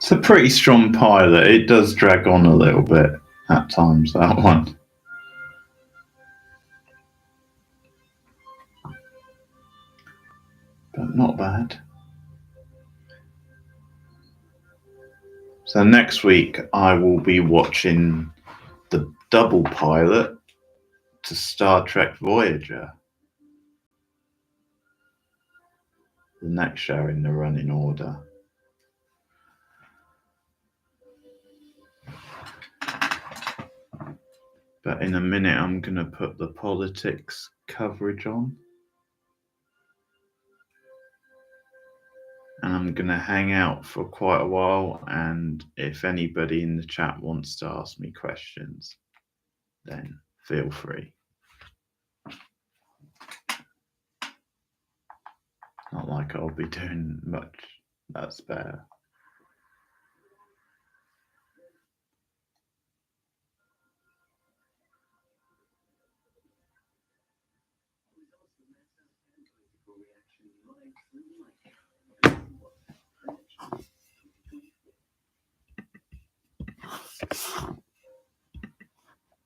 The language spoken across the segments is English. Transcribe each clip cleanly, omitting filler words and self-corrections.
It's a pretty strong pilot. It does drag on a little bit at times, that one. But not bad. So next week I will be watching the double pilot to Star Trek Voyager. The next show in the running order. But in a minute I'm going to put the politics coverage on. And I'm going to hang out for quite a while, and if anybody in the chat wants to ask me questions, then feel free. Not like I'll be doing much, that's better.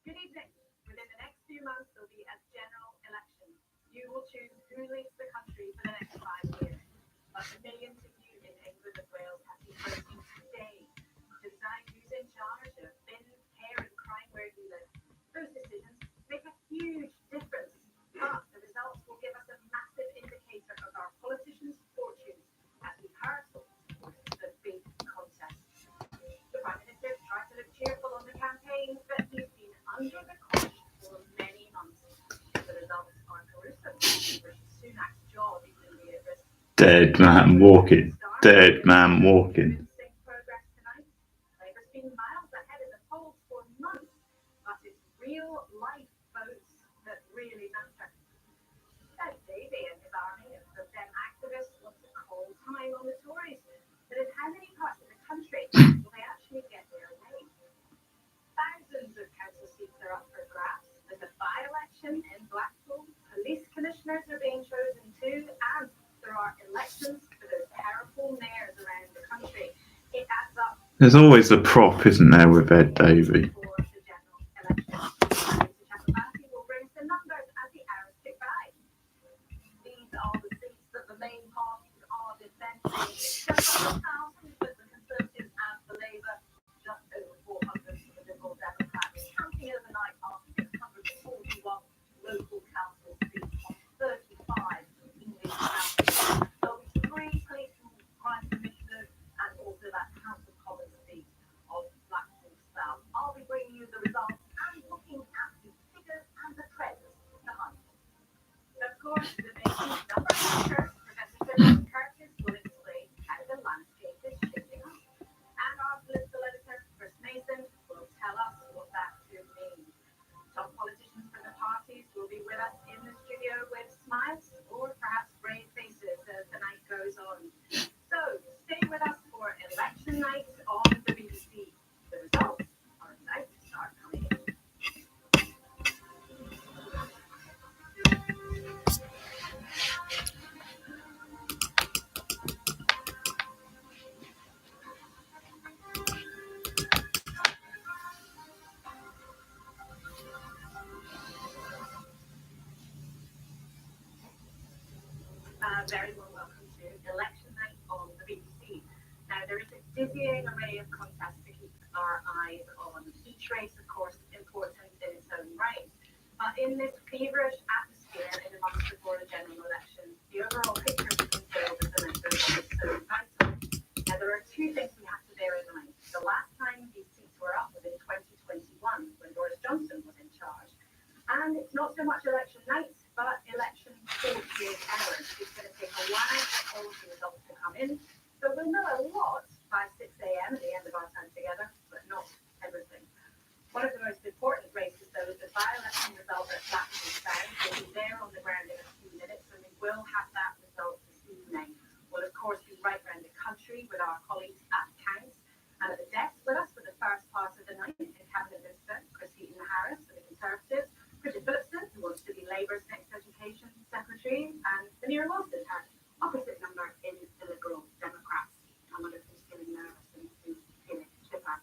Good evening. Within the next few months, there'll be a general election. You will choose who leads the country for the next 5 years. But the millions of you in England and Wales have been voting today to decide who's in charge of bin, care and crime where you live. Those decisions make a huge difference. But the results will give us a massive indicator of our politicians' fortunes as we hurtle towards the big contest. The Prime Minister tried to look cheerful on the campaign, but he's been under the cosh for many months. The results are gruesome. Sunak's job is going to be at risk. Dead man walking. Dead man walking. Progress tonight. Labour's been miles ahead in the polls for months. time on the Tories, but in how many parts of the country will they actually get their way? Thousands of council seats are up for grabs. There's a by-election in Blackpool. Police commissioners are being chosen too, and there are elections for those powerful mayors around the country. It adds up. There's always a prop, isn't there, with Ed Davey? For the general election. Mr. Chakrabarti will bring the numbers as the hours tick by. These are the seats that the main parties are defending. It's just under 1,000 with the Conservatives and the Labour, just over 400 for the Liberal Democrats. Counting overnight are 641 local council seats on 35 English counties. There'll be 3 police and crime commissioners and also that council commons seat of Blackpool South. I'll be bringing you the results and looking at the figures and the trends behind them. Of course, the making number cruncher, Professor Philip Curtis will explain how the landscape is shaping up. And our political editor, Chris Mason, will tell us what that could mean. Top politicians from the parties will be with us in the studio with smiles or perhaps brave faces as the night goes on. So, stay with us for election night on the BBC. The results are about to start coming in. Very warm welcome to election night on the BBC. Now, there is a dizzying array of contests to keep our eyes on. Each race, of course, important in its own right. But in this feverish atmosphere in the months before the general election, the overall picture becomes filled with the members of its own vital. Now, there are 2 things we have to bear in mind. The last time these seats were up was in 2021, when Boris Johnson was in charge. And it's not so much election night, but election 48 hours. It's going to take a while for all the results to come in. So we'll know a lot by 6 a.m. at the end of our time together, but not everything. One of the most important races, though, is the by-election result at Blackpool South. We'll be there on the ground in a few minutes, and we will have that result this evening. We'll, of course, be right around the country with our colleagues at Counts. And at the desk with us for the first part of the night, in Cabinet Minister Chris Heaton-Harris for the Conservatives, Richard Phillipson, who wants to be Labour's next Education Secretary, and Samira Wilson, her opposite number in the Liberal Democrats. I wonder if he's feeling nervous and who's feeling chipper.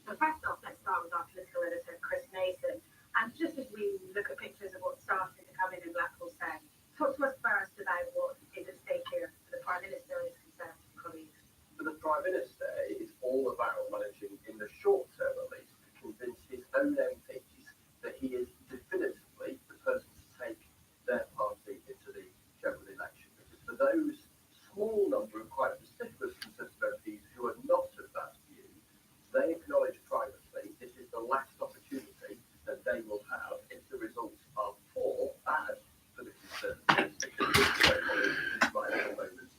So first off, let's start with our political editor, Chris Mason. And just as we look at pictures of what's starting to come in Blackpool South, talk to us first about what is at stake here for the Prime Minister and his Conservative colleagues. For the Prime Minister, it is all about managing, in the short term at least, to convince his own MPs that he is definitively the person to take their party into the general election. Because for those small number of quite vociferous Conservative MPs who are not of that view, they acknowledge privately this is the last opportunity that they will have if the results are poor, bad for the Conservatives, because it's so right at the moment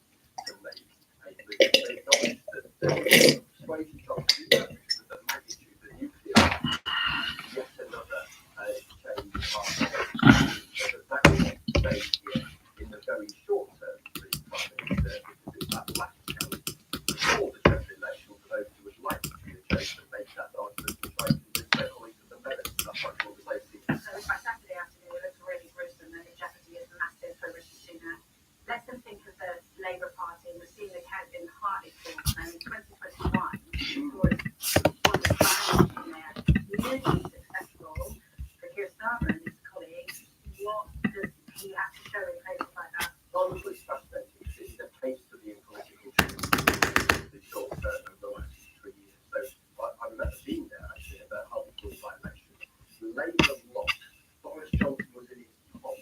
to make a move. They acknowledge that there is persuasion of the magnitude that you feel yet another change of heart. That will stay here in the very short term for the Prime Minister, because it's that last challenge before the general election for those who would like to see the change and make that argument and try to convince their colleagues of the merits. That's much more decisive. So by Saturday afternoon, it looks really gruesome and the jeopardy is massive for Rishi Sunak. Let's then think of the Labour Party. We're seeing the count in Hartlepool. And in 2021, was one of the finalists in there, hugely successful for Keir Starmer and his colleagues. What does he have to show in places like that? Honestly, it's fascinating to see the pace of the political change in the short term over the last 3 years. So I remember being there actually at the Hartlepool by-election. Labour lost. Boris Johnson was in his pomp.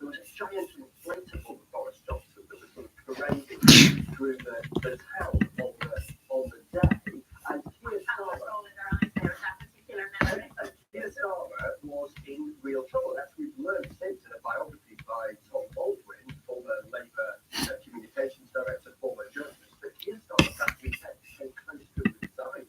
There was a giant inflatable Boris Johnson that was sort of parading through the town on the day. And Keir Starmer was in real trouble. As we've learned since in a biography by Tom Baldwin, former Labour communications director, former journalist, that Keir Starmer that weekend came close to resigning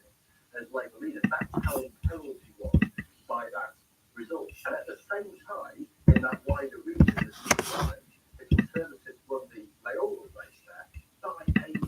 as Labour leader. That's how imperilled he was by that result. And at the same time, in that wider region, the Conservatives won the mayoral race there by a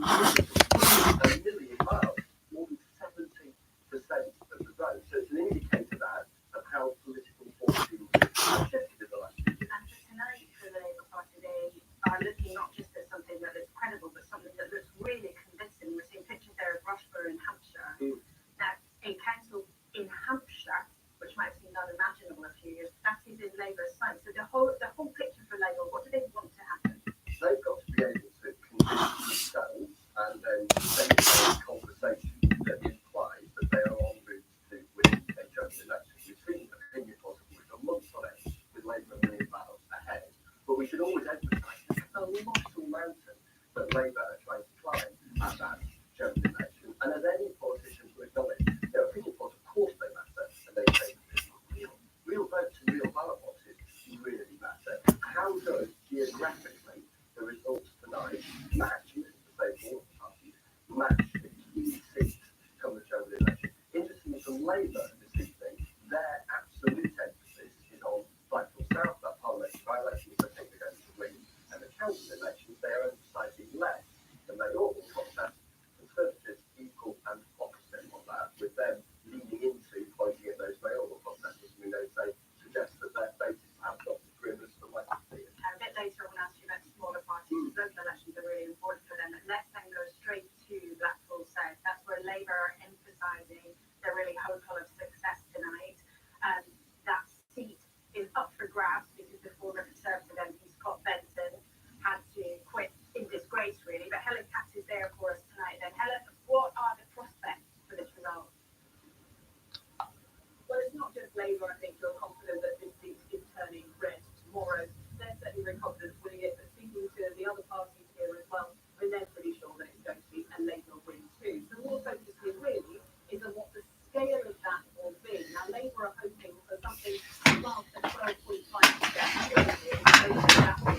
But the whole picture for Labour, what do they want to happen? They've got to be able to convince themselves and then take a conversation that implies that they are en route to winning a general election. We've seen opinion polls which are months on edge with Labour a million miles ahead. But we should always emphasise the colossal mountain that Labour are trying to climb at that general election. And as any politician will acknowledge, opinion polls, of course, they matter, and they say real votes and real ballot boxes really matter. How does geographically the results tonight match, this is the same for all parties, match the key seats come the general election? Interestingly, for Labour this evening, their absolute emphasis is on Blackpool South, that parliamentary by-elections. I think they're going to win, and the council elections, they are emphasising less than they normal contest. Conservatives equal and opposite on that, with them leaning into pointing at those mayoral contests, we know they suggest that their basis have got as grim as the West is. A bit later, I will ask you about smaller parties. Local elections are really important for them. Let's then go straight to Blackpool South. That's where Labour are emphasising they're really hopeful of success tonight. That seat is up for grabs because the former Conservative MP Scott Benson had to quit in disgrace, really. But Helen Katz is there for us tonight. Then, Helen, what are the prospects for this result? Well, it's not just Labour, I think, who are confident that this seat is turning red tomorrow. They're certainly very confident of winning it, but speaking to the other parties here as well, I mean, they're pretty sure that it's going to be a Labour win too. So the more focus here really is on what the scale of that will be. Now, Labour are hoping for something above a 12.5% that will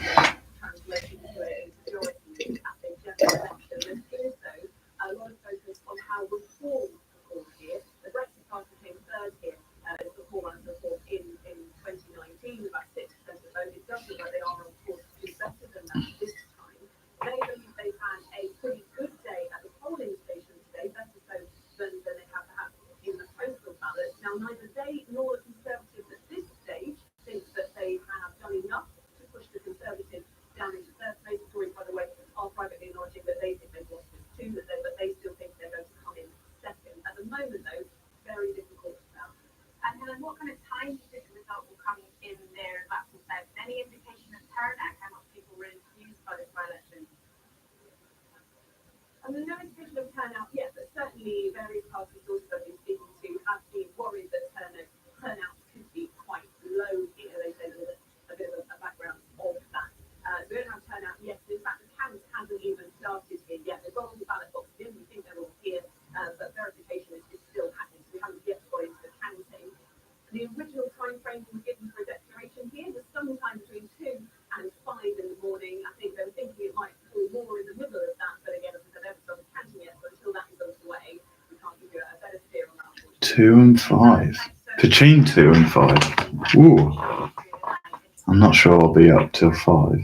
translate into a majority at the general election. There's also a lot of focus on how reform performs here. The Brexit Party came third here. It's the forerunner reform in 2019, about 6% of the vote. It does look like they are on course to do better than that this time. They believe they've had a pretty good day at the polling station today, better so than they have perhaps in the postal ballot. Now, neither they nor the Conservatives at this stage think that they have done enough to push the Conservatives down into third place. The Tories, by the way, are privately acknowledging that they think they've lost this too, but they still think they're going to come in second. At the moment, though, very difficult to tell. And Helen, what kind of time do you think the result will come in there in Blackpool South? Any indication of turnout? How much people were enthused by this by-election? I mean, no indication of turnout yet, but certainly various parties also I've been speaking to have been worried that turnout could be quite low here. They say there's a bit of a background of that. So we don't have turnout yet. In fact, the count hasn't even started here yet. They've got all the ballot boxes in. We think they're all here, but verification is still happening. So we haven't yet got into the counting. The original time frame we were given for a declaration here was sometime between 2 and 5 in the morning. I think they were thinking it might fall more in the middle of that, but again, as I said, they haven't started counting yet, so until that is underway, we can't give you a better steer on that. 2 and 5. Between 2 and 5. Ooh. I'm not sure I'll be up till 5.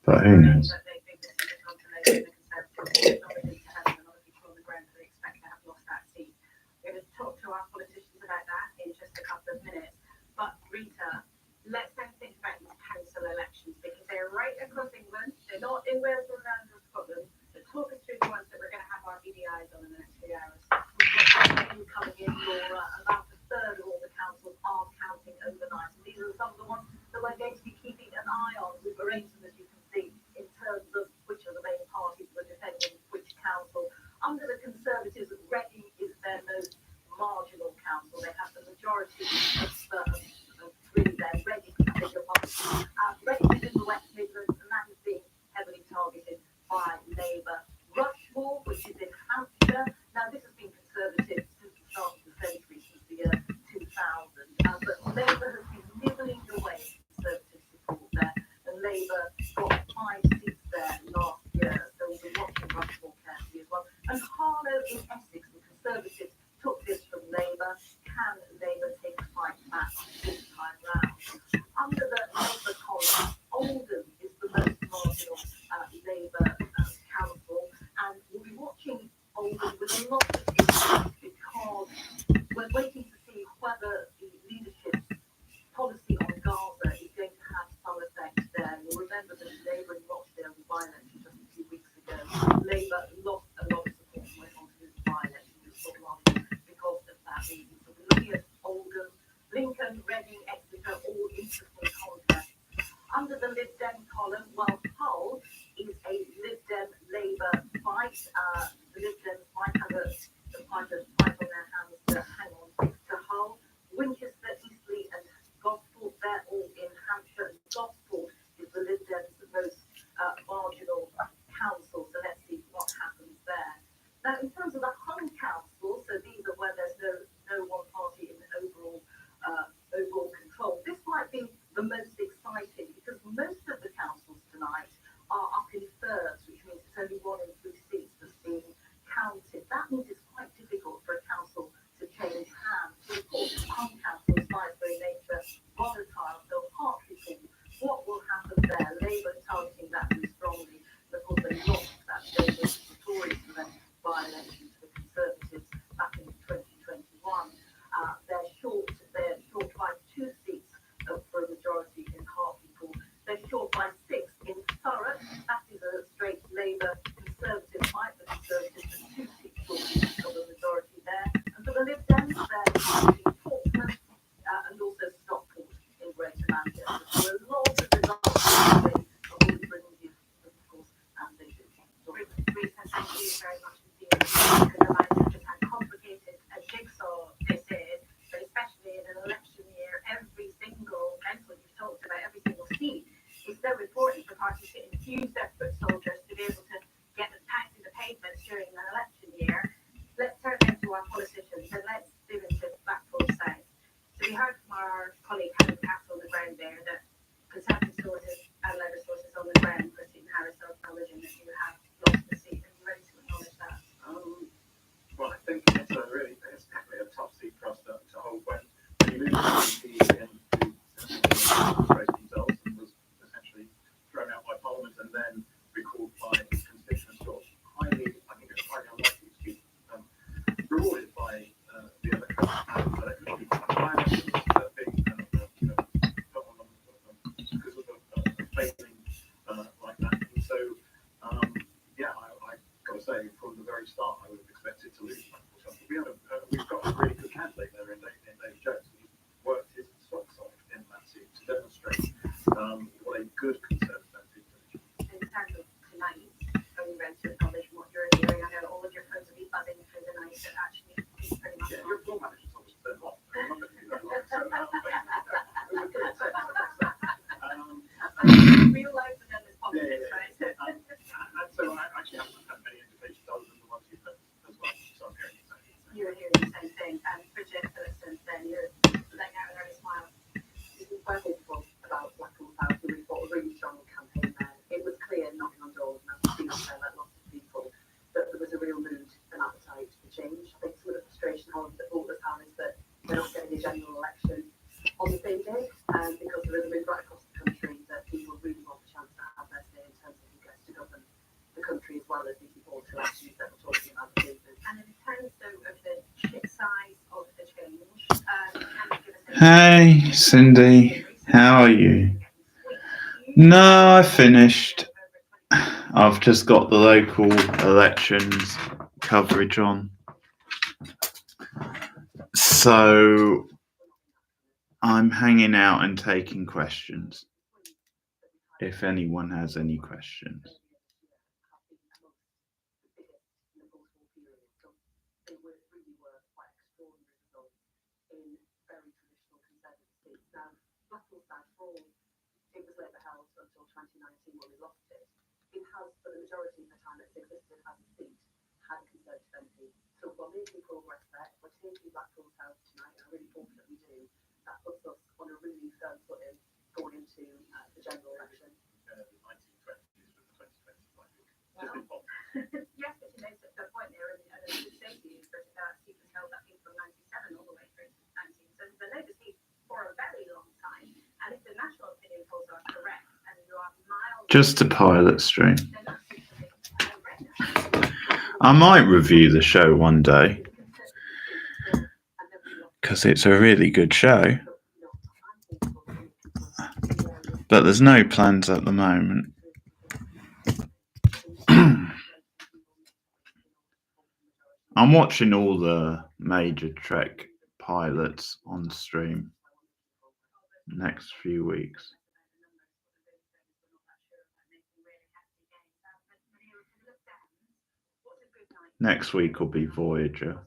But who knows? Talk to our politicians about that in just a couple of minutes. But Rita, let's then think about these council elections because they're right across England. They're not in Wales or Ireland or Scotland. So talk us through the ones that we're going to have our EDIs on in the next few hours. We've got coming in, Laura. About a third of all the councils are counting overnight. And these are some of the ones that we're going to be keeping an eye on. We've arranged them, as you can see, in terms of which are the main parties that are defending which council. Under the Conservatives, Reading is their most marginal council. They have the majority of really their Reading, Reading is in the West Midlands, and that is being heavily targeted by Labour. Rushmore, which is in Hampshire, now this has been Conservative since the start of the century, since the year 2000, but Labour has been nibbling away Conservative support there, and Labour got 5 seats there last year, so we'll be watching Rushmore carefully as well. And Harlow in Essex, the Conservatives took this from Labour. Can Labour take a fight back this time round? Under the Labour column, Oldham is the most marginal Labour council, and we'll be watching Oldham with a lot of interest because we're waiting to see whether the leadership's policy on Gaza is going to have some effect there. You'll remember the Lib Dem column, well, Hull is a Lib Dem Labour fight. The Lib Dems might have quite a fight on their hands to hang on to Hull. Winchester, Eastleigh and Gosport, they're all in Hampshire. Gosport is the Lib Dems' most marginal council, so let's see what happens there. Now, in terms of the home council, so these are where there's no one party in the overall control. This might be the most exciting because most of the councils tonight are up in thirds, which means it's only 1 in 3 seats that's being counted. That means it's quite difficult for a council to change hands. So, of course, home councils, by its very nature, volatile, so Hartlepool. What will happen there? Labour targeting that very strongly. Of course, they lost that vote to the Tories for their by-election to the Conservatives back in 2021. They're short by 2 seats for a majority in Hartlepool. They're short by 6 in Thurrock. That is a straight Labour Conservative fight. The Conservatives are 2 seats short of a majority there. And for the Lib Dems, they're in Portsmouth and also Stockport in Greater Manchester. So a lot of results always bringing you, of course, and they should. Rita, thank you very much indeed. Because just how complicated a jigsaw this is, but especially in an election year, every single council you've talked about, every single seat is so important for parties to infuse their foot soldiers to be able to get them packed to the pavements during an election year. Let's turn into our politicians and let's do into Blackpool South. So we heard from our colleague Helen Cass on the ground there that Conservative sources and Labour sources on the ground, Christine Harris, are acknowledging that you have lost the seat. Are you ready to acknowledge that? Well, I think it's definitely a tough seat for us to hold when he moved into race themselves and was essentially thrown out by Parliament and then recalled by his constituents. So I think it's highly unlikely to be rewarded by the electorate and electorate by-elections being put on them because of a failing like that. And so, I got to say, from the very start, I would have expected to lose. We've got a really good candidate there in David Jones. He's worked his socks off in that seat to demonstrate what a good Conservative MP is. In terms of tonight, are you ready to acknowledge what you're hearing? I know all of your phones will be buzzing through the night, but actually, it's pretty much Yeah, your floor manager's always been off. I'm not going to do that long. So, we're good. real life and then there's politics, right? And so I actually haven't had many invitations other than the ones you've had as well. So I'm hearing the same thing. You're hearing the same thing. And Bridget Phillipson, then you're letting out an early smile. Quite hopeful about Blackpool South. We fought a really strong campaign there. It was clear, knocking on doors, and I've seen out there like lots of people, that there was a real mood and appetite for change. I think some of the frustration that voters have is that they're not getting a general election on the same day, because there is a move right across the country that people really want the chance to have their say in terms of who gets to govern the country as well as these important elections that we're talking about. And in terms of the ship size of the change, can you give us a Hey, Cindy, how are you? No, I finished. I've just got the local elections coverage on. So I'm hanging out and taking questions. If anyone has any questions. They really were quite extraordinary results in very traditional Conservative seats. Now, Blackpool South Hall, it was Labour held until 2019 when we lost it. It has, for the majority of the time it's existed as a seat, had a Conservative MP. So we're making progress there. If we're taking Blackpool South tonight, and I really hope that we do, that puts us on a really firm footing going into the general election. The 1920s with the 2020s, I think. Well, Just important. yes, but you made a good point there, and I should say to you that seat was held, I think, from 97 all the way through to 19. So the Labour seat for a very long time, and if the national opinion polls are correct, and you are miles... Just a pilot stream. I might review the show one day because it's a really good show, but there's no plans at the moment. I'm watching all the major Trek pilots on stream next few weeks. Next week will be Voyager. A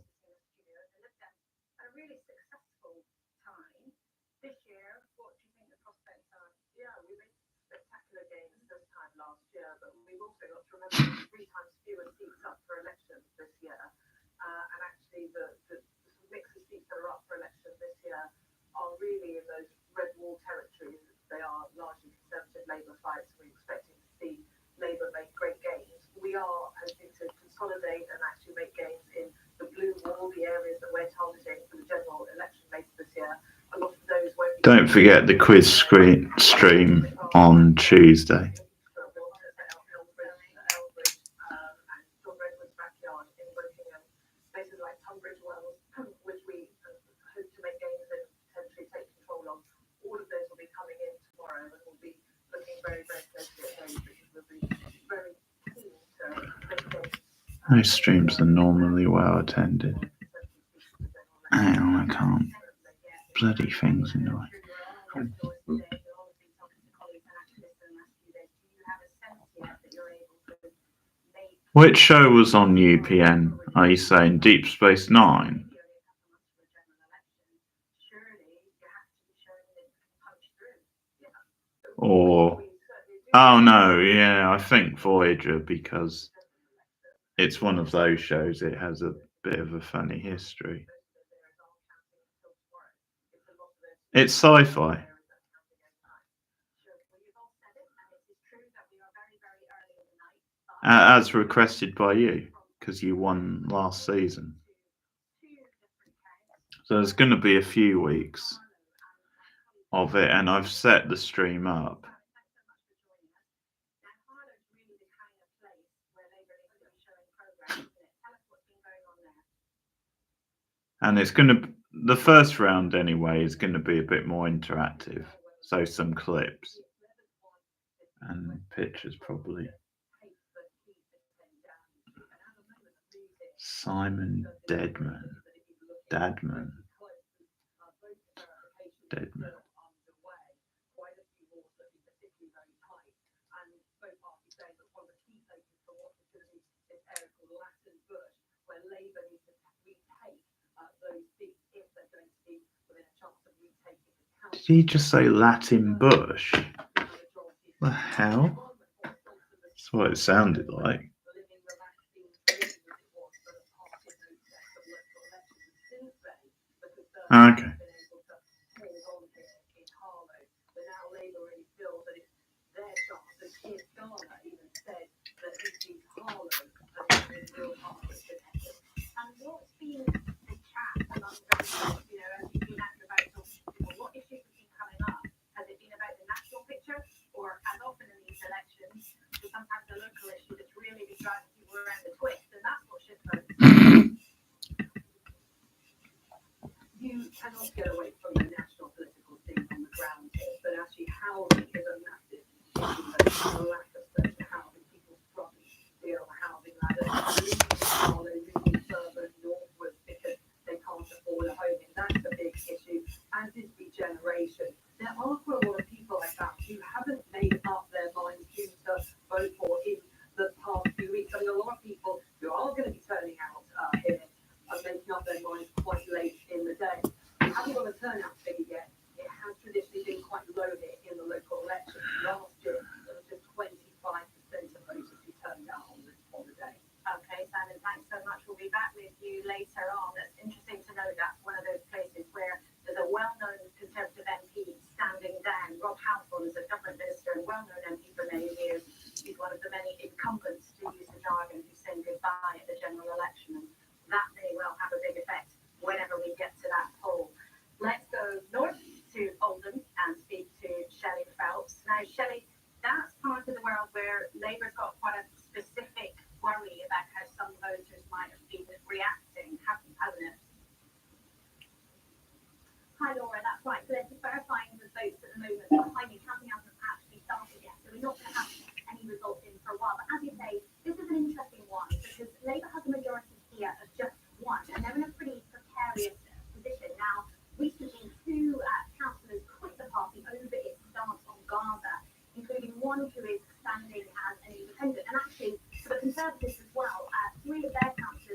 really successful time. This year, what do you think the prospects are? Yeah, we made spectacular gains this time last year, but we've also got to remember 3 times fewer seats up for elections this year. And actually, the mix of seats that are up for election this year are really in those red wall territories. They are largely Conservative Labour fights. We're expecting to see Labour make great gains. We are hoping to consolidate and actually make gains in the blue wall, the areas that we're targeting for the general election later this year. A lot of those won't be. Don't forget the quiz stream on Tuesday. Spaces like Tunbridge Wells, which we hope to make gains in, potentially take control of. All of those will be coming in tomorrow, and we'll be looking very, very closely at those because we'll be very keen to make gains. Those streams are normally well attended. Hang on, I can't. Bloody things in the way. Which show was on UPN? Are you saying Deep Space Nine? Or oh no, yeah, I think Voyager, because it's one of those shows. It has a bit of a funny history. It's sci-fi. As requested by you, because you won last season. So there's going to be a few weeks of it, and I've set the stream up. And it's going to, the first round anyway, is going to be a bit more interactive. So some clips and pictures probably. Simon Deadman. Did he just say Latin Bush? The hell? That's what it sounded like. Okay. You cannot get away from the national political scene on the ground here, but actually housing is a massive issue. The lack of social housing, people struggling to deal with housing ladder, moving further northwards because they can't afford a home, and that's a big issue, as is regeneration. There are quite a lot of people like that who haven't made up their minds who to vote for in the past few weeks. I mean, a lot of people who are going to be turning out here are making up their minds quite late in the day. We haven't got a turnout figure yet. It has traditionally been quite low here in the local elections. Last year, there was just 25% of voters who turned out on the day. Okay, Simon, thanks so much. We'll be back with you later on. It's interesting to know that's one of those places where there's a well-known Conservative MP standing down. Rob Halford is a government minister and well-known MP for many years. He's one of the many incumbents, to use the jargon, who said goodbye at the general election. And that may well have a big effect whenever we get to that poll. Let's go north to Oldham and speak to Shelley Phelps. Now, Shelley, that's part of the world where Labour's got quite a specific worry about how some voters might have been reacting, hasn't it? Hi, Laura, that's right. So they're just verifying the votes at the moment. Behind you, counting hasn't actually started yet, so we're not going to have any results in for a while. But as you say, this is an interesting one because Labour has a majority here of just one, and they're in a pretty precarious position. Now, recently, 2 councillors quit the party over its stance on Gaza, including one who is standing as an independent. And actually, for the Conservatives as well, 3 of their councillors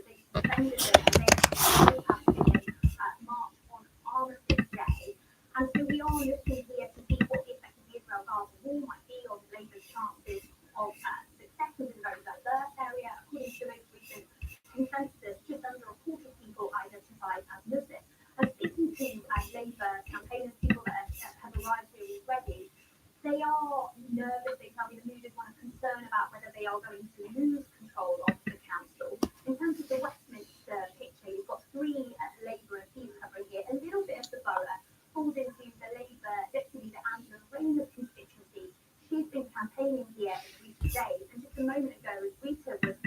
they are nervous. They tell me the mood is one of concern about whether they are going to lose control of the council. In terms of the Westminster picture, you've got three Labour MPs covering here. A little bit of the borough falls into the Labour Deputy Leader Angela Rayner's constituency. She's been campaigning here in recent days, and just a moment ago, as Rita was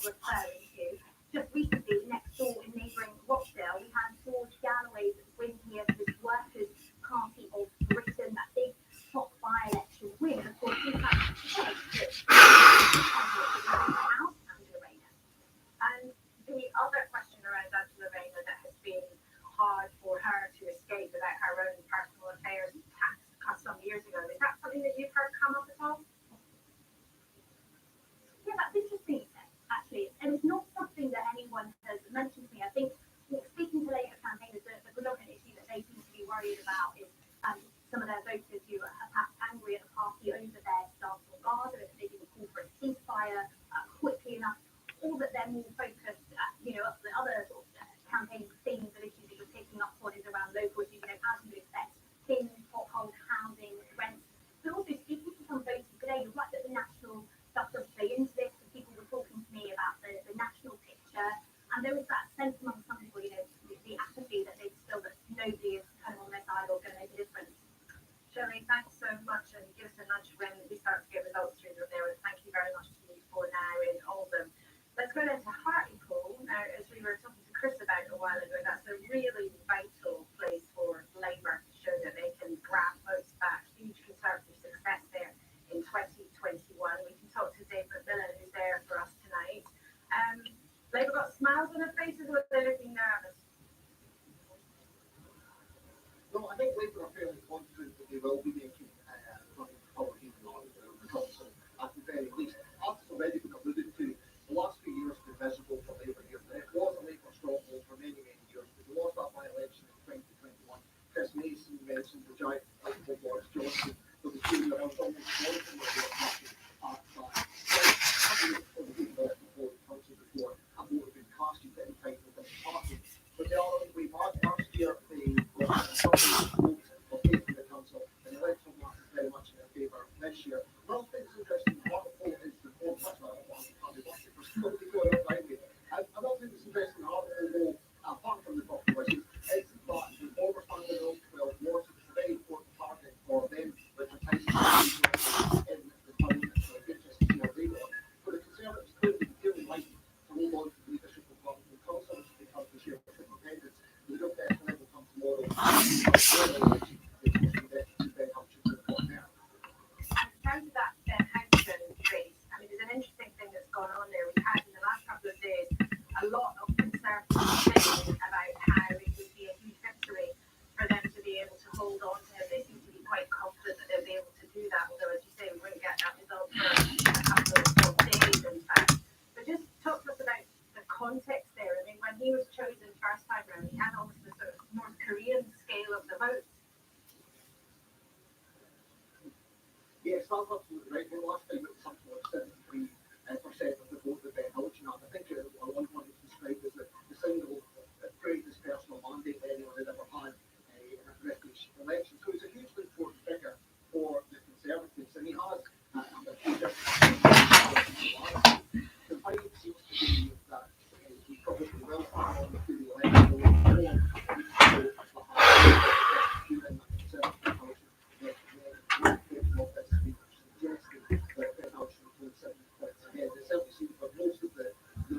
referring to, just recently next door in neighbouring Rochdale, we had George Galloway's win here for the Workers' Party of Britain, that big top by-election win. Of course, he had said that out Angela Rayner. And the other question around Angela Rayner that has been hard for her to escape without her own personal affairs tax some years ago, is that something that you've heard come up at all? Yeah, that's interesting, actually. And it's not something that anyone has mentioned to me. I think, speaking to Labour campaigners, the predominant issue that they seem to be worried about is some of their voters who are perhaps angry at the party over their stance on Gaza, that they didn't call for a ceasefire quickly enough, or that they're more focused, the other sort of campaign themes and issues that you're picking up on is around local issues, as you would expect, things, potholes, housing, rents. But also speaking to some voters today, you're right that the national stuff does play into this. And people were talking to me about the national picture, and there was that sense among some people, the apathy that they feel that nobody is kind of on their side or going to make a difference. Shelley, thanks so much, and give us a nudge when we start to get results through there. And thank you very much to you for now in Oldham. Let's go then to Hartlepool. Now, as we were talking to Chris about a while ago, that's a really vital place for Labour to show that they can grab votes back. Huge Conservative success there in 2021. We can talk to Dave McMillan, who's there for us tonight. Labour got smiles on their faces, or were they looking nervous? No, I think Labour are fairly confident that they will be making Republican on the council at the very least. As it's already been alluded to, the last few years have been miserable for Labour here. It was a Labour stronghold for many, many years, but they lost that by-election in 2021. Chris Mason mentioned the giant fight for Boris Johnson. There was feeling around almost more than the Labour Party at that. I've been elected for the council before, and vote have been cast at any time within the party. But they are, we've had last year, they got some votes for taking the council, and the electoral mark is very much in their favour this year. One thing that's interesting in Hartlepool is the form. That's why I don't want to have it for still to go out right way. Another thing that's interesting in Hartlepool, apart from the population, is that the former standard of 12 was a very important target for them, which entices people in the parliament. So it's interesting to see how they go. But the Conservatives clearly really like to hold on to the leadership of Hartlepool Council, which becomes the share of independence. The real test will come tomorrow. In terms of that Hampton race, I mean, there's an interesting thing that's gone on there. We've had in the last couple of days a lot of Conservatives saying about how it would be a huge victory for them to be able to hold on to him. They seem to be quite confident that they'll be able to do that, although, as you say, we won't get that result for a couple of days, in fact. But just talk to us about the context there. I mean, when he was chosen first time round, he had almost the sort of North Korean scale of the vote. Yes, that's absolutely right. The last time it was something like 73% of the vote that Ben Hodgson had. I think one point it's described as the single greatest personal mandate anyone had ever had in a British election. So he's a hugely important figure for the Conservatives, and he has a few different the fight seems to be that he probably will have on to the election it certainly seems that most of the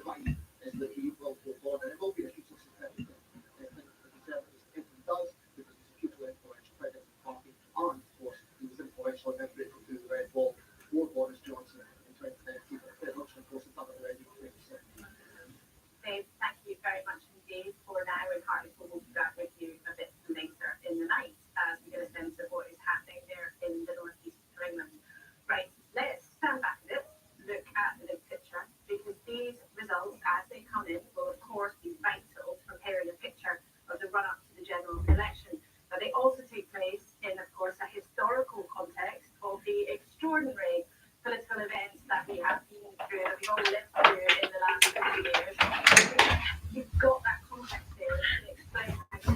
fight is that he will go on, and it will be a hugely significant thing for the Conservatives if he does, because he's a hugely influential figure in the party, and of course he was influential in breaking through the red wall for Boris Johnson in 2019. Ben Hodgson, of course, has done it already in 2017. Dave, thank you very much indeed for now, and Hartlepool will be back with you a bit later in the night as we get a sense of what is happening there in the northeast of England. Right, let's stand back a bit, look at the big picture, because these results, as they come in, will of course be vital to preparing a picture of the run-up to the general election. But they also take place in, of course, a historical context of the extraordinary political events that we have been through, that we all lived through in the last 50 years. You've got that context there to explain how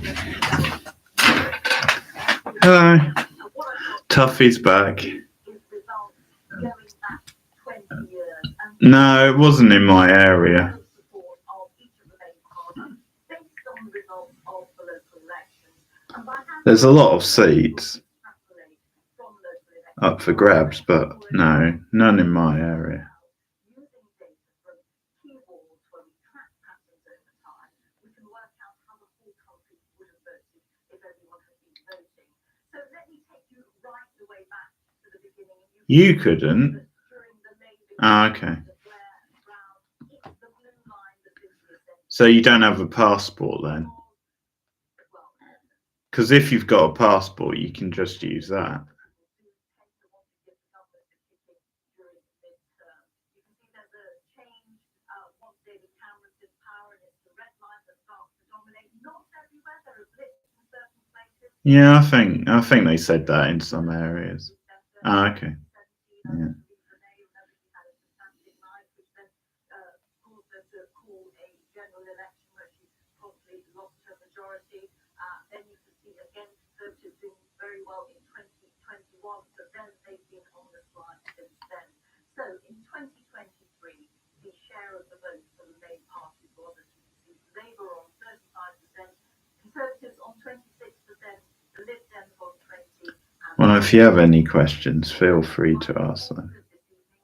Hello. Tuffy's back. No, it wasn't in my area. Support of each of the main parties based on the results of the local elections. And by having There's a lot of seats extrapolate from local elections up for grabs, but no, none in my area. using data from keyboards where we track patterns over time, we can work out how the whole country would have voted if everyone had been voting. So let me take you right the way back to the beginning. You couldn't. During the Labour Ah, okay. the Blair and Brown, it's the blue line that gives the essential. So you don't have a passport then? Well, Because if you've got a passport, you can just use that. Yeah, I think they said that in some areas. Ah, okay. Yeah. Then you can see again Conservatives doing very well in 2021, but then they've been on the slide since then. So in 2023, the share of the vote for the main parties was, as you can see, Labour on 35%, Conservatives on 26%, the Lib Dems on 20%. Well, if you have any questions, feel free to ask them.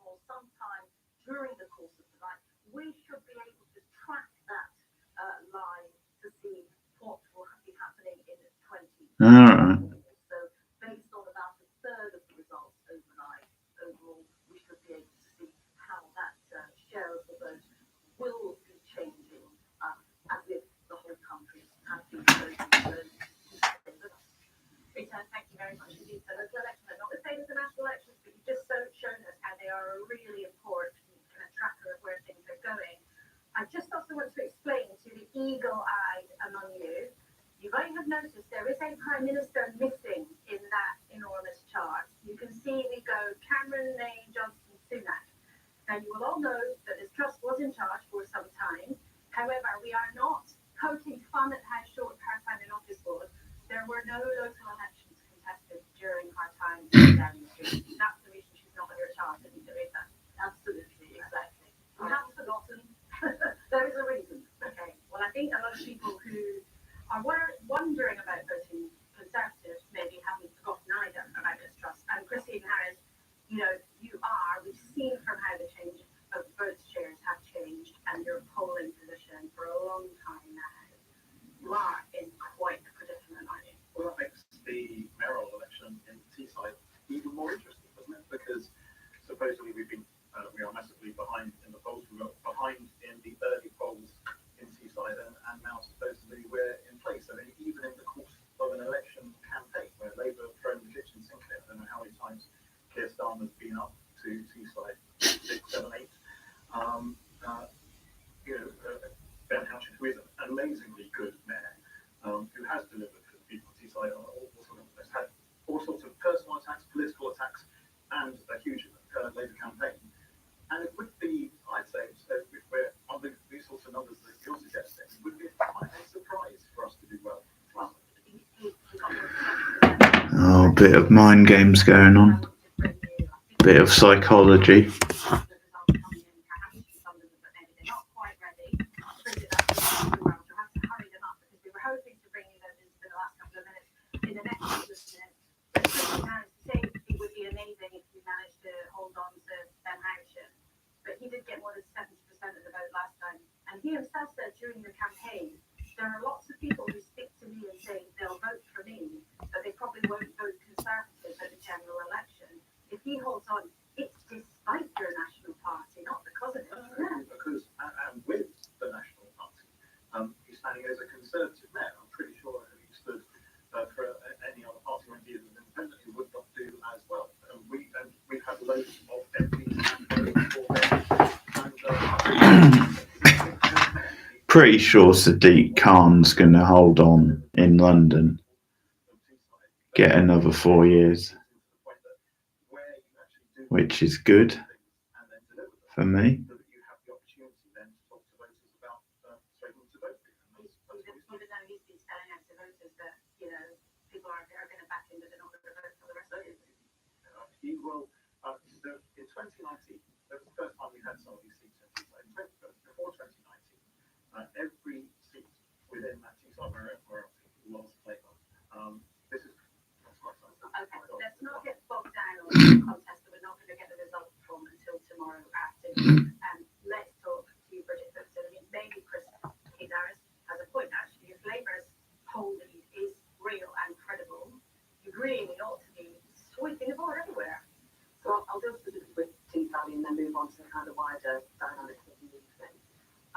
Or sometime during the course of the night, we should be able to track that line to see what will be happening in 2020. All right. So based on about a third of the results overnight, overall, we should be able to see how that share of the vote will be changing as if the whole country has been voting. Rita, thank you very much indeed for local elections. They're not the same as the national elections, but you've just shown us how they are a really important kind of tracker of where things are going. I just also want to explain to the eagle-eyed among you, you might have noticed there is a Prime Minister missing in that enormous chart. You can see we go Cameron, May, Johnson, Sunak. Now you will all know that this trust was in charge for some time. However, we are not poking fun at how short her time in office was. There were no local elections contested during her time in Downing Street. That's the reason she's not on your chart, isn't it, Rita? Absolutely, exactly. We haven't forgotten. There is a reason. Okay. Well, I think a lot of people who are wondering about voting Conservative maybe haven't forgotten either about this trust. And Christine Harris, you know, you are. We've seen from how the change of vote shares have changed and your polling position for a long time now. You are in quite a predicament, aren't you? Well, that makes the mayoral election in Teesside even more interesting, doesn't it? Because supposedly we are massively behind in the polls. We were behind in the early polls in Teesside, and now supposedly we're in place. I mean, even in the course of an election campaign where Labour have thrown the kitchen sink at, I don't know how many times Keir Starmer's been up to Teesside, 6, 7, 8. Ben Houchin, who is an amazingly good mayor, who has delivered for the people of Teesside, has had all sorts of personal attacks, political attacks, and a huge Labour campaign. And it would be, I'd say, if we're on these sorts of numbers that you're suggesting, it would be quite a surprise for us to do well. Oh, a bit of mind games going on. Bit of psychology. But he did get more than 70% of the vote last time. And he himself said during the campaign, there are lots of people who stick to me and say they'll vote for me, but they probably won't vote Conservative at the general election. If he holds on, it's despite your national party, not because of it. Because, and with the National Party, he's standing as a Conservative mayor. I'm pretty sure if he stood for any other party or indeed as an independent, he would not do as well. We've had loads of MPs Pretty sure Sadiq Khan's going to hold on in London, get another 4 years, which is good for me. He will, in 2019, that was the first time we had some of these seats in Teesside. Before 2019, every seat within that Teesside Royalty was playground. This is Okay, let's not get bogged down on the contest that we're not going to get the result from until tomorrow afternoon. Let's talk to Bridget Phipson. I mean, maybe Chris Harris has a point actually. If Labour's poll lead is real and credible, you really ought to be sweeping the board everywhere. So I'll deal specifically with Teesside and then move on to kind of wider dynamics of the evening.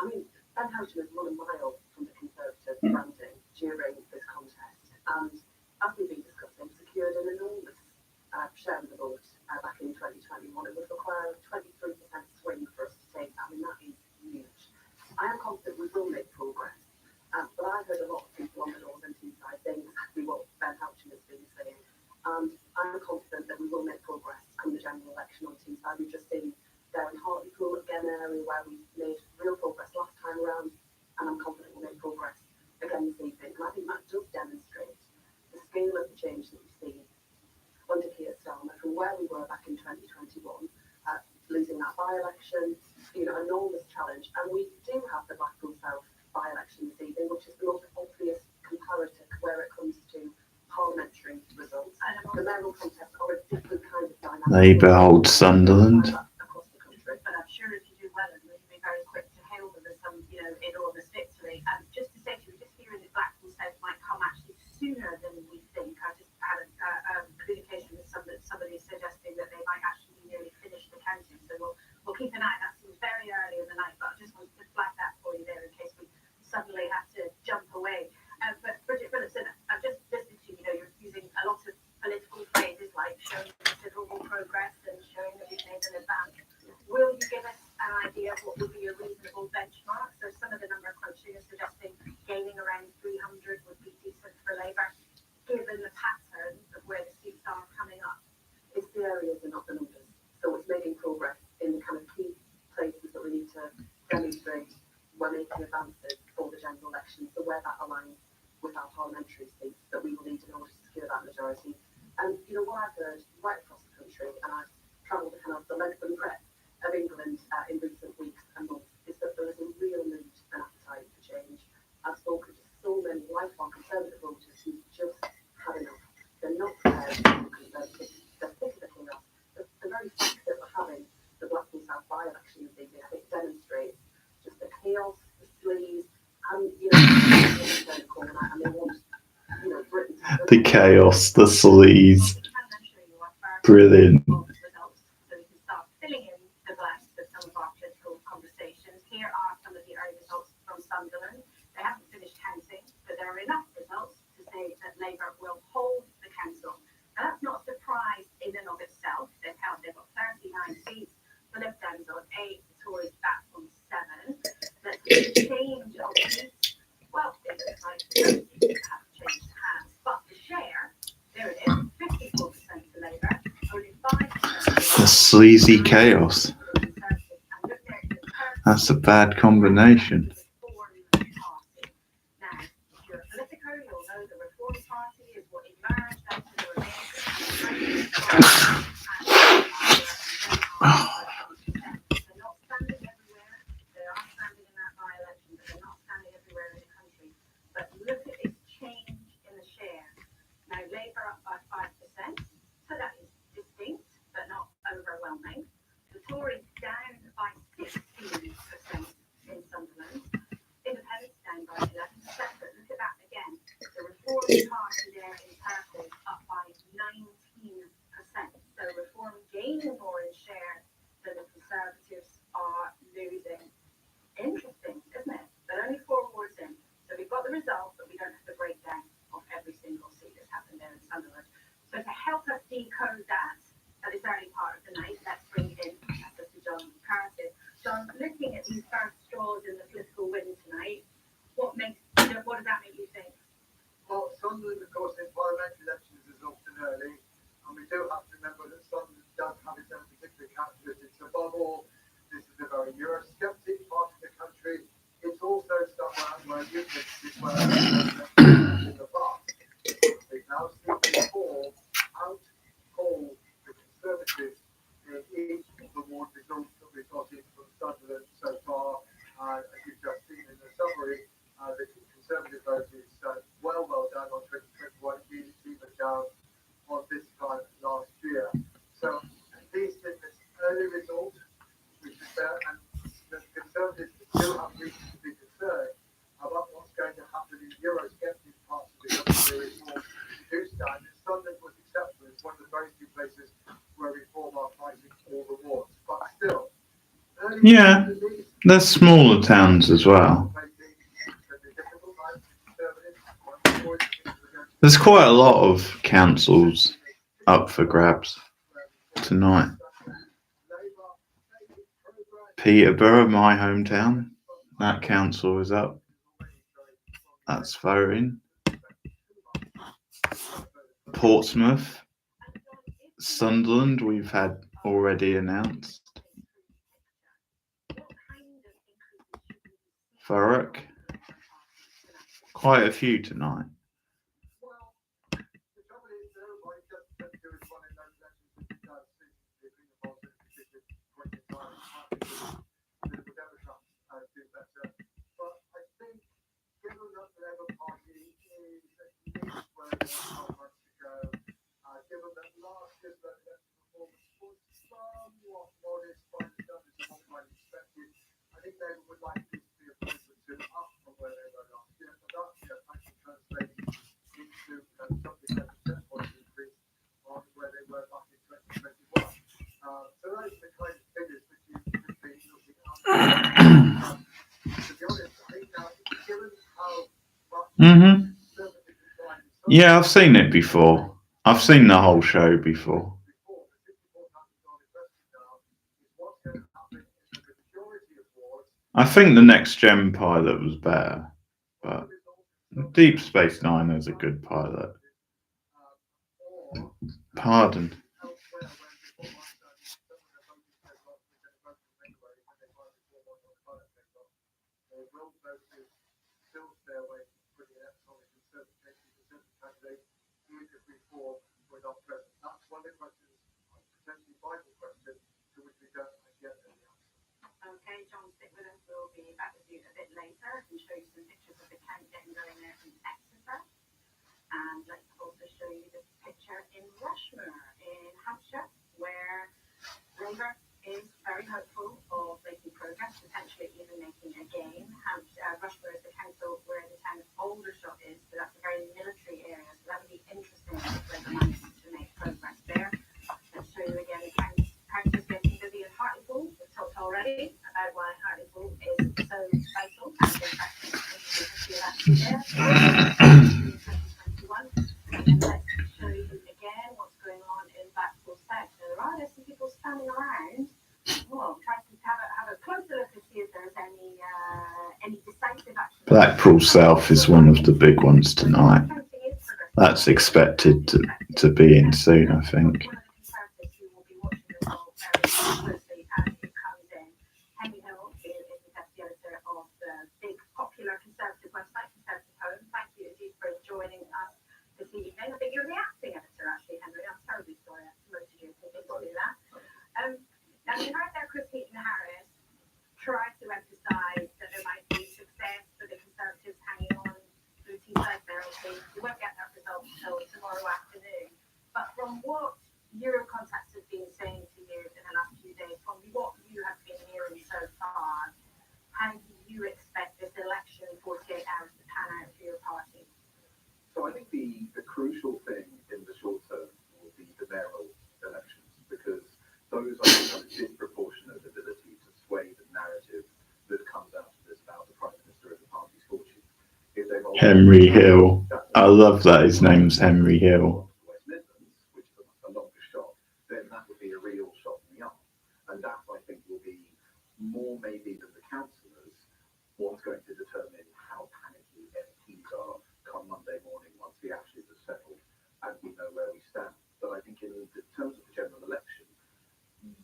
I mean, Ben Houghton has run a mile from the Conservative branding during this contest, and as we've been discussing, secured an enormous share of the vote back in 2021. It would require a 23% swing for us to take that. I mean, that is huge. I am confident we will make progress, but I heard a lot of people on the Northern Teesside saying exactly what Ben Houghton has been saying, and I'm confident that we will make progress come the general election on Teesside. We've just seen there in Hartlepool, again, an area where we made real progress last time around, and I'm confident we'll make progress again this evening. And I think that does demonstrate the scale of the change that we've seen under Keir Starmer from where we were back in 2021, losing that by-election, enormous challenge. And we do have the Blackpool South by-election this evening, which is the most obvious comparative where it comes to parliamentary results. The mayoral contests are a different kind of dynamic. Labour holds Sunderland. Across the country. But I'm sure if you do well, you'll be very quick to hail them as some, enormous victory. And just to say to you, just hearing that Blackpool South might come actually sooner than we think. I just had a communication with somebody suggesting that they might actually nearly finish the counting. So we'll keep an eye. That seems very early in the night, but I just wanted to flag that for you there in case we suddenly have to jump away. But Bridget Phipson, I've just listened to you. You're using a lot of political phrases like showing considerable progress and showing that we've made an advance. Will you give us an idea of what would be a reasonable benchmark? So some of the number of crunching are suggesting gaining around 300 would be decent for Labour, given the pattern of where the seats are coming up. It's the areas and not the numbers. So it's making progress in the kind of key places that we need to demonstrate we're making advances for the general election. So where that aligns with our parliamentary seats that we will need in order to secure that majority. And what I've heard right across the country, and I've travelled the kind of the length and breadth of England in recent weeks and months, is that there is a real mood and appetite for change. I've spoken to so many lifelong Conservative voters who've just had enough. They're not prepared for Conservatives. They're sick of the chaos. The very fact that we're having the Blackpool South by-election this evening, I think, demonstrates just the chaos, the sleaze, and and they want Britain to The chaos, the sleaze. Brilliant. So we can start filling in the blanks with some of our political conversations. Here are some of the early results from Sunderland. They haven't finished counting, but there are enough results to say that Labour will hold the council. Now that's not a surprise in and of itself. They've got 39 seats. The Lib Dems on 8, the Tories back on 7. Let's change of seats. Well, it looks like those seats have changed hands, but the share, there it is, 54% to Labour, only 5%. The sleazy chaos. That's a bad combination. Now, if you're a politico, you'll know the Reform Party is what emerged out of the remains. They're not standing everywhere. They are standing in that by-election, but they're not standing everywhere in the country. But look at this change in the share. Now, Labour up by 5%, so that is distinct, but not overwhelming. The Tories down by 16% in Sunderland. Independents down by 11%, but look at that again. The Reform Party there in purple up by 19%. So Reform gaining more in share than the Conservatives are losing. Interesting, isn't it? But only 4 wards in. So we've got the result, but we don't have the breakdown of every single seat that's happened there in Sunderland. So to help us decode that at this early part of the night, let's bring in Professor John Curtis. John, looking at these first straws in the political wind tonight, what does that make you think? Well, Sunderland, of course, in parliamentary elections is often early, and we do have to remember that Sunderland does have its own particular characteristics. Above all, this is a very Eurosceptic part of the country. It's also somewhere where Euclid is where in the past. They've now seen before out-call the Conservatives in each Yeah, there's smaller towns as well. There's quite a lot of councils up for grabs tonight. Peterborough, my hometown, that council is up. That's voting. Portsmouth, Sunderland, we've had already announced. Thurrock, quite a few tonight. Mm-hmm. Yeah, I've seen it before. I've seen the whole show before. I think the Next Gen pilot was better, but Deep Space Nine is a good pilot. Pardon. Okay, John, stick with us. We'll be back with you a bit later and show you some pictures of the countdown going there in Exeter. And let's also show you this picture in Rushmore in Hampshire, where Labour is very hopeful of making progress, potentially even making a gain. Rushmore is the council where the town of Aldershot is, so that's a very military area, so that would be interesting if Labour manages to make progress there. Let's show you again the council's getting busy in Hartlepool. We've talked already about why Hartlepool is so vital and impacting the history of that there. 2021. And let's show you again what's going on in Blackpool South. Now, there's some people standing around. Well, trying to have a closer look to see if there's any decisive action. Blackpool South is one of the big ones tonight. That's expected to be in soon, I think. Henry Hill is the deputy editor of the big popular Conservative website, Conservative Home. Thank you indeed for joining us this evening. I think you're the acting editor, actually, Henry. I'm terribly sorry I promoted you. I didn't do that. Now, you heard there Chris Heaton-Harris try to emphasise that there might be success for the Conservatives hanging on through Teesside Therapy. You won't get that result until tomorrow afternoon. But from what your contacts have been saying to you in the last few days, from what you have been hearing so far, how do you expect this election 48 hours to pan out for your party? So I think the crucial thing in the short term will be the mayoral elections, because those have a disproportionate ability to sway the narrative that comes out of this about the Prime Minister and the party's fortune. Henry Hill. I love that his name's Henry Hill. West Midlands, which is a longer shot, then that would be a real shot in the arm. And that, I think, will be more maybe than the councillors what's going to determine how panicky MPs are come Monday morning once the ashes are settled and we know where we stand. But I think in terms of the general election,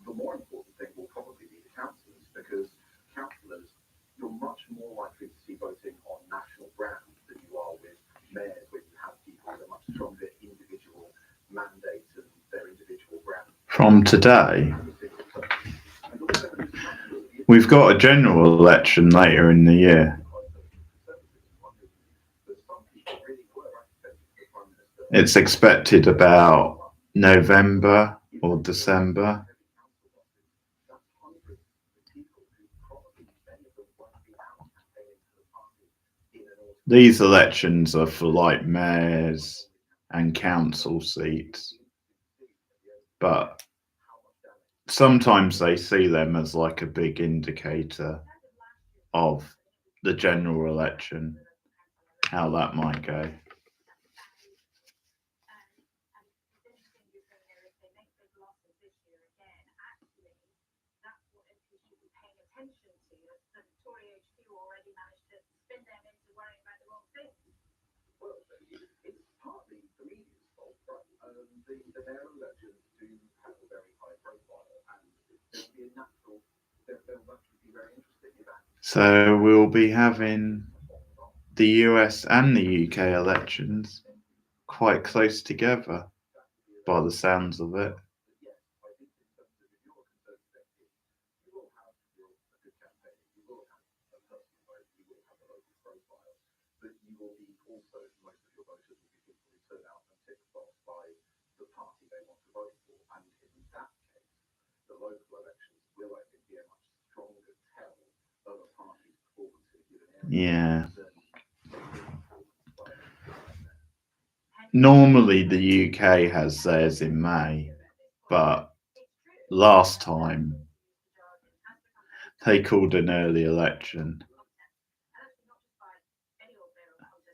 the more important thing will probably be the councillors, because councillors, you're much more likely to see voting on national ground than you are with mayors, where you have people with a much stronger individual mandate and their individual brand. From today, we've got a general election later in the year. It's expected about November or December. These elections are for like mayors and council seats, but sometimes they see them as like a big indicator of the general election, how that might go. Well, it's partly the media's fault, right? The mayoral elections do have a very high profile, and there'll be a natural, they'll actually be very interesting events. So we'll be having the US and the UK elections quite close together by the sounds of it. Yes, I think in terms of if you're a conservative, you will have a good campaign, you will have a personal vote, you will have a local profile, but you will be also, most of your voters will be people who turn out and tick the box by the party they want to vote for. And in that case, the local elections will, I think, be a much stronger tell of a party's performance in a given area. Yeah. Normally the UK has theirs in May, but last time they called an early election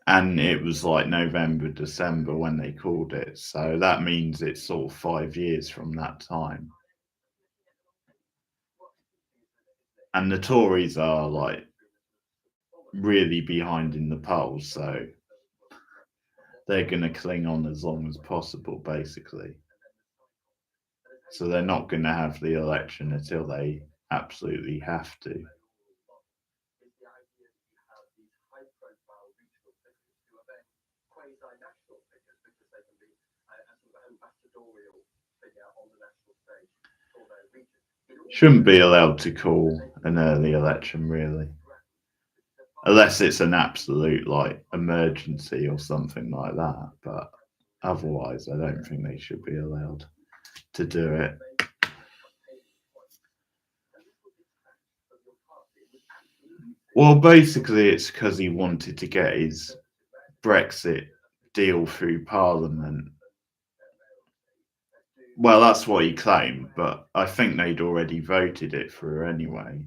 and it was like November, December when they called it. So that means it's sort of 5 years from that time. And the Tories are like really behind in the polls, so they're going to cling on as long as possible, basically. So they're not going to have the election until they absolutely have to. Shouldn't be allowed to call an early election, really. Unless it's an absolute like emergency or something like that, but otherwise I don't think they should be allowed to do it. Well, basically it's because he wanted to get his Brexit deal through Parliament. Well, that's what he claimed, but I think they'd already voted it through anyway.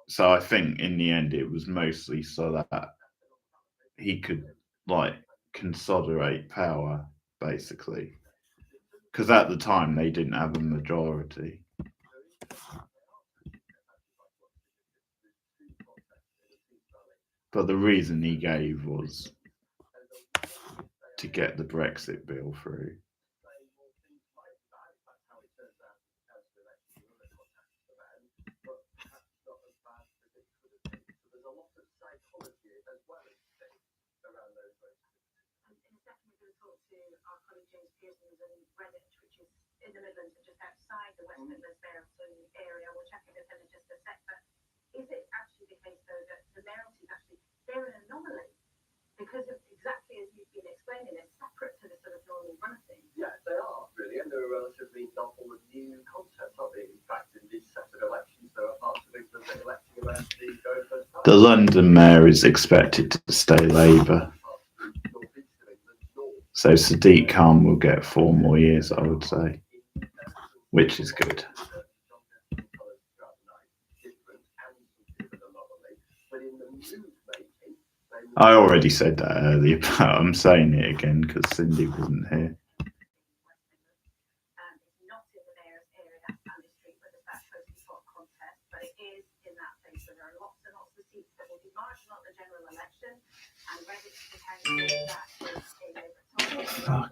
So I think in the end it was mostly so that he could like consolidate power, basically, because at the time they didn't have a majority. But the reason he gave was to get the Brexit bill through. In the Midlands, just outside the West Midlands area. We'll check in with him in just a sec. But is it actually the case, though, that the mayoralties actually they're an anomaly because of exactly as you've been explaining, it's separate to the sort of normal run of things? Yeah, they are really, and they're a relatively novel and new concept, aren't they? In fact, in this set of elections, there are parts of England that electing around the very first time. The London mayor is expected to stay Labour. So Sadiq Khan will get 4 more years, I would say, which is good. I already said that earlier, but I'm saying it again because Cindy wasn't here. Fuck.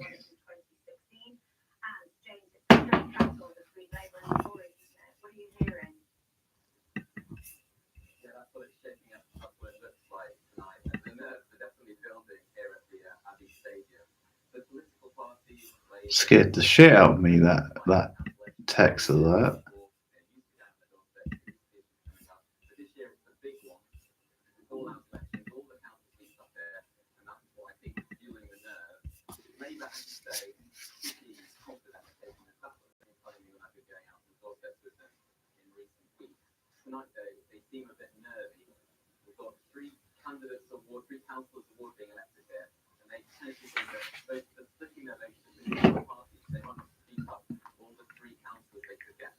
Scared the shit out of me, that text alert. Tonight they seem a bit nervy. We've got 3 candidates award, 3 councillors award being elected here, and they tend to think that both the splitting their votes in the parties, they want to speak up all the 3 councillors they could get.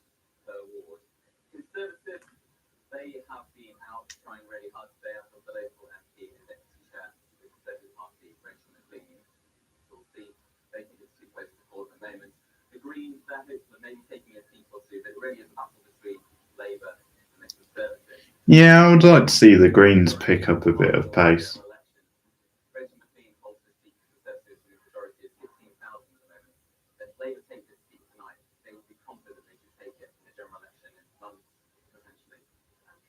Yeah, I would like to see the Greens pick up a bit of pace. Rachel McLean holds the seat for the Conservatives with a majority of 16,000 at the moment. If Labour take this seat tonight, they will be confident they can take it in the general election in months, potentially.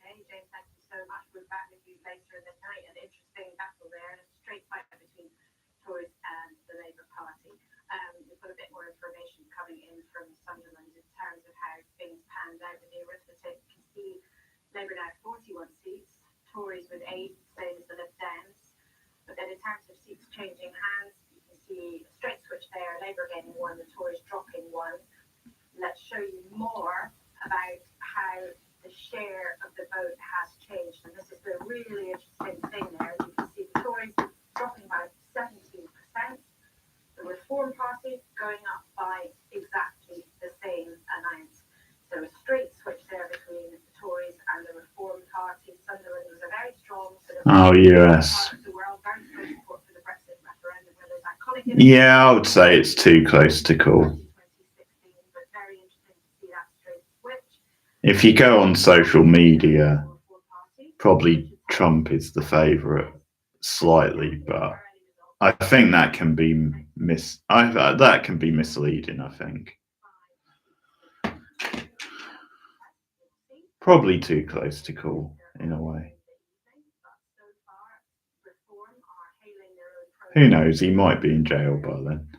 Okay, James, thank you so much. We're back with you later in the night. An interesting battle there, and a straight fight between Tories and the Labour Party. We've got a bit more information coming in from Sunderland in terms of how things panned out in the arithmetic. You can see Labour now 41 seats, Tories with 8, same as the Lib Dems. But then in terms of seats changing hands, you can see a straight switch there, Labour gaining 1, the Tories dropping 1. Let's show you more about how the share of the vote has changed. And this is the really interesting thing there. You can see the Tories dropping by 17%, the Reform Party going up by exactly the same amount. So a straight switch there between the Tories and the Reform Party. Sunderland was a very strong sort of yes. part of the world, very strong support for the Brexit referendum, where there's iconic Yeah, I would say it's too close to call. 2016, but very interesting to see that straight switch. If you go on social media, probably Trump is the favourite slightly, but I think that can be that can be misleading, I think. Probably too close to call in a way. Who knows, he might be in jail by then.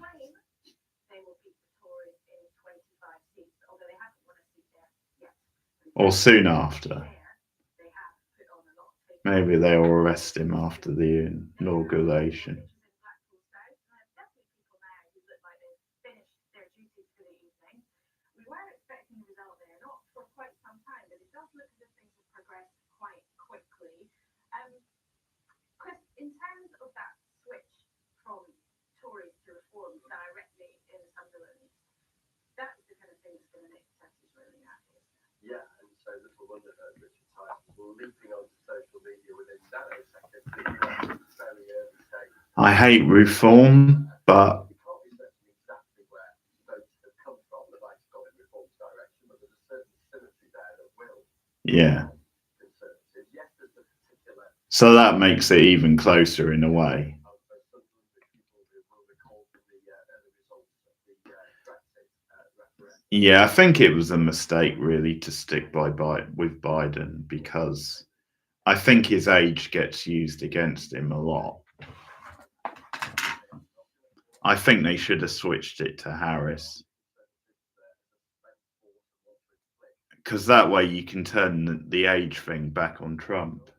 Or soon after. Maybe they'll arrest him after the inauguration. We were expecting a result there, not for quite some time, but it does look as if things have progressed quite quickly. Chris, in terms of that switch from Tories to Reform directly in Sunderland, that's the kind of thing that's going to make Texas really happy. Yeah, and so little wonder that Richard Tyson will leaping onto social media within nanoseconds in very early stage. I hate reform, but We can't be certain exactly where votes have come from that might have gone in Reform's direction, but there's a certain symmetry there that will. yeah. Conservatives. Yes, there's a particular. So that makes it even closer in a way. Yeah, I think it was a mistake really to stick with Biden, because I think his age gets used against him a lot. I think they should have switched it to Harris, because that way you can turn the age thing back on Trump.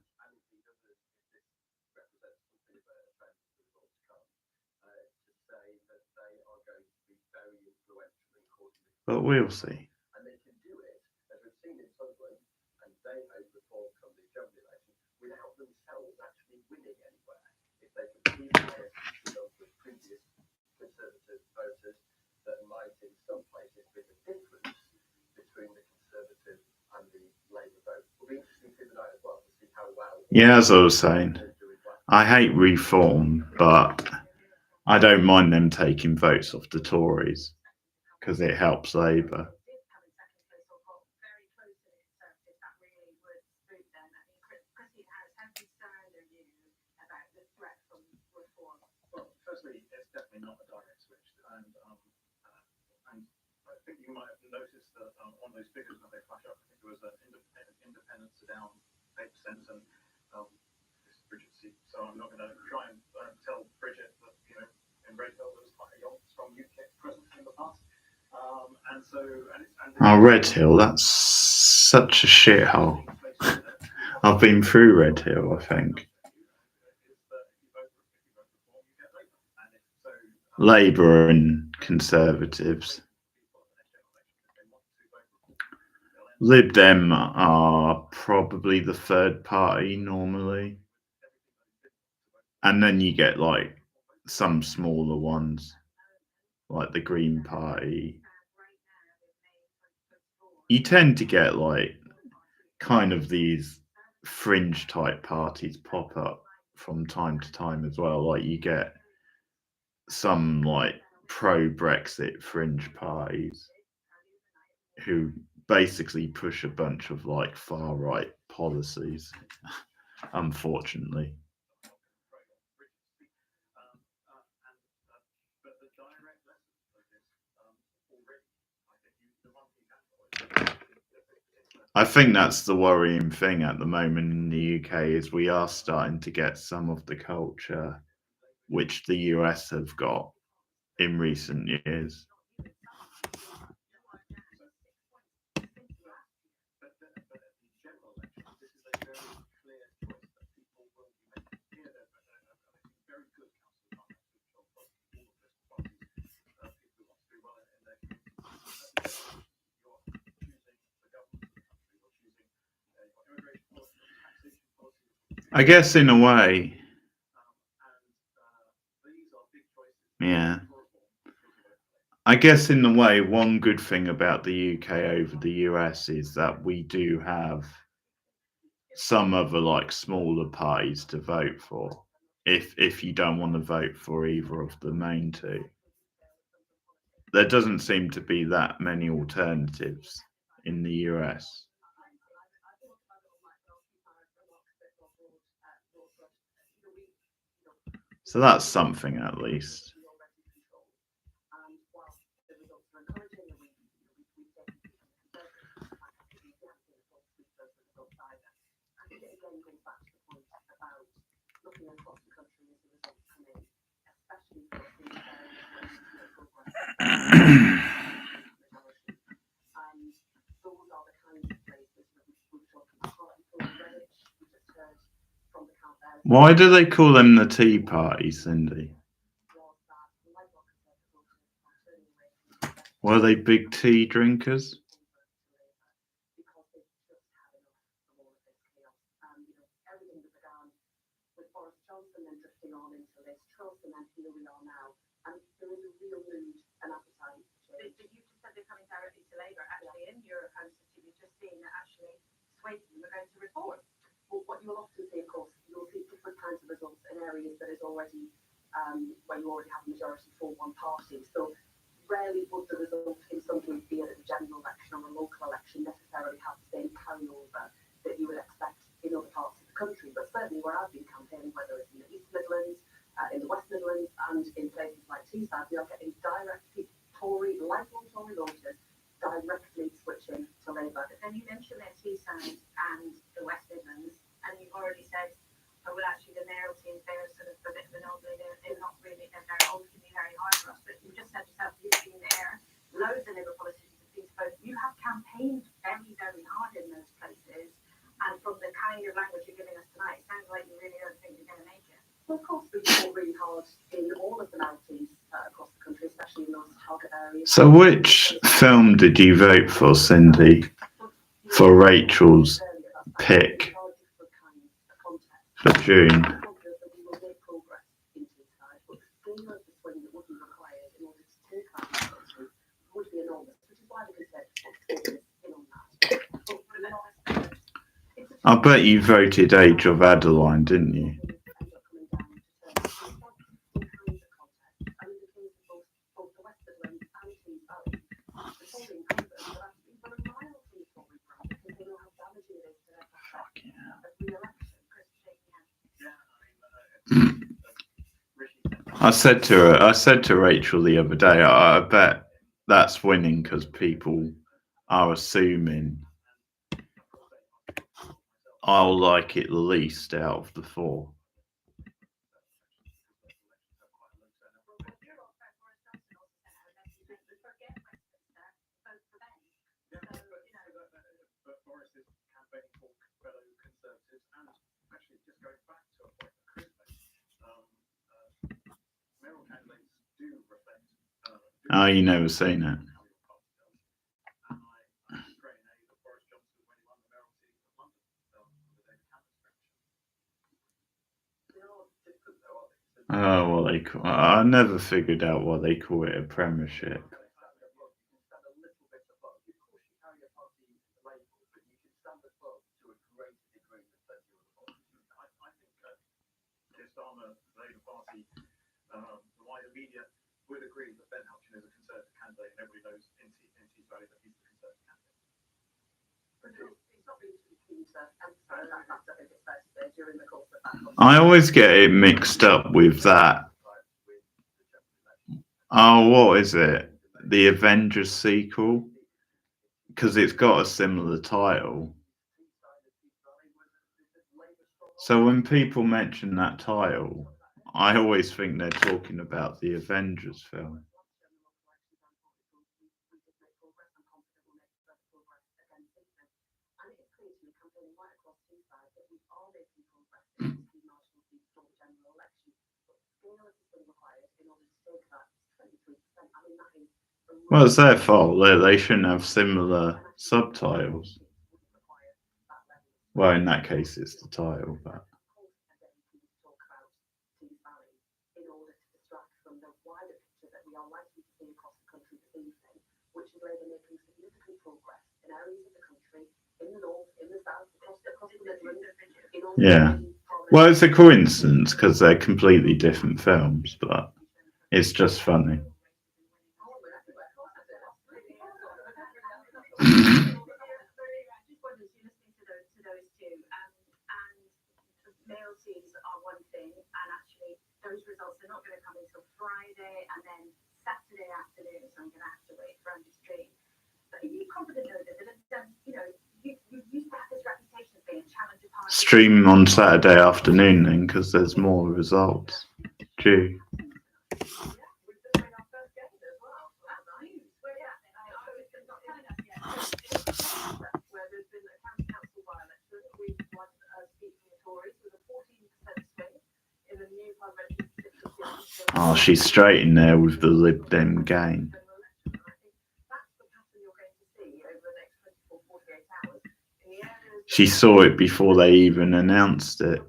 But we'll see. And they can do it, as we've seen in Sunderland, and they hope Reform come the general election, without themselves actually winning anywhere. If they can keep with previous Conservative voters, that might in some places be the difference between the Conservative and the Labour vote. It'll be interesting to see tonight as well to see how well. Yeah, as I was saying, I hate reform, but I don't mind them taking votes off the Tories, because it helps Labour. Well, firstly, it's definitely not a direct switch, and I think you might have noticed that on those figures when they flash up, I think there was independents are down 8%, and this is Bridget's seat, so I'm not going to try and tell Bridget that in Red Hill there was quite a young, strong UKIP presence in the past. Red Hill, that's such a shithole. I've been through Red Hill, I think. Labour and Conservatives. Lib Dem are probably the third party normally. And then you get like some smaller ones, like the Green Party. You tend to get like kind of these fringe type parties pop up from time to time as well. Like you get some like pro-Brexit fringe parties who basically push a bunch of like far right policies, unfortunately. But the direct lessons of this already, I think the one thing I think that's the worrying thing at the moment in the UK is we are starting to get some of the culture which the US have got in recent years. I guess in a way, yeah. I guess in a way, one good thing about the UK over the US is that we do have some other like smaller parties to vote for. If you don't want to vote for either of the main two, there doesn't seem to be that many alternatives in the US. So that's something at least. Why do they call them the Tea Party, Cindy? Were they big tea drinkers? What you will often see, of course, you'll see different kinds of results in areas that is already where you already have a majority for one party. So rarely would the result in something, be it a general election or a local election, necessarily have the same carryover that you would expect in other parts of the country. But certainly where I've been campaigning, whether it's in the East Midlands, in the West Midlands, and in places like Teesside, we are getting direct Tory, lifelong Tory voters directly switching to Labour. But then you mentioned that Teesside and the West Midlands, and you've already said, oh, well, actually, the mayoralty is there sort of a bit of an ugly. They're not really, they're always going to be very hard for us. But you just said yourself, you've been there. Loads of Labour politicians have been spoken. You have campaigned very, very hard in those places. And from the kind of language you're giving us tonight, it sounds like you really don't think you're going to make it. Well, of course, we fought really hard in all of the mountains across the country, especially in those target areas. So which film did you vote for, Cindy, for Rachel's pick for June? I bet you voted Age of Adeline, didn't you? I said to Rachel the other day, I bet that's winning because people are assuming I'll like it the least out of the four. Oh, you never seen it. Oh, well, I never figured out why they call it a premiership. The wider media would agree that Ben Houchin is a Conservative candidate, and everybody knows in Tees Valley that he's the Conservative candidate. But he's not really keen to that's I think it's fair to say during the course of that. I always get it mixed up with that. Oh, what is it? The Avengers sequel? Because it's got a similar title. So when people mention that title, I always think they're talking about the Avengers film. Well, it's their fault. They shouldn't have similar subtitles. Well, in that case, it's the title, but. Yeah. Well, it's a coincidence because they're completely different films, but it's just funny. Loyalties are one thing, and actually those results are not going to come until Friday, and then Saturday afternoon, so I'm going to have to wait for Andy's stream. But are you confident though that you used to have this reputation of being a challenger party? Stream on Saturday afternoon then, because there's more results due. Oh, she's straight in there with the Lib Dem game. She saw it before they even announced it.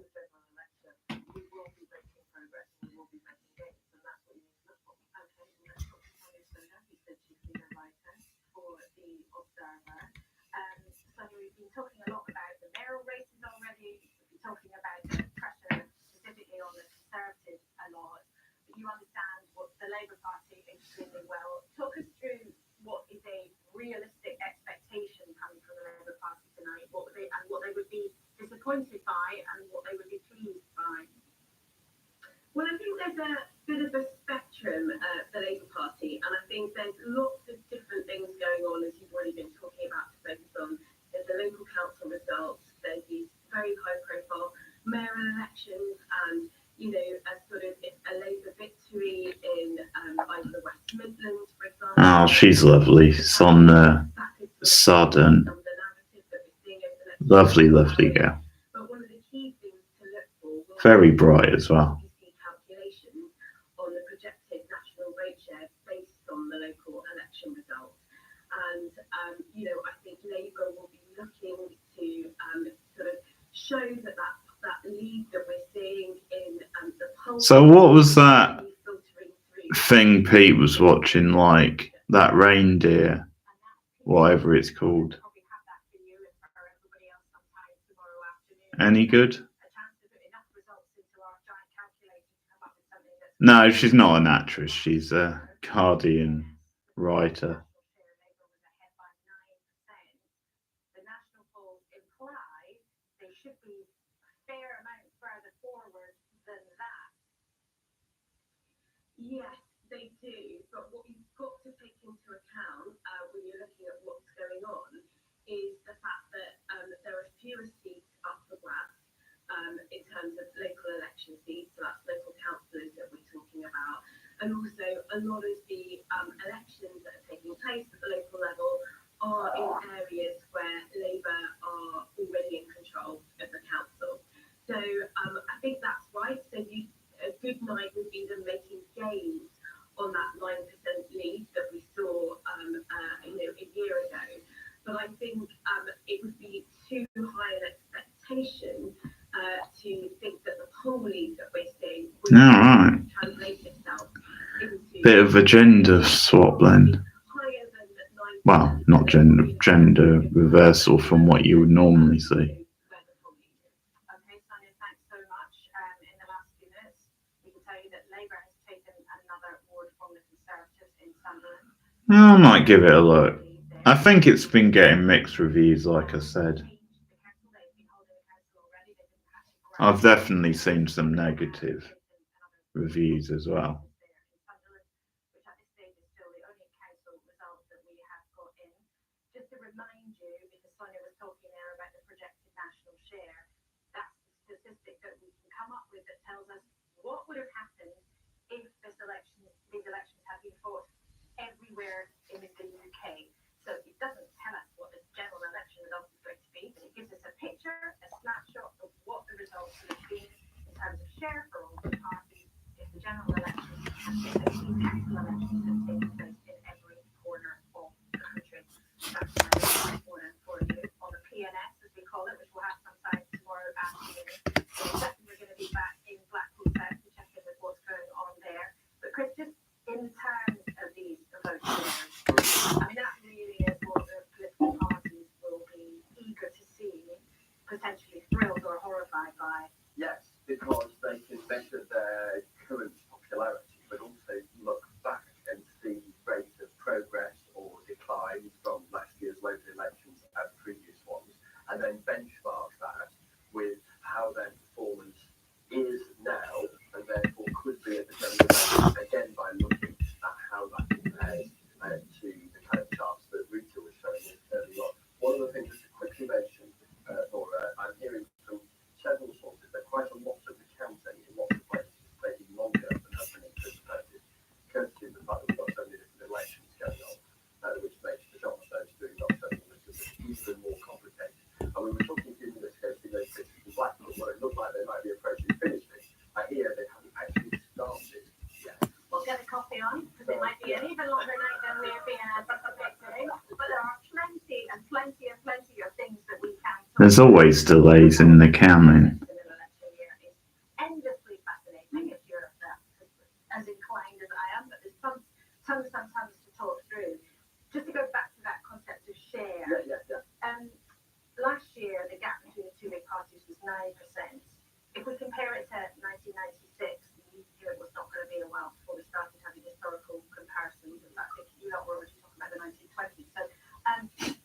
Talking a lot about the mayoral races already, talking about the pressure specifically on the Conservatives a lot. But you understand what the Labour Party extremely well. Talk us through what is a realistic expectation coming from the Labour Party tonight, what they would be disappointed by and what they would be pleased by. Well, I think there's a bit of a spectrum the Labour Party, and I think there's lots of different things going on, as you've already been talking about, to focus on. There's the local council results, there's these very high profile mayoral elections, and a sort of a Labour victory in either the West Midlands, for example. Oh, she's lovely. It's on Sudden. Lovely, lovely girl. But one of the key things to look for, very bright as well. Calculations on the projected national rate share based on the local election results. And, I think Labour will be looking to sort of show that lead that we're seeing in the polls. So what was that thing Pete was watching, like that reindeer, whatever it's called? Any good? No, she's not an actress. She's a Guardian writer. Yes, they do. But what you've got to take into account when you're looking at what's going on is the fact that there are fewer seats up for grabs in terms of local election seats. So that's local councillors that we're talking about. And also a lot of the elections that are taking place at the local level are in areas where Labour are already in control of the council. So I think that's right. So a good night would be them making gains on that 9% lead that we saw a year ago. But I think it would be too high an expectation to think that the poll lead that we're seeing would translate itself into bit of a gender swap then. Well, not gender reversal from what you would normally see. I might give it a look. I think it's been getting mixed reviews, like I said. I've definitely seen some negative reviews as well. Which at this stage is still the only council result that we have got in. Just to remind you, because Sonia was talking there about the projected national share, that's the statistic that we can come up with that tells us what would have happened if these elections had been fought everywhere in the UK. So it doesn't tell us what the general election result is going to be, but it gives us a picture, a snapshot of what the results would have been in terms of share for all the parties if the general elections had been council elections had taken place in every corner of the country. That's my important for you on the PNS, as we call it, which we'll have sometime tomorrow afternoon. We're going to be back in Blackpool South to check in with what's going on there. But Chris, just in terms of these vote shares, I mean, that really is what the political parties will be eager to see, potentially thrilled or horrified by. Yes, because they can measure their current popularity, but also look back and see rates of progress or decline from last year's local elections and previous ones, and then benchmark that with how their performance is now, and therefore could be at the general election, again by looking at how that compares to the kind of charts that Rita was showing earlier on. One of the things just to quickly mention, Laura, I'm hearing from several sources that quite a lot of the counting in lots of places is taking longer than has been anticipated, courtesy of the fact that we've got so many different elections going on, which makes the job of those doing October even more complicated. And we were talking a few minutes ago to those pictures in Blackpool where it looked like they might be approaching finishing. I hear they haven't actually started yet. We'll get a coffee on, because it might be an even longer night than we're being anticipating. But there are plenty of things that we can talk There's always delays in the counting. endlessly fascinating if you're as inclined as I am, but there's tons to talk through. Just to go back to that concept of share. Last year, the gap between the two big parties was 9%. If we compare it to 1996, you knew it was not going to be a while before we started having historical comparisons. In fact, you lot were already talking about the 1920s. So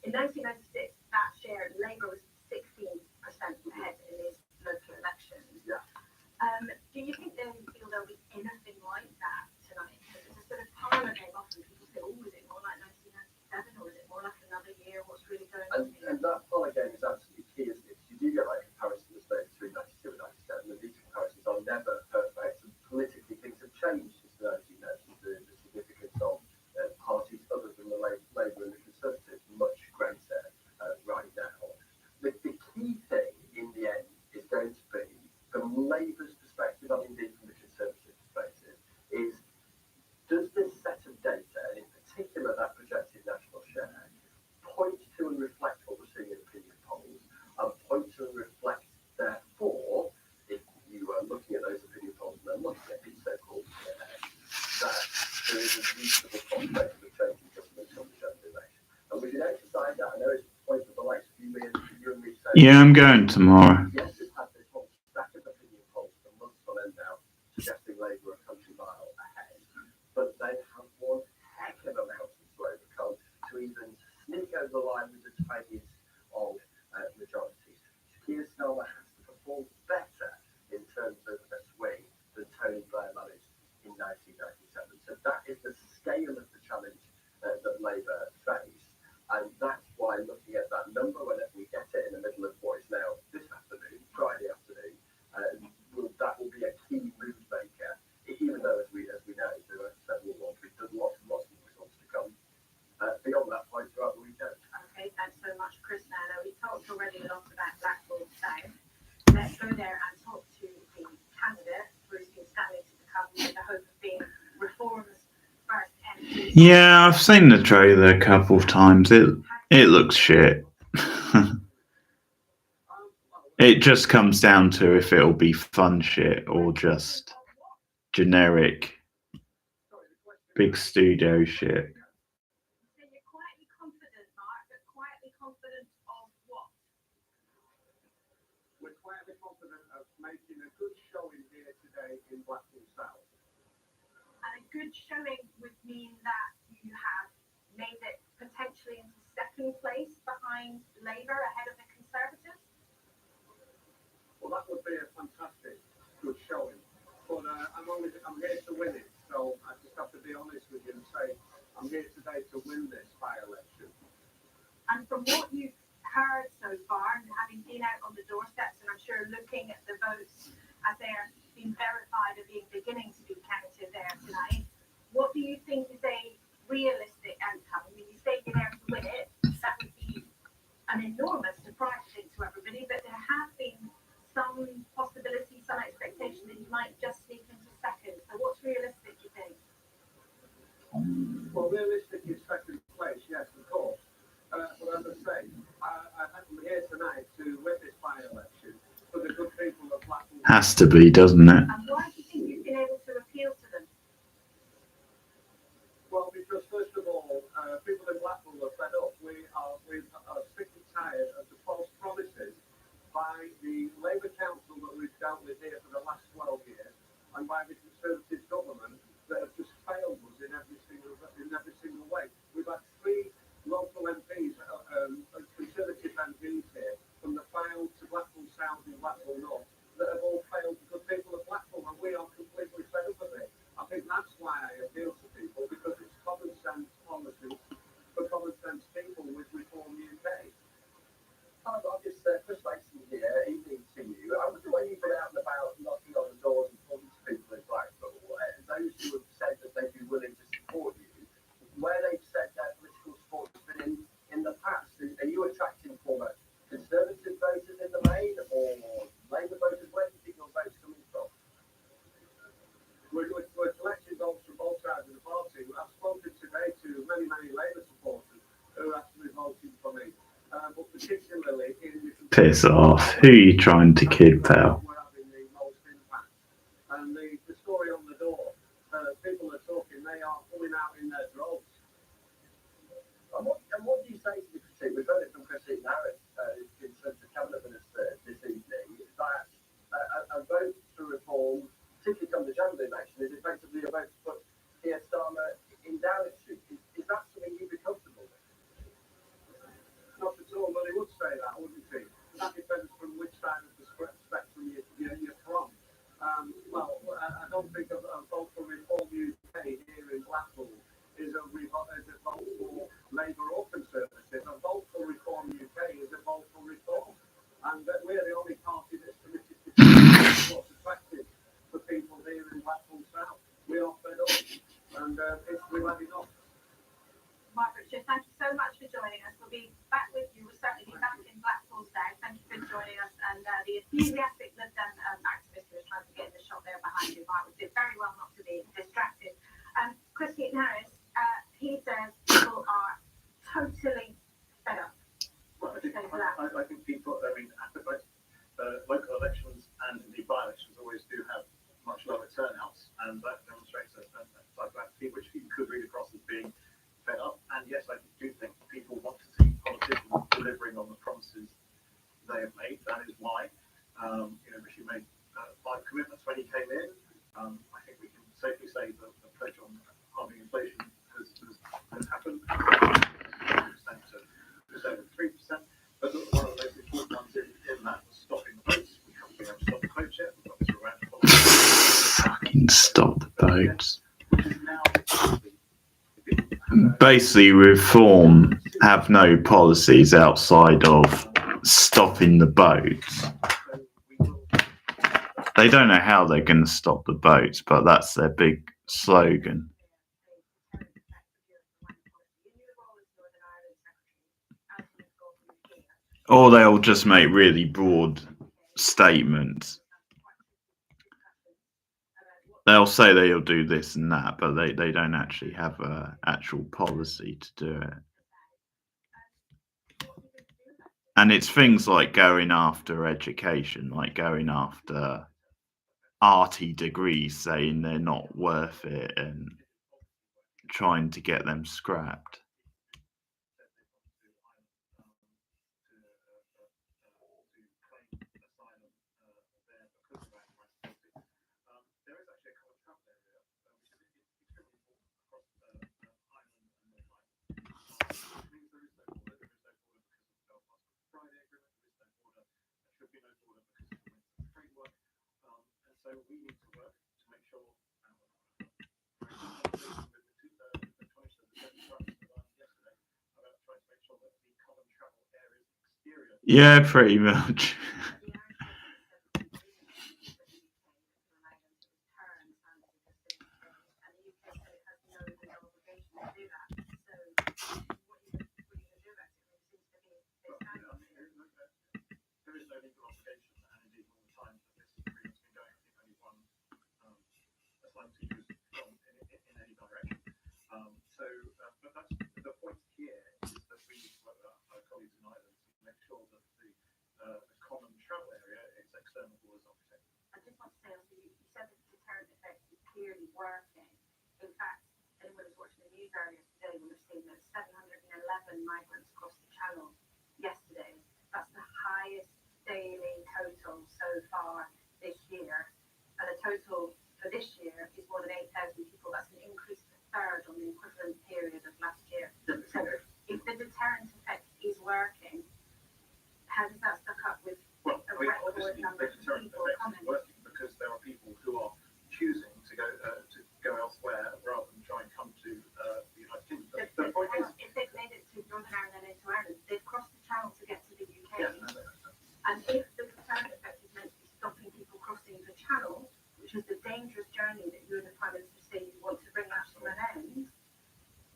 in 1996, that share, Labour was 16% ahead in these local elections. Do you think they feel there'll be anything like that tonight? Because it's a sort of parlour game. Often people say, oh, is it more like 1997 or is it more like another year? What's really going on here? And that parlour game is absolutely key, isn't it? Because you do get like comparisons between 92 and 97, and these comparisons are never perfect. And politically, things have changed since the 1990s. The significance of parties other than the Labour and the Conservatives much greater right now. The key thing in the end is going to be, from Labour's perspective, and indeed from the Conservative perspective, is does this set of data, and in particular that projected national share, point to and reflect what we're seeing in opinion polls, and point to and reflect, therefore, if you are looking at those opinion polls and then looking at these so-called that there is a reasonable prospect of changing government on the general election. And we can exercise that. I know it's the point of the likes of you and me saying, Yeah, I'm going tomorrow. yes, we've had this whole stack of opinion polls for months on end now, suggesting Labour a country mile ahead. But they have one heck of a mountain to overcome to even sneak over the line with the tiniest of majorities. Keir Starmer has to perform better in terms of a swing than Tony Blair managed in 1997. So that is the scale of the challenge that Labour face. And that's why looking at that number, whenever we get it in the middle of what is now this afternoon, Friday afternoon, that will be a key move maker, even though, as we know, there are several ones. We've done lots of results to come beyond that point throughout the weekend. Okay, thanks so much, Chris. Now, we talked already a lot about Blackpool South. Let's go there and talk to the candidate who's been standing to become with the hope of being Reform's first MP. Yeah, I've seen the trailer a couple of times. It looks shit. It just comes down to if it'll be fun shit or just generic big studio shit. So you're quietly confident, Mark, but quietly confident of what? We're quietly confident of making a good showing here today in Blackpool South. And a good showing would mean that you have made it potentially into second place behind Labour ahead of the Conservatives. Well, that would be a fantastic enormous surprise to everybody, but there has been some possibility, some expectation that you might just sneak into second. So what's realistic, do you think? Well, realistic is second place, yes, of course. But as I say, I'm here tonight to win this by-election for the good people of Blackpool. Has to be, doesn't it? And why do you think you've been able to appeal to them? Well, because first of all, people in Blackpool are fed up. We are sick and tired of the false promises by the Labour Council that we've dealt with here for the last 12 years, and by the Conservative government that have just failed us in every single way. We've had 3 local MPs, Conservative MPs here, from the Fylde to Blackpool South and Blackpool North, that have all failed the good people of Blackpool, and we are completely fed up with it. I think that's why I appeal to people, because it's common sense policies for common sense people with Reform UK. I'm just Chris Mason here, evening to you. I wonder when you've been out and about knocking on the doors and talking to people in Blackpool, those who have said that they'd be willing to support you, where they've said their political support has been in the past. Are you attracting former Conservative voters in the main or Labour voters? Where do you think your vote's coming from? We're collecting votes from both sides of the party. I've spoken today to many Labour supporters who are actually voting for me. But particularly in the Piss off. Who are you trying to kid, pal? we're having the most impact. And the story on the door, people are talking, they are pulling out in their droves. And what do you say to the critique? We've heard it from Christine Harris in terms of Cabinet Minister this evening, that a vote to reform, particularly come the general election, is effectively a vote to put Keir Starmer in Downing Street. Is that something you'd be comfortable with? Not at all, but he would say that, wouldn't he? That depends from which side of the spectrum you're from. Well, I don't think a vote for Reform UK here in Blackpool is a vote for Labour or Conservative. A vote for Reform UK is a vote for reform. And we're the only party that's committed to what's attractive for people here in Blackpool South. We are fed up, and we've had enough. Mark Richard, thank you so much for joining us. We'll be back with you. We'll certainly be back in Blackpool South. Thank you for joining us. And the enthusiastic Lib Dem activist who was trying to get in the shot there behind you, Mark, did very well not to be distracted. Christine Harris, he says people are totally fed up. Well, I think people, local elections and indeed by-elections always do have much lower turnouts, and that demonstrates a type of attitude which you could read across as being fed up. And yes, I do think people want to see politicians delivering on the promises they have made. That is why, Rishi made 5 commitments when he came in. I think we can safely say that the pledge on halving inflation has happened. 2% to just over 3%. But one of the most important ones in that was stopping votes. We haven't stopped the votes yet. We've got this around Fucking stop the boats. which is now Basically, Reform have no policies outside of stopping the boats. They don't know how they're going to stop the boats, but that's their big slogan. Or they'll just make really broad statements. They'll say they'll do this and that, but they don't actually have an actual policy to do it. And it's things like going after education, like going after arty degrees, saying they're not worth it and trying to get them scrapped. So we need to work to make sure Yeah, pretty much. working. In fact, anyone who's watching the news earlier today will have seen that 711 migrants crossed the channel yesterday. That's the highest daily total so far this year. And the total for this year is more than 8,000 people. That's an increase of a third on the equivalent period of last year. So if the deterrent effect is working, how does that stack up with a record number of people coming? Working because there are people who are choosing to go elsewhere rather than try and come to the United Kingdom. The point is, if they've made it to Northern Ireland and into Ireland, they've crossed the channel to get to the UK. yeah, And if the deterrent effect is meant to be stopping people crossing the channel, which is the dangerous journey that you and the Prime Minister say you want to bring that to an end,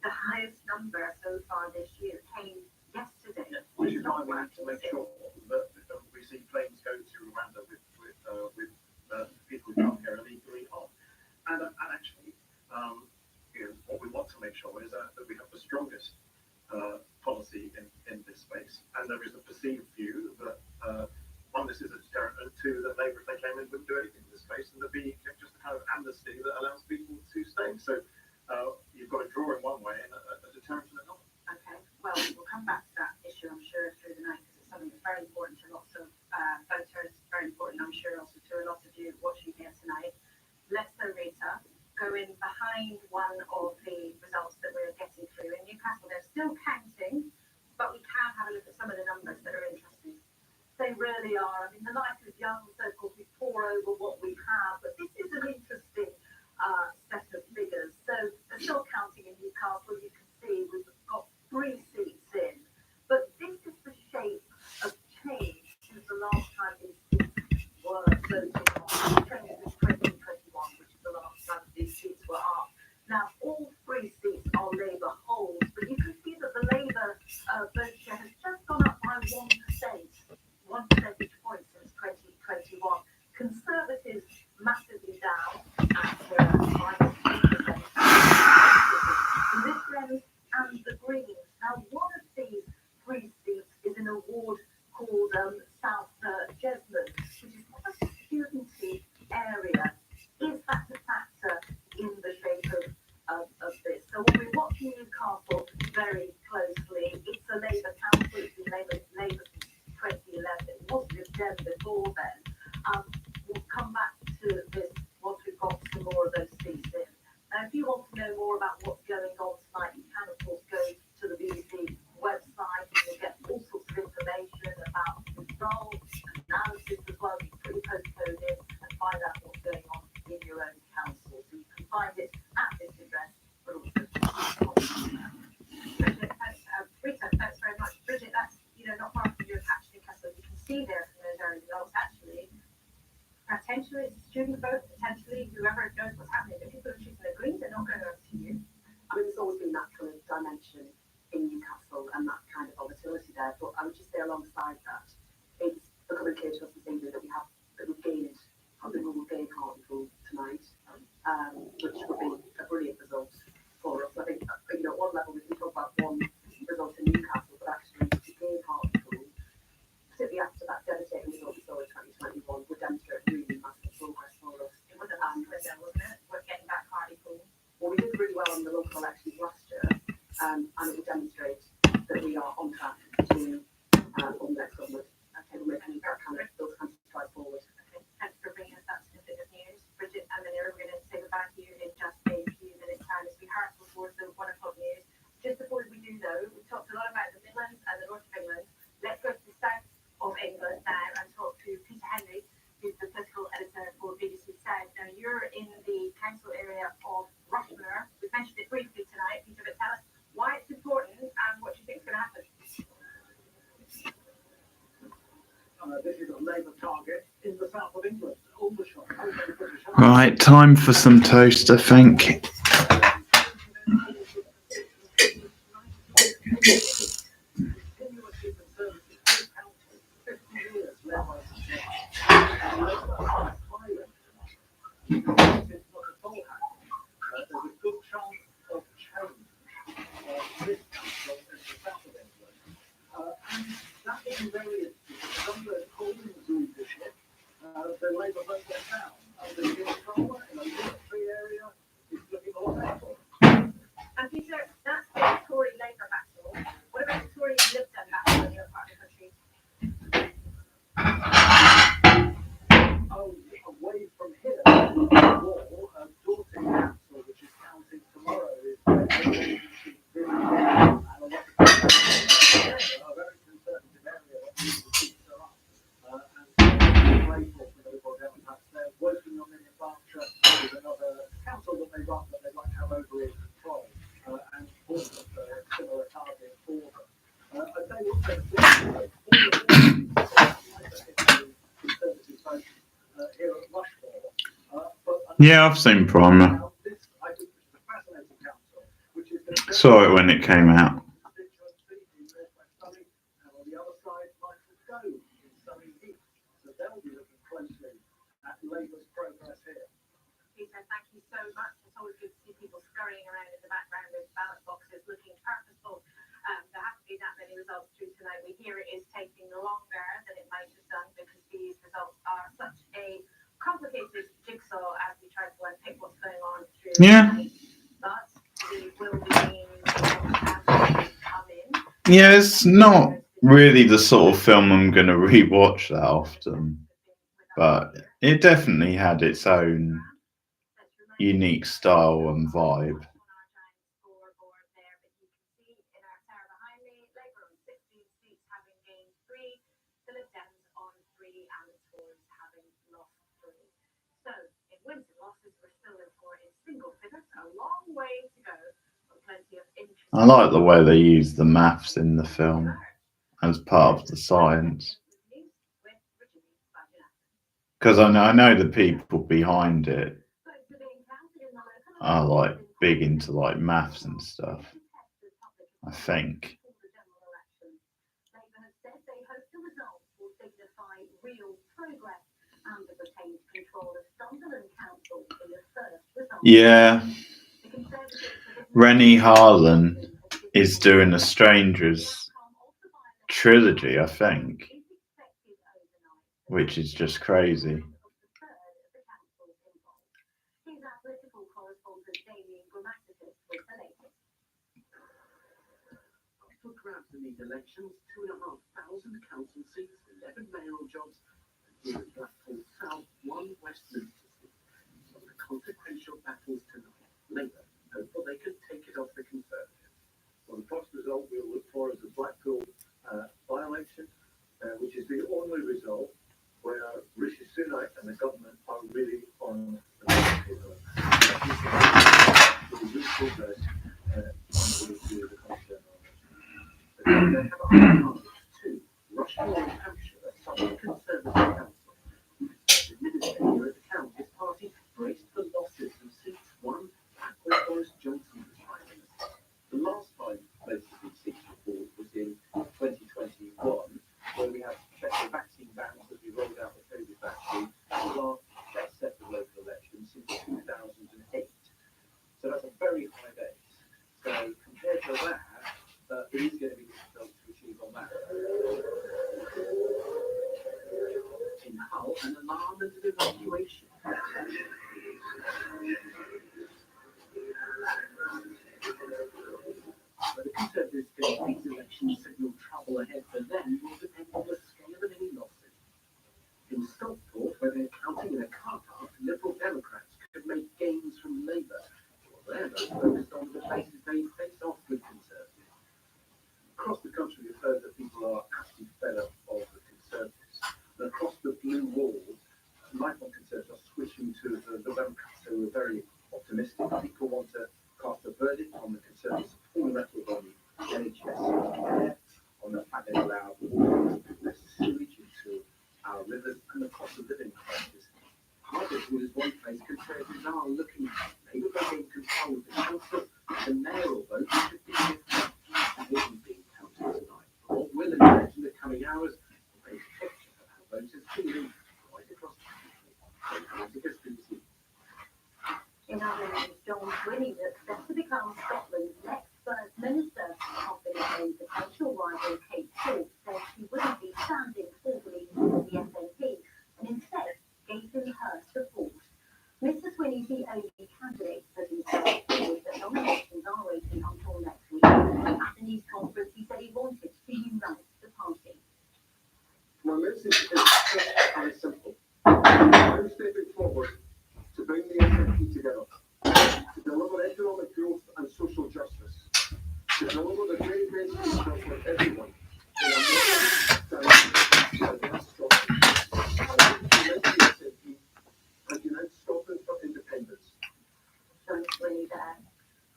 the highest number so far this year came yesterday. which is why we need to make sure that we see planes go to Rwanda with people who come here illegally on. And actually, what we want to make sure is that we have the strongest policy in this space. And there is a perceived view that one, this is a deterrent, and two, that Labour, if they came in, wouldn't do anything in this space, and there'd be just a kind of amnesty that allows people to stay. So you've got a draw in one way and a deterrent in another. Okay, well, we'll come back to that issue, I'm sure, through the night, because it's something that's very important to lots of voters, very important, I'm sure, also to a lot of you watching here tonight. Let's go, Rita, go in behind one of the results that we're getting through in Newcastle. They're still counting, but we can have a look at some of the numbers that are interesting. They really are. I mean, the life is young, so of course we pour over what we have, but this is an interesting set of figures. So they're still counting in Newcastle. You can see we've got 3 seats in, but this is the shape of change since the last time these seats were voted on. Change was 2021, which is the last time these seats were up. Now, all 3 seats are Labour holds, but you can see that the Labour vote share has just gone up by 1%. 1 percentage point since 2021. Conservatives massively down at -3%. The Liberals and the Greens. Now, one of these 3 seats is an award called South Jesmond, which is quite a studenty area. Is that a factor in the shape of this? So when we're watching Newcastle very closely, it's a Labour council, it's been Labour since 2011. It wasn't just Dem before then. We'll come back to this once we've got some more of those seats in. Now, if you want to know more about what's going on tonight, you can, of course, go to the BBC website and you'll get all sorts of information about results, analysis as well. You can put your postcode in and find out what's going on in your own council. So you can find it at this address, but also Bridget, Rita, thanks very much. Bridget, that's not far from your patch Newcastle. You can see there from those early results, actually, potentially it's a student vote, potentially whoever knows what's happening. If people are choosing the Greens, they're not going over to you. I mean, there's always been that kind of dimension in Newcastle and that kind of volatility there. But I would just say alongside that, it's becoming clear to us this evening that we've gained, probably we will gain Hartlepool tonight, which would be a brilliant result for us. I think, at one level we can talk about one result in Newcastle, but actually to gain Hartlepool, particularly after that devastating result we saw in 2021, would demonstrate really massive progress for us. It was a last window, wasn't it? We're getting back Hartlepool. Well, we did really well in the local elections last year, and it would demonstrate that we are on track to form the next government. Okay, we're making that kind of those kinds of strides forward. Okay, thanks for bringing us that snippet of news. Bridget and Manira, we're going to say goodbye to you in just a few minutes' time as we hurtle towards the 1 o'clock news. Just before we do, though, we've talked a lot about the Midlands and the North of England. Let's go to the south of England now and talk to Peter Henry, who's the political editor for BBC South. Now, you're in the council area of Rushmore. We've mentioned it briefly tonight. Peter, but tell us why it's important and what you think is going to happen. This is a Labour target in the south of England. Right, time for some toast, I think. The Labour vote went down. Under Keir Starmer in a military area, Yeah, I've seen Primer. Now, this, I think, is a fascinating council, which is going to Saw it when it came out. constituency in North West Surrey, and on the other side, Michael Gove in Surrey Heath. So they'll be looking closely at Labour's progress here. Peter, thank you so much. It's always good to see people scurrying around in the background with ballot boxes looking purposeful. There haven't been that many results through tonight. We hear it is taking longer than it might have done because these results are such a complicated jigsaw as we try to unpick what's going on through tonight. But we will be seeing as they come in. Yeah, it's not really the sort of film I'm going to rewatch that often, but it definitely had its own unique style and vibe. So, in wins and losses, we're still in for in single figures. A long way to go, but plenty of interest. I like the way they use the maths in the film as part of the science, because I know the people behind it are like big into like maths and stuff, I think. Yeah, Rennie Harlan is doing a Strangers trilogy, I think, which is just crazy. For grabs in these elections, 2,500 council seats, 11 mayoral jobs, and here in Blackpool South, 1 Westminster seat. Some of the consequential battles tonight. Labour hopeful they can take it off the Conservatives. Well, the first result we'll look for is the Blackpool by-election, which is the only result where Rishi Sunak and the government are really on the table. With good progress on the way to the constitutional election. They have a hard too. Rushing on Hampshire, Southern Conservative Council. The Conservative minister here at the county's party braced for losses of seats won back when Boris Johnson was Prime Minister. The last time most of these seats were bought was in 2021, when we had the vaccine bans as we rolled out the COVID vaccine. The last best set of local elections since 2008. So that's a very high base. So compared to that, it is going to be difficult to achieve on that. In Hull, an alarm and an evacuation. But the Conservatives think these elections signal trouble ahead for them will depend on the scale of any losses. In Stockport, where they're counting in a car park, Liberal Democrats could make gains from Labour. Well, they're most focused on the places they face off with Conservatives. Across the country, we've heard that people are actually fed up of the Conservatives. And across the blue wall, lifelong Conservatives are switching to the Democrats, who are very optimistic. People want to cast a verdict on the Conservatives' full record on the NHS care, on the fact they allow less sewage into our rivers, and the cost of living crisis. Hartlepool is one place Conservatives are looking at. Labour gain control of the council, the mayoral vote should be different. It isn't being counted tonight. What will emerge in the coming hours will paint a picture of how voters feeling right across the country. In other news, John Swinney expects to become Scotland's next First Minister. Confident potential rival Kate Ford said she wouldn't be standing formally for the SNP and instead gave him her support. Mr. Swinney is the only candidate that he said forward that nominations are waiting until next week. At the news conference, he said he wanted to unite the party. My message is very simple. I'm stepping forward to bring the SNP together, to deliver economic growth and social justice, to deliver the very best future for everyone in a modern, diverse Scotland. And unite Scotland for independence. John Swinney there.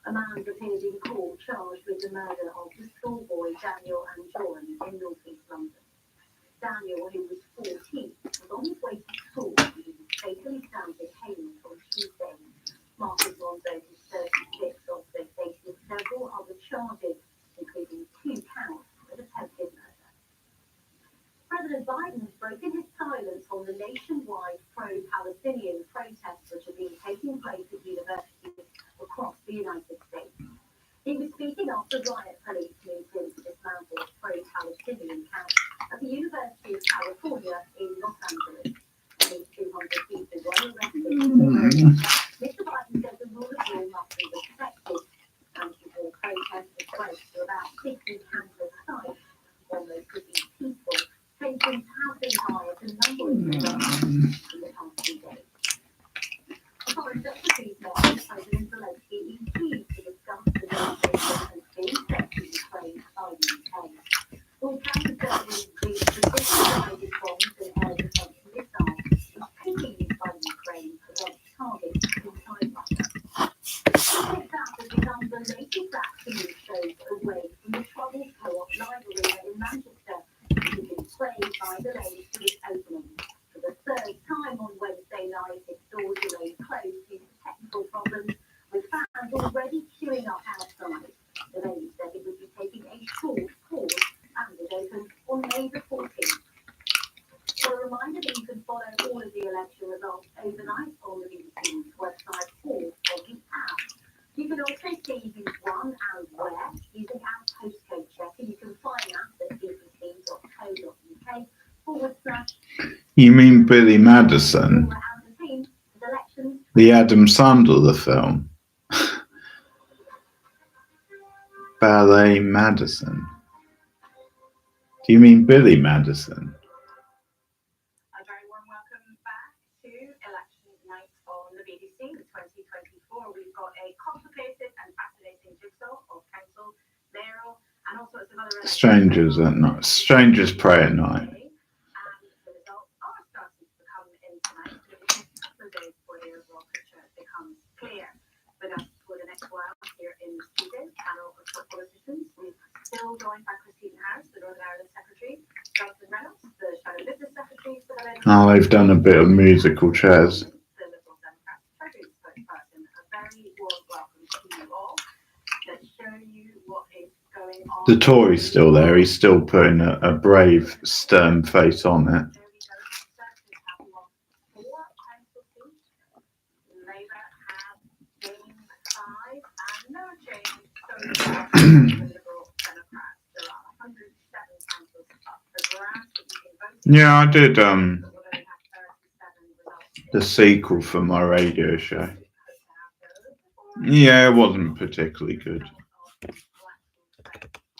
A man appeared in court charged with the murder of the schoolboy Daniel and John in North East London. Daniel, who was 14, was on his way to school when he was fatally stabbed in Haynes on Tuesday. Marcus Lonzo, who's 36, also faces several other charges, including 2 counts of attempted murder. President Biden has broken his silence on the nationwide pro-Palestinian protests which have been taking place at universities across the United States. He was speaking after riot police moved in to dismantle pro-Palestinian camp at the University of California in Los Angeles. At least 200 people were arrested. Mr. Biden said the rule of law must be respected. Anti-war protests have spread to about 50 campus sites. Almost 50 people. Tensions have been high at a number of events in the past few days. Foreign Secretary said President Zelensky is keen to discuss the negotiations being set to Ukraine by the UK. All counter-terrorism predicted bombs and air defense missiles is taking used by Ukraine against targets inside Russia. TikTok has become the latest action which shows away from the troubled co-op live arena in Manchester, which has been plagued by delays to its opening. For the third time on Wednesday night, its doors remain closed due to technical problems, with fans already queuing up outside. The venue said it would be taking a short pause and would open on May the 14th. So a reminder that you can follow all of the election results overnight on the BBC's website or on the app. You can also see who's won and where using our postcode check, and you can find us at bbc.co.uk/. You mean Billy Madison? The Adam Sandler film? Ballet Madison? Do you mean Billy Madison? A very warm welcome back to election night on the BBC 2024. We've got a complicated and fascinating jigsaw of council, mayoral, and all sorts of other Strangers at night. Strangers pray at night. And the results are starting to come in tonight, but it will take a couple of days before the overall picture becomes clear. With us for the next while here in the studio, panel of politicians. We're still joined by Christine Harris, the Northern Ireland Secretary, Jonathan Reynolds, the Shadow Business Secretary for the Oh, they've done a bit of musical chairs. the Liberal Democrats Treasury spokesperson. A very warm welcome to you all. Let's show you what is going on. The Tory's still there. He's still putting a brave, stern face on it. There we go. Conservatives have lost 4 council seats. Labour have gained 5 and no change so far for the Liberal Democrats. There are 107 councils up for grabs that you can vote in. Yeah, I did But we'll only have 37 results. the sequel for my radio show. Yeah, it wasn't particularly good.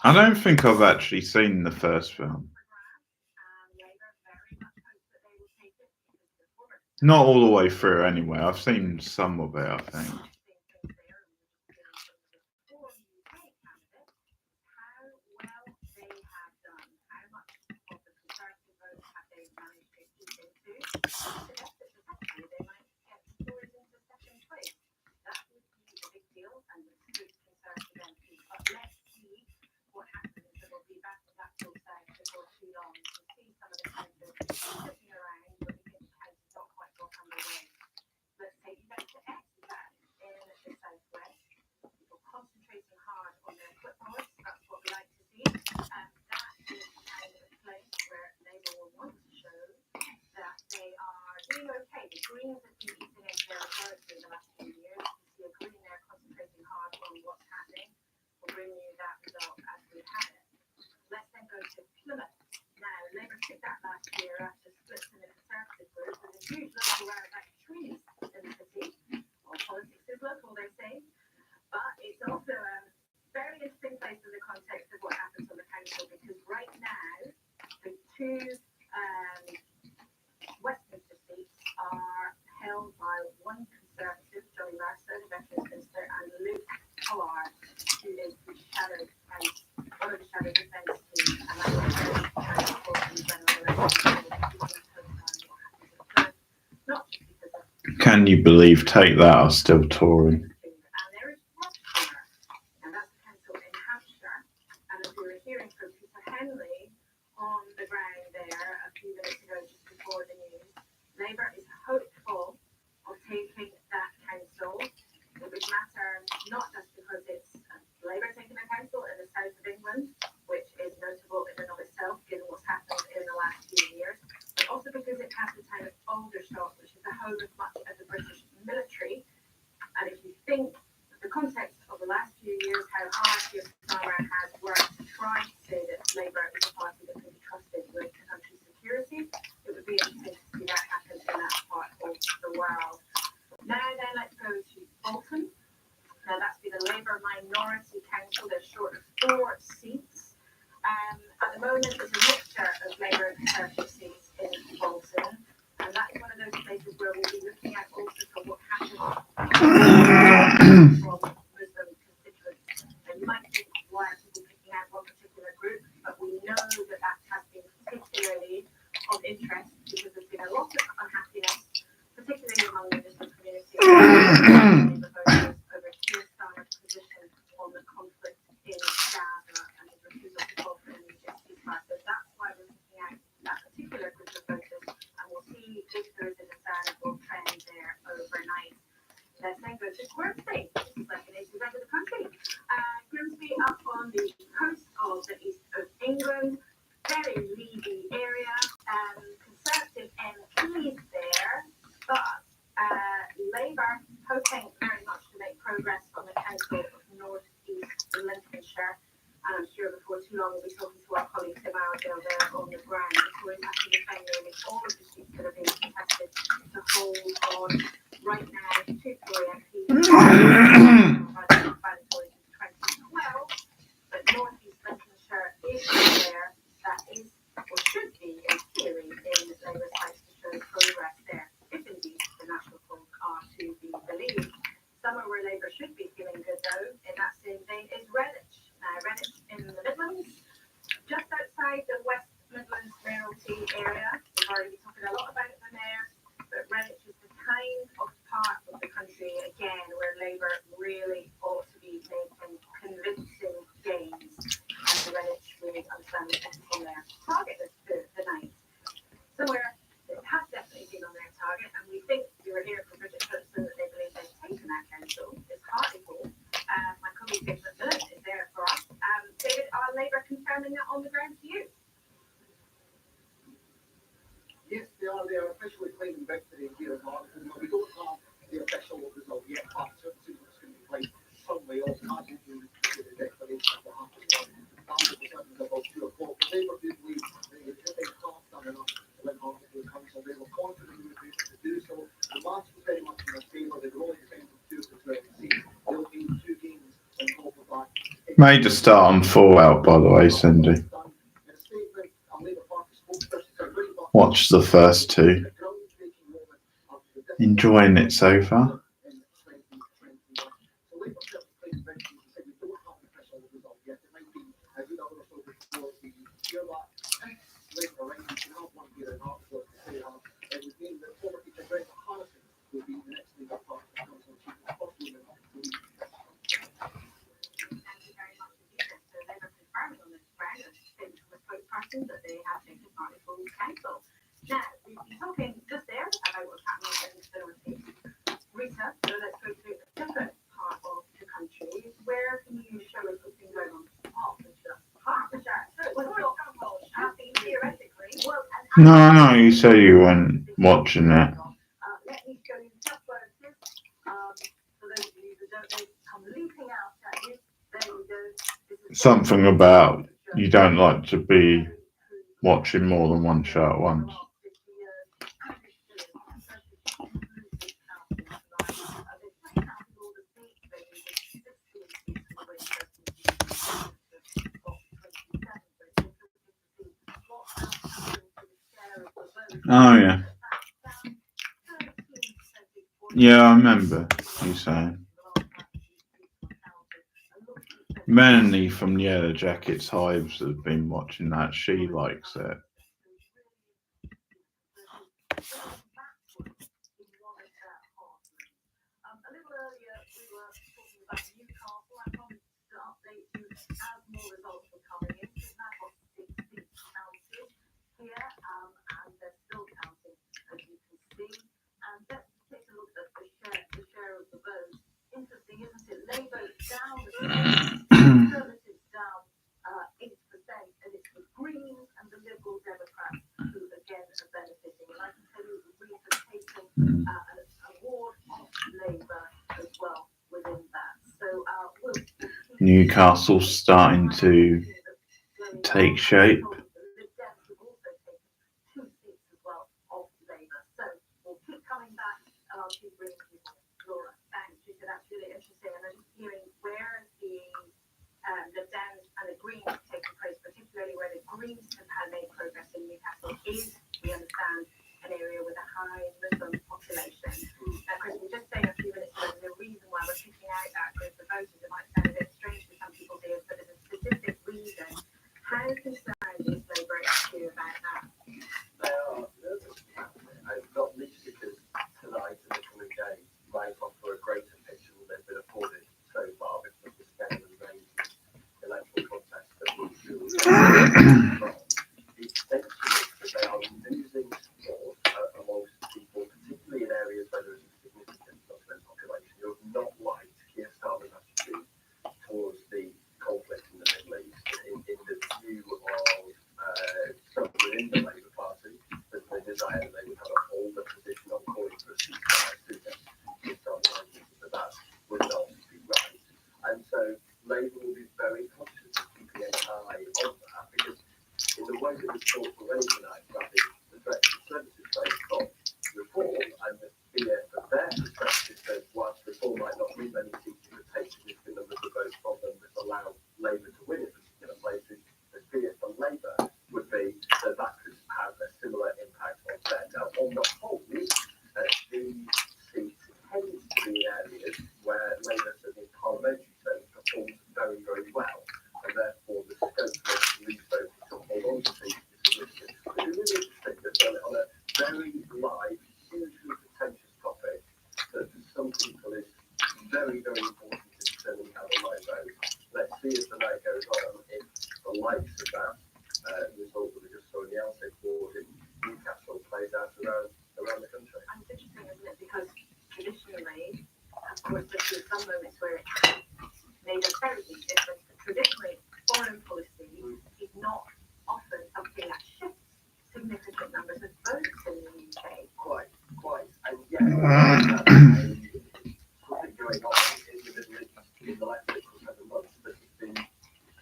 I don't think I've actually seen the first film. Not all the way through anyway. I've seen some of it, I think. Let's take you back to Exeter in the southwest. People concentrating hard on their footballs. That's what we like to see. And that is the kind of place where Labour will want to show that they are doing okay. The Greens have been eating into their authority in the last few years. You see a Green there concentrating hard on what's happening. We'll bring you that result as we have it. Let's then go to Plymouth. Now, Labour took that last year after splits in the Conservative group. There's a huge local whereabouts trees in the city. All politics is local, they say. But it's also a very interesting place in the context of what happens on the council, because right now the 2 Westminster seats are held by one Conservative, Johnny Mercer, the Veterans Minister, and Luke Collard, who is the Shadow Defence, one of the Shadow Defence team, and I was very important in general election. Not just because of Can you believe Take That are still Tory? and there is Rochester, and that's the council in Hampshire. And as we were hearing from Peter Henley on the ground there a few minutes ago, just before the news, Labour is hopeful of taking that council. purchases in Bolton, and that is one of those places where we'll be looking at also for what happens from Muslim constituents. And you might think, why are people picking out one particular group? But we know that that has been particularly of interest because there's been a lot of unhappiness, particularly among the Muslim community, over Kirstan's position on the conflict in Gaza and his refusal to call for an immediate ceasefire. So that's why we're looking at that particular group of voters, and we'll see if there is a discernible trend there overnight. They're saying voters Grimsby, which is like an 80% of the country. Grimsby up on the coast of the east of England, very leafy area, Conservative MPs there, but Labour hoping very much to make progress on the council of North East Lincolnshire. And I'm sure before too long we'll be talking to our colleague Tim Arundel there on the ground. We're actually defending all of the seats that have been contested to hold on right now. Two Tory MPs by the Tories in 2012, but North East Lincolnshire is there. That is or should be in theory in Labour's sights to show progress there, if indeed the national polls are to be believed. Somewhere where Labour should be feeling good though, in that same vein, is Redditch. Now Redditch in the Midlands, just outside the West Midlands Mayoralty area. We've already been talking a lot about the mayor, but Redditch is the kind of part of the country again where Labour really ought to be making convincing gains. And the Redditch really understand what's on their target the night. Somewhere it has definitely been on their target, and we think we were here from Bridget Hudson that they believe they've taken that council. It's Hartlepool. My colleague David McMillan is there for us. David, are Labour confirming that on the ground to you? Yes, they are. They are officially claiming victory here in Hartlepool. We don't have the official result yet, but certainly it's going to be quite firmly off. As you do the declaration of what happened on about 2 o'clock. But Labour do believe they have done enough to win Hartlepool Council. They were confident they would be able to do so. The match was very much in their favour. They were only defending 2 of the 20 seats. They'll be 2 games on top of that. Made a start on Fallout, by the way, Cindy. Watch the first 2. Enjoying it so far. That they have taken Hartlepool Council. Now, we've been talking just there about what's happening in the Northeast. Rita, so let's go to a different part of the country. Where can you show us what's been going on? Hertfordshire. So it was not happening theoretically. Well, No, you said you weren't watching it. Let me show you just where it is. For those of you that don't know, come leaping out at you. There you go. Something about you don't like to be watching more than one show at once. Oh yeah. Yeah, I remember you saying. Melanie from Yellow Jackets Hives has been watching that. She likes it. A little earlier, we were talking about Newcastle. I promised to update you as more results were coming in. We've now got 6 seats counted here, and they're still counting, as you can see. And let's take a look at the share of the vote. Interesting, isn't it? Labour down, Conservatives down 8%, and it's the Greens and the Liberal Democrats who again are benefiting. And I can tell you the Greens have taken an award of Labour as well within that. So Newcastle's starting to take shape. The Dems have also taken 2 seats as well of Labour. So we'll keep coming back and I'll keep bringing people. Laura, thanks. She said that's really interesting. And I'm just hearing where the Dems and the Greens have taken place, particularly where the Greens have had made progress in Newcastle on the whole, the seats tends to be in areas where Labour, in parliamentary terms, performs very, very well, and therefore the scope for these votes to hold on to seats is significant. It's really interesting. They've done it on a very live, hugely contentious topic that for some people is very, very important to determine how they might vote. Let's see as the night goes on if the likes of that result that we just saw in the LSEG board in Newcastle plays out around the country. And it's interesting, isn't it? Because traditionally, of course, there's been some moments where it has made a very big difference. But traditionally, foreign policy is not often something that shifts significant numbers of votes in the UK. Quite. And yet, something going on in the Middle East in the last 6 or 7 months that has been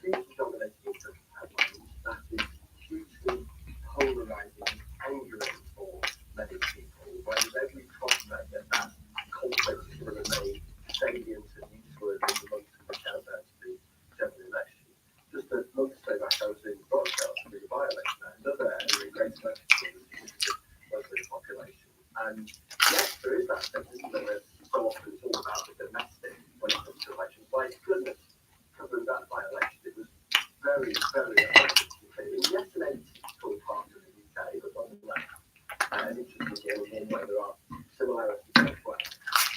hugely dominating into headlines, that is hugely polarising, angering for many people, when every prospect that conflict is going to remain salient and useful in the months in the countdown to the general election. Just a month or so back, I was in Rochdale to do the by-election, another area in Greater Manchester with a significant Muslim population. And yes, there is that sense, isn't there? So often it's all about the domestic when it comes to elections. My goodness, covering that by-election, it was very, very effective. Yes, an 8-full part of the UK, but nonetheless, an interesting game in where there are similarities as well.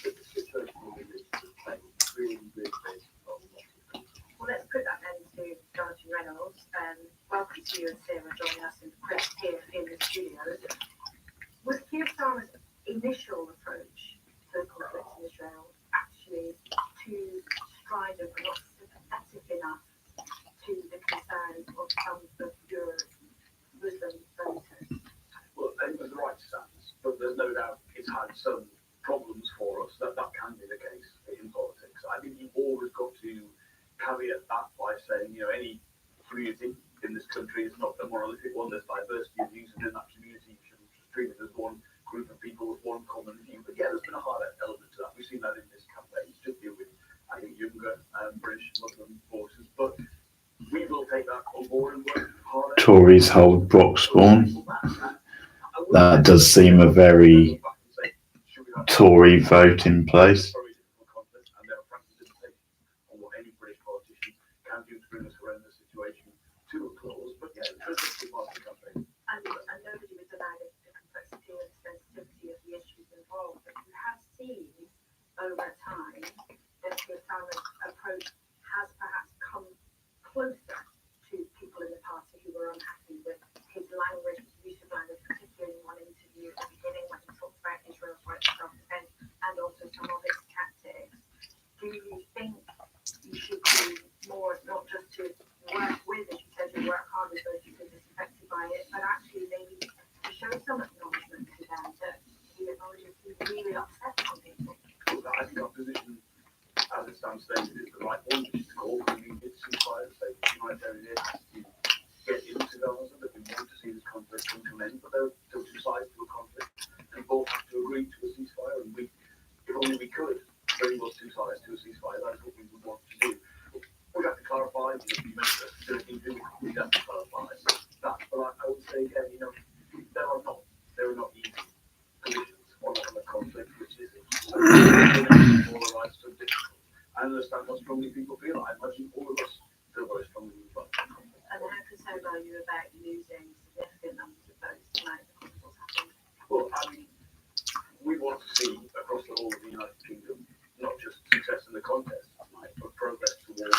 But the situation in the Middle East is playing really, really big on lots of things. Well, let's put that then to Jonathan Reynolds. Welcome to you and Sarah joining us and Chris here in the studio. Was Keir Starmer's initial approach to the conflict in Israel actually too strident or not sympathetic enough to the concerns of some of your Muslim voters? Well, it was the right stance, but there's no doubt it's had some problems for us. That can be the case in politics. I think you've always got to caveat that by saying, any community in this country is not a monolithic one. There's diversity of views within that community. You shouldn't just treat it as one group of people with one common view. But yeah, there's been a hard element to that. We've seen that in this campaign. It's just deal with, I think, younger British Muslim voices. But we will take that on board and work harder. Tories hold Broxbourne. That does seem a very Tory voting place. And there are practices on what any British politician can do to bring this horrendous situation to a close. But yeah, it's just a part of the campaign. And nobody would deny the complexity and sensitivity of the issues involved. But you have seen over time that Keir Starmer's approach has perhaps come closer to people in the party who were unhappy with his language, use of language, particularly in one interview at the beginning when he talked about Israel's right to self-defense and also some of its tactics. Do you think you should do more, not just to work with, as you said, to work hard with those who've been disaffected by it, but actually maybe to show some acknowledgement to them that he acknowledges he's really upset some people? I think our position, as it stands today, is the right one, which is to call for immediate ceasefire, say humanitarian aid has to get into Gaza, that we want to see this conflict come to an end, but there are still two sides to a conflict, and both have to agree to a ceasefire, and if only we could bring those two sides to a ceasefire, that's what we would want to do. We'd have to clarify, you mentioned that facility, we'd have to clarify that, but I would say again, there are not easy positions on a conflict, which is polarized so difficult. I understand how strongly people feel. I imagine all of us feel very strongly about that conflict. And how concerned are you about losing significant numbers of votes tonight because of what's happened? Well, we want to see across the whole of the United Kingdom not just success in the contest tonight, but progress towards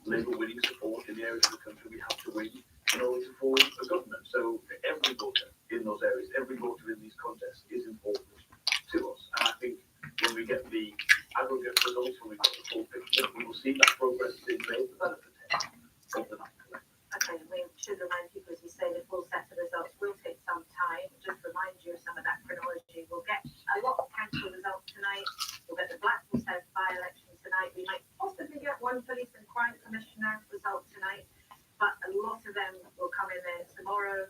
Labour winning support in the areas of the country we have to win in order to form a government. So every voter in those areas, every voter in these contests is important to us. And I think when we get the aggregate results, when we get the full picture, we will see that progress being made for benefit of the night. Okay, we should remind people, as you say, the full set of results will take some time. Just remind you of some of that chronology. We'll get a lot of council results tonight. We'll get the Blackpool South by-election tonight. We might possibly get one police and crime commissioner result tonight, but a lot of them will come in there tomorrow.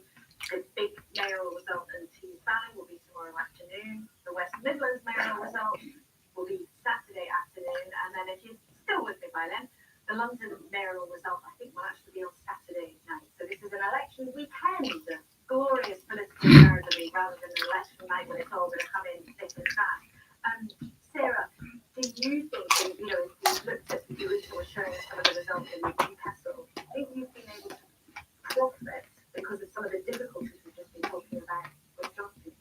The big mayoral result in Tees Valley will be tomorrow afternoon. The West Midlands mayoral result will be Saturday afternoon. And then if you're still with me by then, the rather than an election night when it's all going to come in thick and fast. Sarah, do you think, if you looked at the original showing some of the results in Newcastle, do you think you've been able to profit because of some of the difficulties we've just been talking about with Johnson?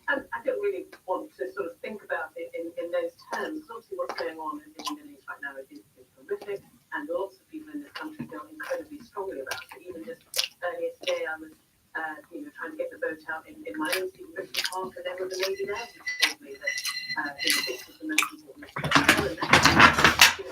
I don't really want to sort of think about it in those terms. Obviously, what's going on in the Middle East right now is horrific, and lots of people in this country feel incredibly strongly about it. Even just earlier today, I was trying to get the vote out in my own seat in Richmond Park, and there was a lady there who told me that this was the most important thing, and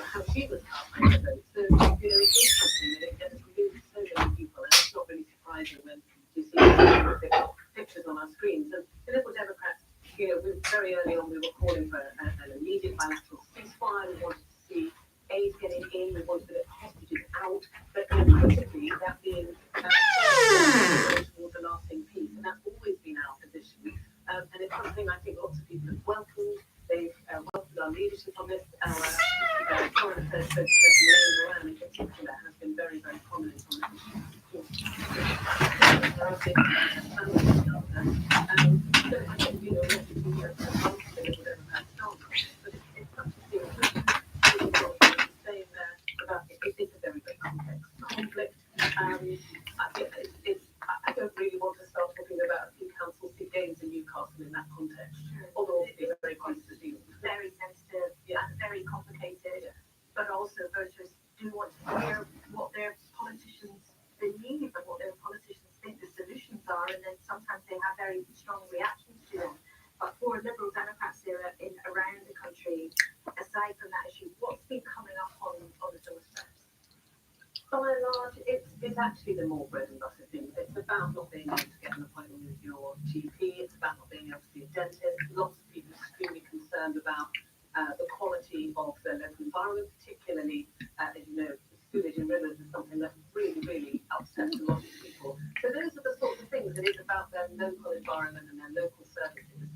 how she was covering the vote. So, it's interesting that it gets removed to so many people, and it's not really surprising when you see horrific pictures on our screens. And the Liberal Democrats, we very early on, we were calling for an immediate bilateral ceasefire. We wanted to see aid getting in, we wanted to get hostages out, but critically, that being towards a lasting peace, and that's always been our position. And it's something I think lots of people have welcomed. They've welcomed our leadership on this. Our foreign affairs spokesperson, Laura, in particular, has been very, very prominent on this issue. So I think, it's a very, very complex conflict. I think I don't really want to start talking about a few council seat gains in Newcastle in that context. Although it's very controversial, very sensitive, and very complicated, but also voters do want to hear what their politicians believe and what their politicians think the solutions are, and then sometimes they have very strong reactions to them. But for Liberal Democrats here around the country, aside from that issue, what's been coming up on the doorsteps? by and large, it's actually the more bread and butter things. It's about not being able to get an appointment with your GP. It's about not being able to see a dentist. Lots of people are extremely concerned about the quality of their local environment, particularly, as you know, sewage in rivers is something that really, really upsets a lot of people. So those are the sorts of things. It is about their local environment and their local services.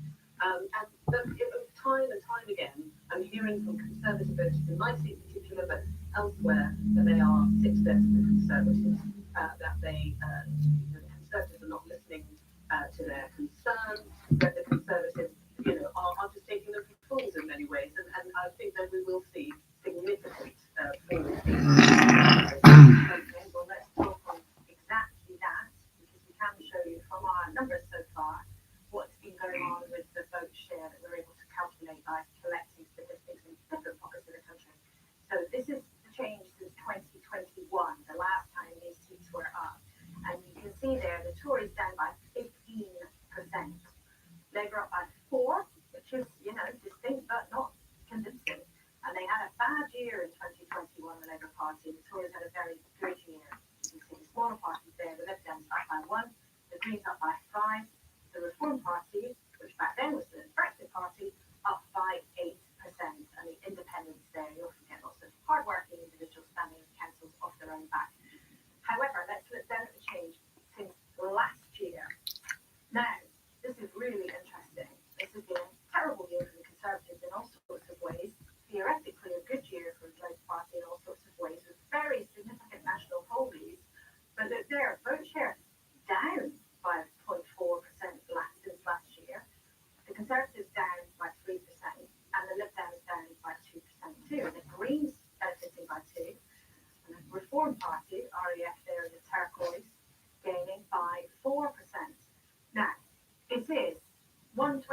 Time and time again, I'm hearing from Conservative voters in my seat in particular, but elsewhere, that they are sick to death of the Conservatives, that the Conservatives are not listening to their concerns, that the Conservatives, are just taking them for fools in many ways, and I think that we will see significant falls. Okay, well, let's talk on exactly that, because we can show you from our numbers so far what's been going on with the vote share that we're able to calculate by collecting statistics in different pockets of the country. So this is the change since 2021, the last time these seats were up. And you can see there the Tories down by 15%, Labour up by 4%, which is, distinct but not convincing. And they had a bad year in 2021, the Labour Party. The Tories had a very good year. You can see the smaller parties there, the Lib Dems up by 1%, the Greens up by 5%, the Reform Party, which back then was the Brexit Party, up by 8%, and the Independents there, you'll forget lots of hard-working individuals standing in councils off their own back. However, let's look down at the change since last year. Now, this is really interesting. This has been a terrible year for the Conservatives in all sorts of ways, theoretically a good year for the Labour Party in all sorts of ways, with very significant national poll leads, but look there, vote share down by 0.4% since last year. The Conservatives down by 3%, and the Lib Dems down by 2% too. And the Greens benefiting by 2%, and the Reform Party, REF there in the turquoise, gaining by 4%. Now, it is 1:26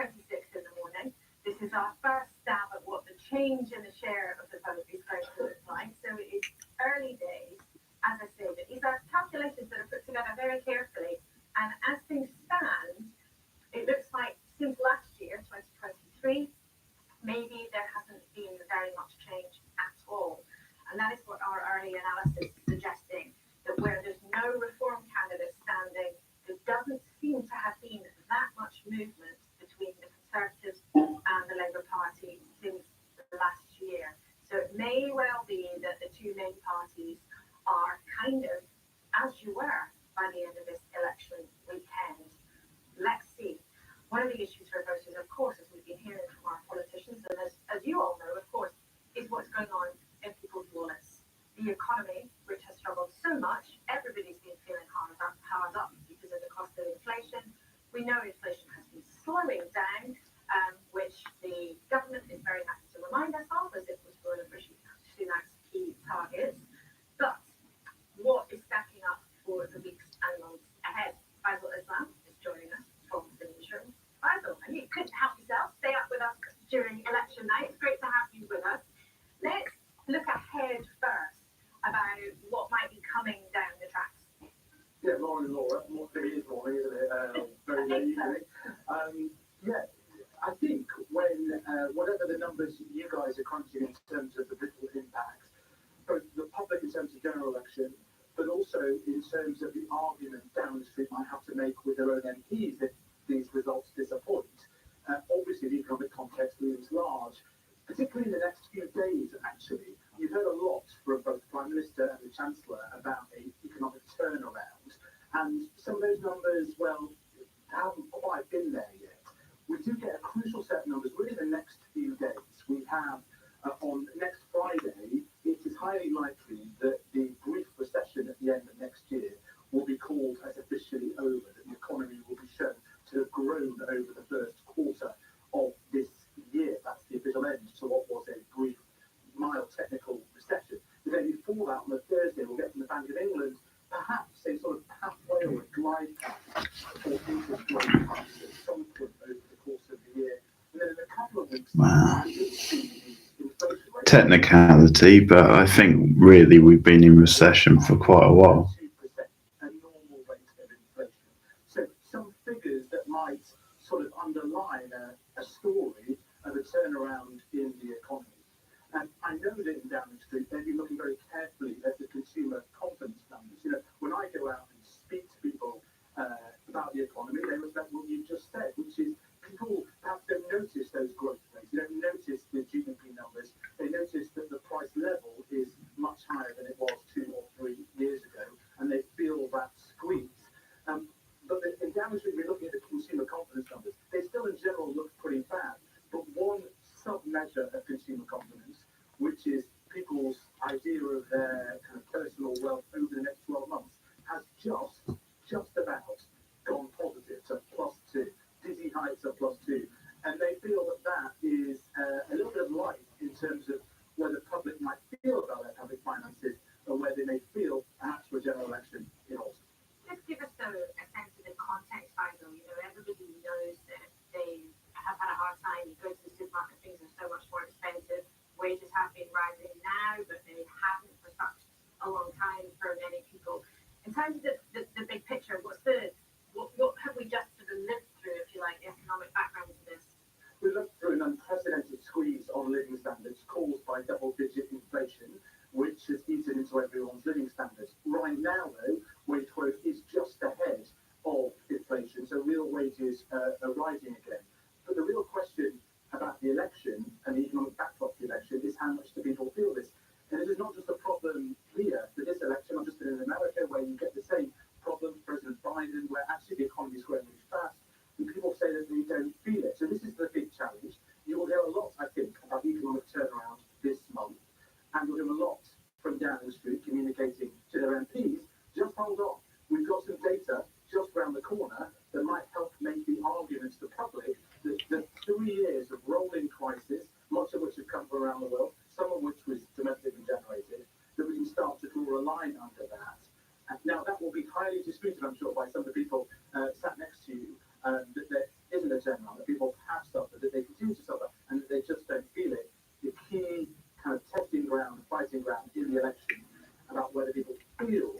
in the morning. This is our first stab at what the change in the share of the vote is going to look like. So it is early days, as I say, but these are calculations that are put together very carefully. And as things stand, it looks like since last year, 2023, maybe there hasn't been very much change at all. And that is what our early analysis is suggesting, that where there's no Reform candidate standing, there doesn't seem to have been that much movement between the Conservatives and the Labour Party since last year. know inflation has been slowing down, which the government is very happy to remind us of, as it was one of Rishi Sunak's key targets. But what is stacking up for the weeks and months ahead? Faisal Islam is joining us from the newsroom. Faisal, and you couldn't help yourself, stay up with us during election night. It's great to have you with us. Let's look ahead first about what might be coming down the tracks. Yeah, morning, Laura. It is morning, isn't it? Very late evening. Yeah, I think when whatever the numbers you guys are crunching in terms of the ripple impact, both the public in terms of general election, but also in terms of the argument down the street might have to make with their own MPs if these results disappoint. Obviously, the economic context looms large, particularly in the next few days, actually. You've heard a lot from both the Prime Minister and the Chancellor about an economic turnaround, and some of those numbers, well, haven't quite been there yet. We do get a crucial set of numbers really the next few days. We have on next Friday, it is highly likely that the brief recession at the end of next year will be called as officially over, that the economy will be shown to have grown over the first quarter of this year. That's the official end to what was a brief, mild technical recession. The day before that, on the Thursday, we'll get from the Bank of England perhaps a sort of pathway or a glide path for interest rate cuts at some point over the course of the year. And then in a couple of weeks, Wow. we should see the inflation rate. Technicality, but I think really we've been in recession for quite a while. 2%, a normal rate of inflation. So some figures that might sort of underline a story of a turnaround in the economy. And I know that in Downing Street, they've been looking very carefully at the consumer confidence numbers. You know, when I go out and speak to people about the economy, they reflect what you've just said, which is people perhaps don't notice those growth rates. They don't notice the GDP numbers. They notice that the price level is much higher than it was 2 or 3 years ago, and they feel that squeeze. But in Downing Street, we're looking at the consumer confidence numbers. They still, in general, look pretty bad. But one sub-measure of consumer confidence, which is people's idea of their kind of personal wealth over the next 12 months, has just about gone positive to +2, dizzy heights of +2. And they feel that that is a little bit of light in terms of where the public might feel about their public finances and where they may feel perhaps for a general election in autumn. Just give us a sense of the context, Faisal. You know, everybody knows that they have had a hard time. You go to the supermarket, things are so much more expensive. Wages have been rising now, but they haven't for such a long time for many people. In terms of the big picture, what have we just sort of lived through, if you like, the economic background to this? We lived through an unprecedented squeeze on living standards caused by double-digit inflation, which has eaten into everyone's living standards. Right now, though, wage growth is just ahead of inflation, so real wages are rising again. But the real question about the election and the economic backdrop of the election is how much do people feel this? And it is not just a problem here for this election. I've just been in America where you get the same problem, President Biden, where actually the economy is growing really fast, and people say that they don't feel it. So this is the big challenge. You will hear a lot, I think, about economic turnaround this month, and you'll hear a lot from Downing Street communicating to their MPs, just hold on. We've got some data just around the corner that might help make the arguments to the public that the 3 years of rolling crisis, much of which have come from around the world, some of which was domestically generated, that we can start to draw a line under that. And now, that will be highly disputed, I'm sure, by some of the people sat next to you, that there isn't a turnaround, that people have suffered, that they continue to suffer, and that they just don't feel it. The key kind of testing ground, fighting ground in the election about whether people feel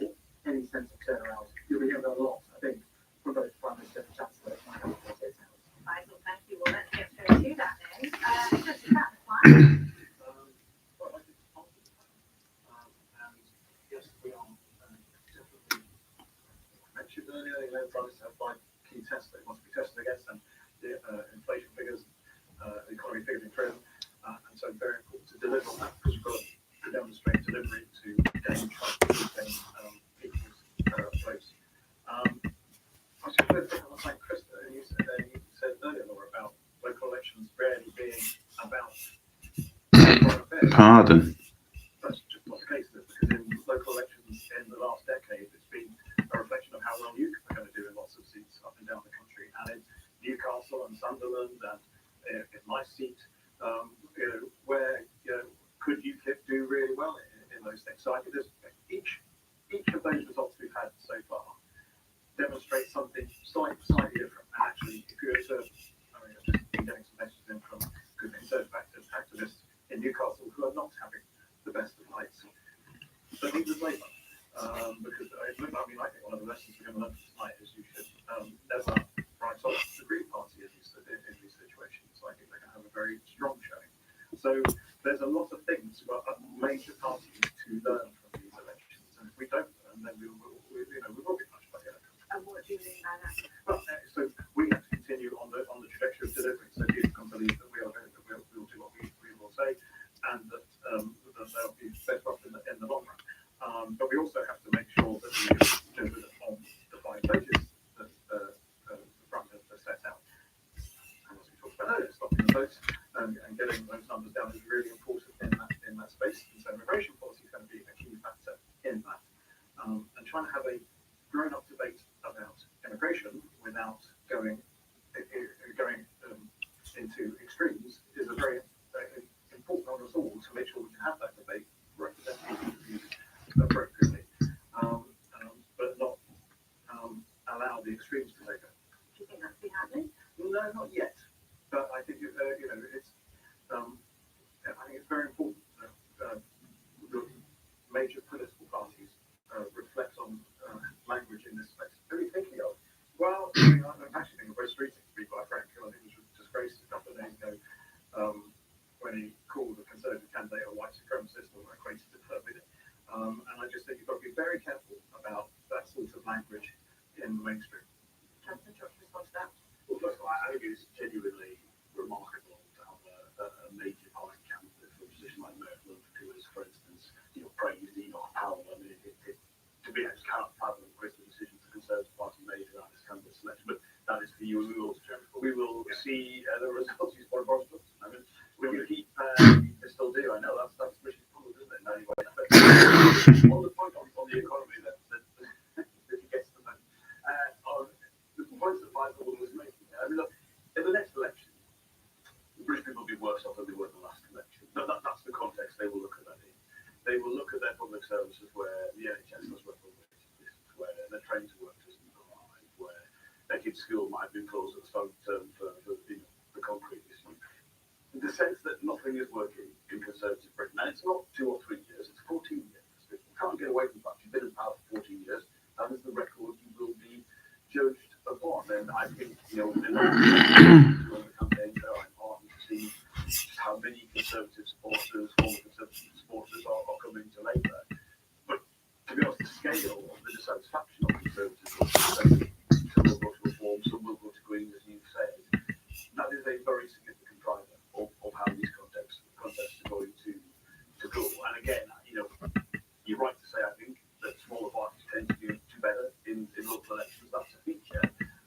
any sense of turnaround. You'll be hearing a lot, I think, from both Prime Minister and Chancellor and the State House. Faisal, thank you. Well, let's get straight to that then. Just about the plan. Well, I think it's positive. And yes, we are definitely mentioned earlier, you know, budgets have 5 key tests that must be tested against them. The inflation figures, the economy figures improved, and so very important to deliver on that because we've got to demonstrate delivery to gain trust, to gain people's votes. I was going to pick up on something Chris said earlier, Laura, about local elections rarely being about foreign affairs. Pardon. That's just not the case, because in local elections in the last decade, it's been a reflection of how well you are going to do in lots of seats up and down the country. And Newcastle and Sunderland, and in my seat, where could UKIP do really well in those things. So I think there's each of those results we've had so far demonstrate something slightly different. And actually, if you observe, I've just been getting some messages in from good conservative activists in Newcastle who are not having the best of nights. But neither is Labour. Because I think one of the lessons we're going to learn tonight is you should never write off the Green Party in these situations. I think they're going to have a very strong showing. So there's a lot of things for major parties to learn from these elections, and if we don't learn, then we will be punished by the electorate. And what do you mean by that? Well, so we have to continue on the trajectory of delivery. So people can believe that we'll do what we will say, and that they'll be better off in the long run. But we also have to make sure that we deliver on the 5 pages that the Prime Minister set out. And as we talked about earlier, stopping the votes and getting those numbers down is really important in that space. And so immigration policy is going to be a key factor in that. And trying to have a grown-up debate about immigration without going into extremes is a very important on us all to make sure we can have that debate representing views appropriately, but not allow the extremes to take over. Do you think that's been happening? No, not yet. But I think it's I think it's very important that the major political parties reflect on language in this space. Who are you thinking of? Well, I'm actually thinking of Wes Streeting, to be quite frank. I think it was disgraced a couple of days ago when he called the Conservative candidate a white supremacist or equated it with it. And I just think you've got to be very careful about that sort of language in the mainstream. Johnson, do you want to respond to that? Well, first of all, I think it's genuinely remarkable to have a major party candidate for a position like Merkel, who is, for instance, praised Enoch Powell. I mean, to me, I just can't fathom the decisions the Conservative Party made around this candidate selection. But that is for you. We will see the results for Boris Johnson. I mean, we will keep. They still do. I know that's British public, isn't it? Anyway, but on the point on the economy that he gets the money, the points that Michael was making. I mean, look, in the next election, the British people will be worse off than they were in the last election. That's the context they will look at that in. They will look at their public services where the NHS has reprobated, where their train to work doesn't arrive, where their kids' school might have been closed at the start of term for the concrete issue. The sense that nothing is working in Conservative Britain, and it's not 2 or 3 years, it's 14 years. You can't get away from the fact you've been in power for 14 years. That is the record you will be judged upon. And I think, in the campaign, I'm heartened to see just how many Conservative supporters, former Conservative supporters are coming to Labour. But to be honest, the scale of the dissatisfaction of Conservatives, some will go to Reform, some will go to Green, as you've said. That is a very significant driver of how these contests are going to go. And again, you're right to say, I think, that smaller parties tend to do better in local elections. That's a feature.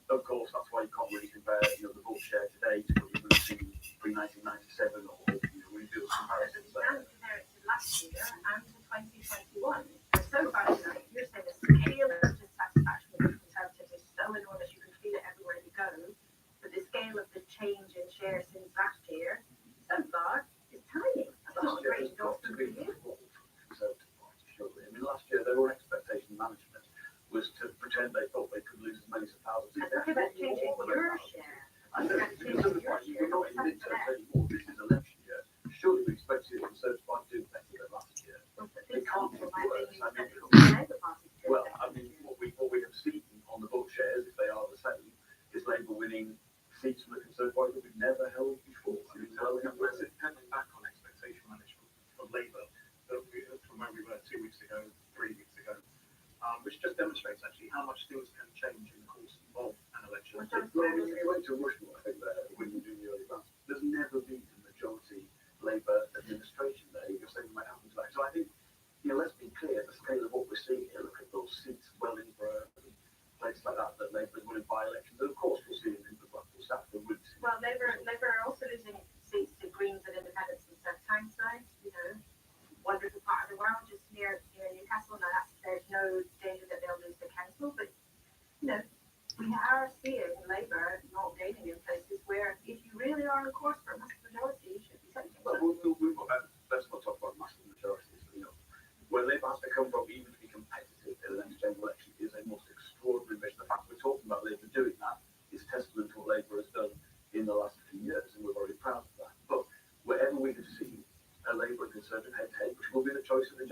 Of course, that's why you can't really compare, the vote share today to what you would have seen pre-1997 or, when you do those comparisons. You can compare it to last year and to 2021. So far tonight, you're saying the scale of dissatisfaction with the Conservatives is so enormous, you can feel it everywhere you go. But the scale of the change in shares since last year, so far, is tiny. That's not a great endorsement for you. Conservative Party, surely. I mean, last year their own expectation management was to pretend they thought they could lose as many as 1,000 seats. I'm talking about changing your share. I know, the Conservative Party, we're not in midterms anymore. This is election year. Surely we expect to see the Conservative Party do better than last year. They can't do worse. Well, I mean, what we have seen on the vote shares, if they are the same, is Labour winning seats from the Conservative Party that we've never held before. I mean, Whereas it pedaling back on expectation management of Labour from where we were 2 weeks ago, 3 weeks ago, which just demonstrates actually how much things can change in the course of an election. We went to Rushmore, I think, there when you do the early rounds. There's never been a majority Labour administration there. You're saying might happen today. So I think, let's be clear, the scale of what we're seeing here. Look at those seats, Wellingborough, places like that Labour is winning by-elections. And of course, we'll see it in the Blackpool South. Well, Labour are also losing seats to Greens and Independents in South Tyneside, wonderful part of the world, just near Newcastle. Now, there's no danger that they'll lose the council, but we are seeing Labour not gaining in places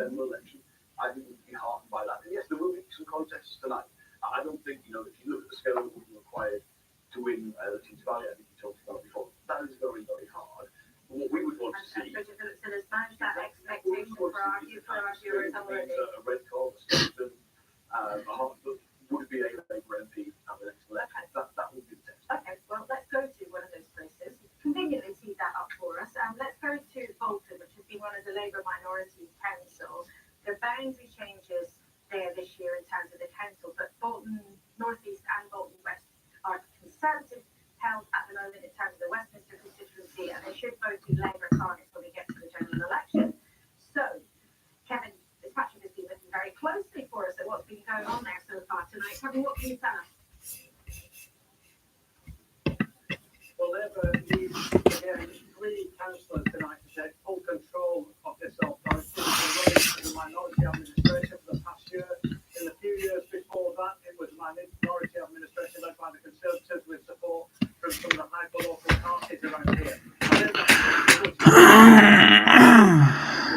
general election. I think we'd be heartened by that. And yes, there will be some contests tonight. I don't think, if you look at the scale of what required to win elections valley, I think you talked about before, that is very, very hard. But what we would want to see So there's managed that expectation for our viewers already. a red card, a Stephen, a Hartford would be a Labour MP at the next election. That would be the test. Okay, well, let's go to one of those places. Conveniently teed that up for us. Let's go to Bolton, which has been one of the Labour minority councils. The boundary changes there this year in terms of the council, but Bolton North East and Bolton West are Conservative held at the moment in terms of the Westminster constituency, and they should both be Labour targets when we get to the general election. So, Kevin Fitzpatrick has been looking very closely for us at what's been going on there so far tonight. Kevin, what can you tell us? Well, Labour needs, again, 3 councillors tonight to take full control of this authority. The minority administration for the past year. In the few years before that, it was minority administration led by the Conservatives with support from some of the hyper-local parties around here. We're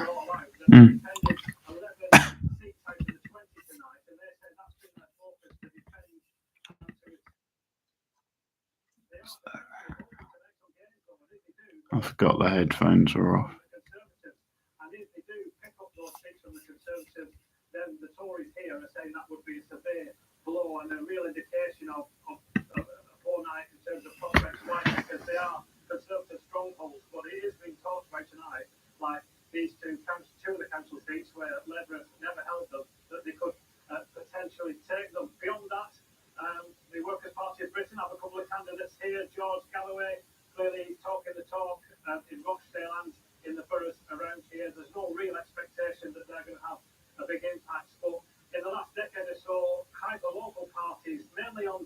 all right. They've defended 11 seats out of the 20 tonight, and they say that's been their focus to defend. I forgot the headphones were off. And if they do pick up those seats from the Conservatives, then the Tories here are saying that would be a severe blow and a real indication of a poor night in terms of prospects, because they are Conservative strongholds. But it is being talked about tonight, like these two of the council seats where Labour never held them, that they could potentially take them. Beyond that, the Workers' Party of Britain have a couple of candidates here. George Galloway, clearly he's talking the talk in Rochdale and in the boroughs around here. There's no real expectation that they're going to have a big impact. But in the last decade or so, hyper-local parties, mainly on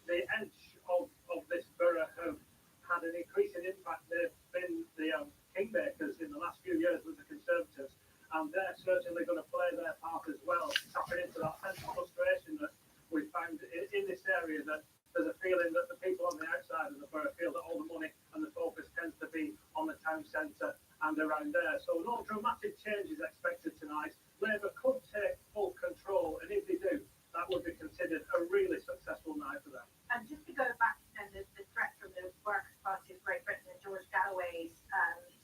the edge of this borough, have had an increasing impact. They've been the kingmakers in the last few years with the Conservatives, and they're certainly going to play their part as well, tapping into that sense of frustration that we found in this area, that there's a feeling that the people on the outside of the borough feel that all the money and the focus tends to be on the town centre and around there. So no dramatic change is expected tonight. Labour could take full control, and if they do, that would be considered a really successful night for them. And just to go back to the threat from the Workers' Party of Great Britain and George Galloway's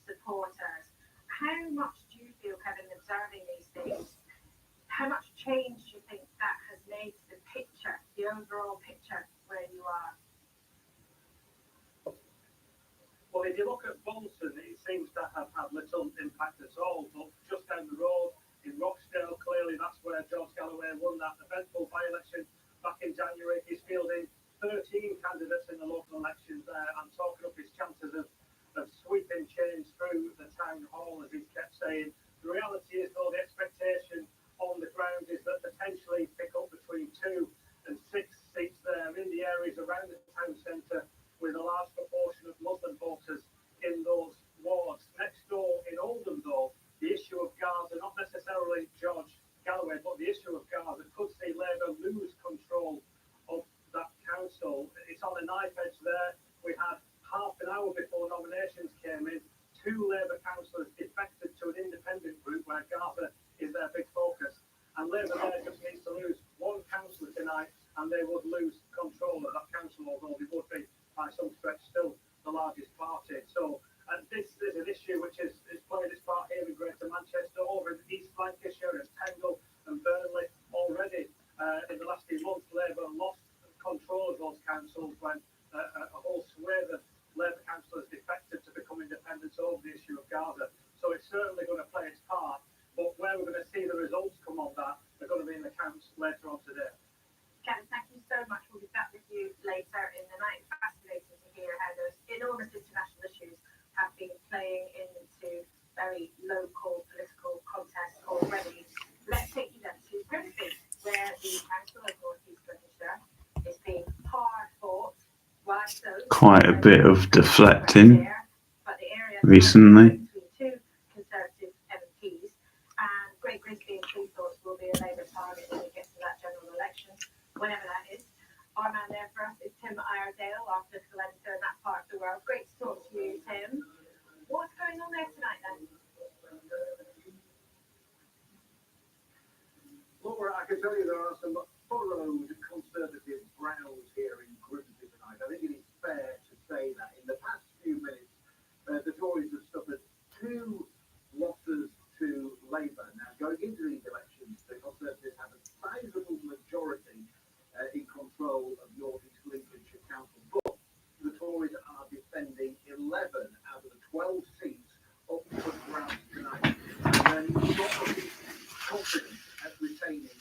supporters, how much do you feel, Kevin, observing these things, how much change do you think that has made to the picture, the overall picture where you are? Well, if you look at Bolton, it seems to have had little impact at all. But just down the road in Rochdale, clearly that's where George Galloway won that eventful by-election back in January. He's fielding 13 candidates in the local elections there and talking up his chances of sweeping change through the town hall, as he's kept saying. The reality is, though, the expectation on the ground is that potentially pick up between 2 and 6 seats there in the areas around the town centre, with a large proportion of Muslim voters in those wards. Next door in Oldham, though, the issue of Gaza, not necessarily George Galloway, but the issue of Gaza could see Labour lose control of that council. It's on a knife edge there. We had half an hour before nominations came in, 2 Labour councillors defected to an independent group where Gaza is their big focus. And Labour there just needs to lose 1 councillor tonight, and they would lose control of that council, although they would be, by some stretch, still the largest party. So, and this is an issue which is played its part here in Greater Manchester, over in East Lancashire, and Pendle and Burnley already. In the last few months, Labour lost control of those councils when a whole swathe of Labour councillors defected to become independents over the issue of Gaza. So it's certainly going to play its part, but where we're going to see the results come on that are going to be in the counts later on today. Kevin, thank you so much. We'll be back with you later in the night. Fascinating to hear how those enormous international issues have been playing into very local political contests already. Let's take you then to Grimsby, where the Council of North East Lincolnshire is being hard fought. Quite a bit of deflecting recently. Between 2 Conservative MPs, and Great Grimsby and Cleethorpes will be a Labour target when we get to that general election, whenever that is. Our man there for us is Tim Iredale, our political editor in that part of the world. Great to talk to you, Tim. What's going on there tonight then? Laura, I can tell you there are some furrowed Conservative browns here in Grimsby tonight. I think it is fair to say that in the past few minutes, the Tories have suffered 2 losses to Labour. Now, going into these elections, the Conservatives have a sizable majority in control of North East Lincolnshire Council, but the Tories are defending 11 out of the 12 seats up for grabs tonight. And they're not confident at retaining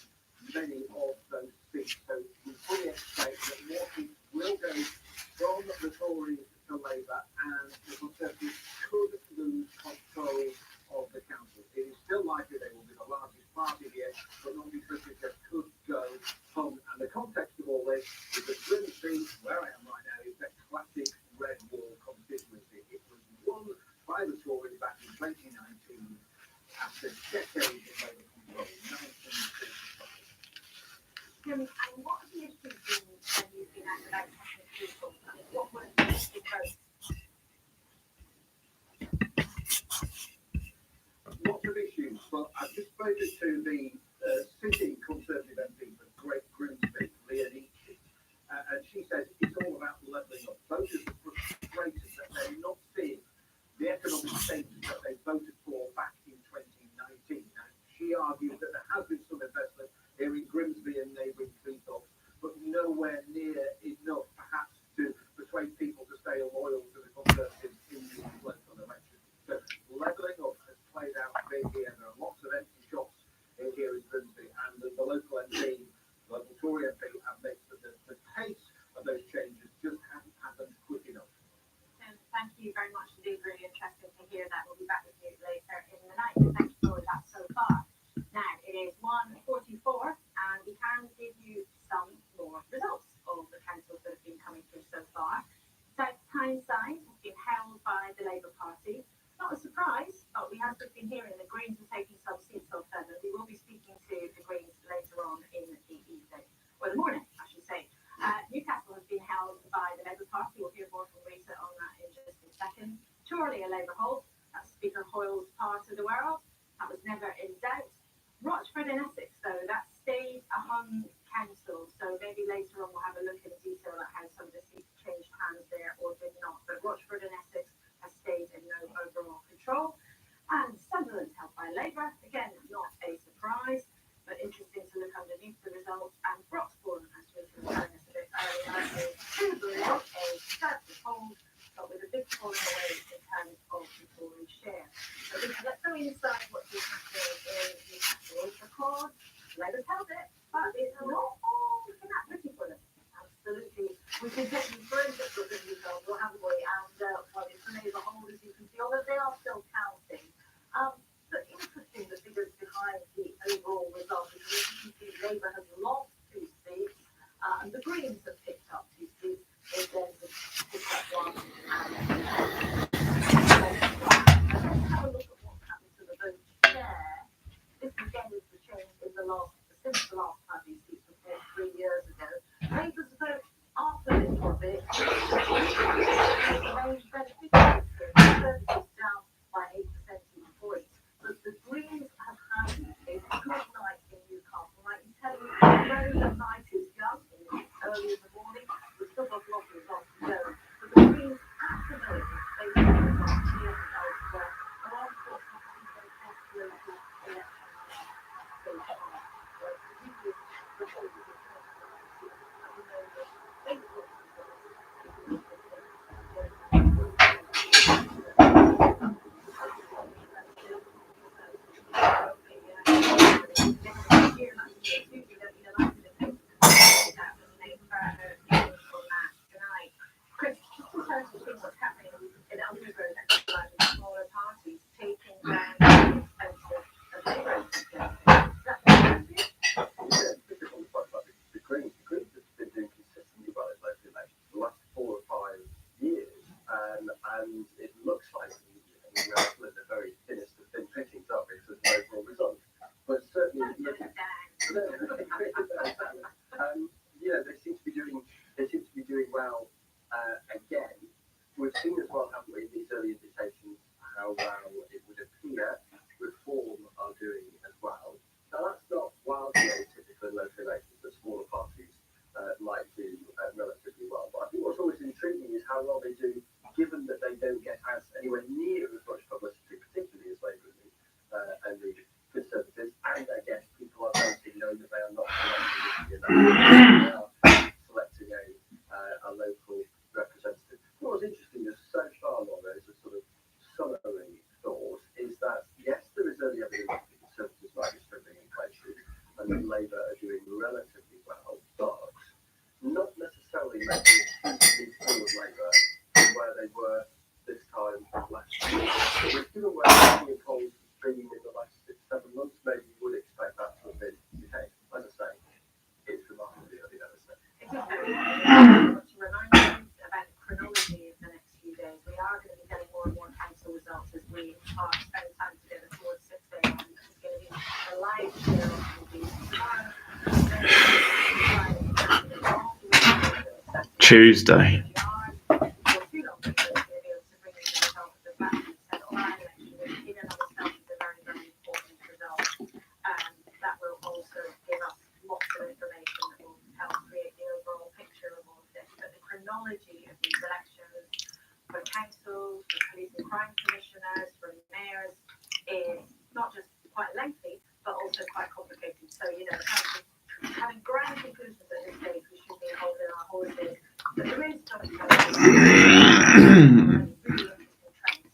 many of those seats. So we fully expect that more seats will go from the Tories to Labour, and the Conservatives could lose control of the council. It is still likely they will be the largest party here, but not because it just could go home. And the context of all this is that Grimsby, where I am right now, is a classic red wall constituency. It was won by the Tories back in 2019 after decades of Labour control, 1945. Jim, and what have the issues been when you've been out about talking to people? What were the big votes? Lots of issues, but I've just spoken to the sitting Conservative MP for Great Grimsby, Leah Nietzsche, and she says it's all about levelling up. Voters are frustrated that they're not seeing the economic changes that they voted for back in 2019. Now, she argues that there has been some investment here in Grimsby and neighbouring Cleethorpes, but nowhere near enough, perhaps, to persuade people to stay loyal to the Conservatives in the local elections. So levelling up has played out big here. There are lots of empty shops here in Grimsby, and the local MP, local Tory MP, admits that the pace of those changes just hasn't happened quick enough. Thank you very much indeed. Really interesting to hear that. We'll be back with you later in the night. Thank you for that so far. Now, it is 1:44, and we can give you some more results of the councils that have been coming through so far. South Tyneside has been held by the Labour Party. Not a surprise, but we have just been hearing the Greens are taking some seats off them, and we will be speaking to the Greens later on in the evening, or the morning, I should say. Newcastle has been held by the Labour Party. We'll hear more from Rita on that in just a second. Chorley, a Labour hold. That's Speaker Hoyle's part of the world. That was never in doubt. Rochford in Essex, though, that stayed a hung council. So maybe later on we'll have a look in detail at how some of the seats changed hands there or did not. But Rochford in Essex has stayed in no overall control. And Sunderland held by Labour. Again, not a surprise, but interesting to look underneath the results. And Broxbourne, as we were telling us a bit earlier, is truly a certain hold, but with a big falling away in terms of the Tory share. So let's go inside what's been happening in Newcastle, because Labour's held it, but it's not all looking that pretty for them. Absolutely. We can get you forensic for the results, haven't we? And well, it's the Labour hold, as you can see, although they are still counting. But interesting, the figures behind the overall result, because you can see Labour has lost 2 seats, and the Greens have picked up 2 seats. They then picked up 1. Let's have a look at what's happened to the vote share. This again is the change in since the last time these seats were fought 3 years ago. Labour's vote up a little bit. Conservatives down by 8 percentage points. But the Greens have had a good night in Newcastle. I can tell you, although the night is young, it's early in the morning, we've still got lots of results to go. But the Greens, at the moment, they will be here and elsewhere. And unfortunately, they have local election so far. Whereas the previous results of the first election, at the moment, they will be Chris, just in terms of things what's happening in undergrowth exercise with smaller parties taking down the expenses of labour. The Greens have been doing consistently well in local elections for the last 4 or 5 years, and it looks like we are still at the very thinnest of thin pickings, aren't we, for the overall result. But certainly, they seem to be doing well again. We've seen as well, haven't we, in these early indications, how well it would appear Reform are doing as well. Now that's not wildly how well they do, given that they don't get anywhere near as much publicity, particularly as Labour and the Conservatives, and I guess people are voting knowing that they are not selecting a local representative. What was interesting is so far, Laura, is a sort of summary thought, is that yes, there is early evidence that the Conservatives might be struggling in places, and that Labour are doing relatively well, but not necessarily making a leap forward Labour from where they were this time last year. Given where the polls have been in the last 6-7 months, maybe you would expect that to have been the case. As I say, it's remarkably early, I would say. Exactly. To remind you about the chronology of the next few days, we are going to be getting more and more council results as we are spending time together towards 6 a.m. It's going to be a live show will be tomorrow, Tuesday. That will also give us lots of information that will help create the overall picture of all of this. But the chronology of these elections for councils, for police and crime commissioners, for mayors is not just quite lengthy, but also quite complicated. So, having grand conclusions at this stage, we should be holding our horses. But there is really interesting trends.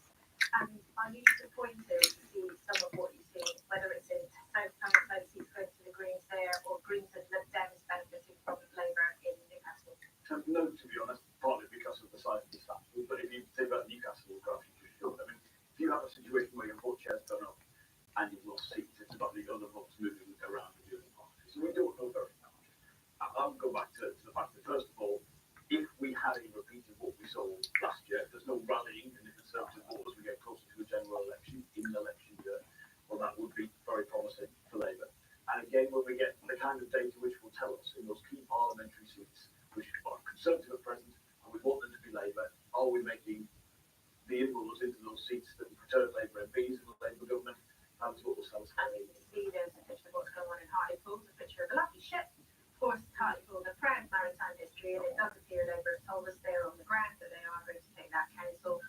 And I used to point to see some of what you see, whether it's in South Tyneside seats going to the Greens there, or Greens and Lib Dems benefiting from Labour in Newcastle. No, to be honest, partly because of the size of the sample. But if you think about Newcastle graph, you should. I mean, if you have a situation where your vote share's gone up and you've lost seats, it's about the other votes moving around the other parties. So we don't know very much. I'll go back to the fact that, first of all, if we had a repeat of what we saw last year, there's no rallying in the Conservative vote as we get closer to a general election in an election year, well, that would be very promising for Labour. And again, when we get the kind of data which will tell us in those key parliamentary seats, which are Conservative at present, and we want them to be Labour, are we making the inroads into those seats that return Labour MPs in the Labour government? That's what will tell us. As you can see, there's a picture of what's going on in Hartlepool, a picture of a lucky ship. Of course, Hartlepool, the proud maritime history, and it does appear Labour has told us they're on the ground that they are going to take that council,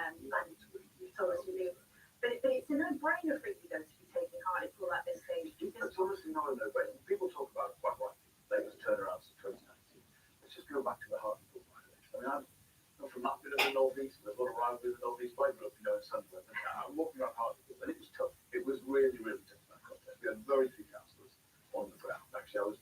and you've told us you do. But it's a no-brainer for you, though, to be taking Hartlepool at this stage. It's honestly not a no-brainer. People talk about quite rightly Labour's turnaround since 2019. Let's just go back to the Hartlepool by-election. I mean, I'm from that bit of the northeast, and there's a lot of rivalry with the northeast. I grew up, in Sunderland, and I'm walking around Hartlepool, and it was tough. It was really, really tough, that contest. We had very few councillors on the ground. Actually, I was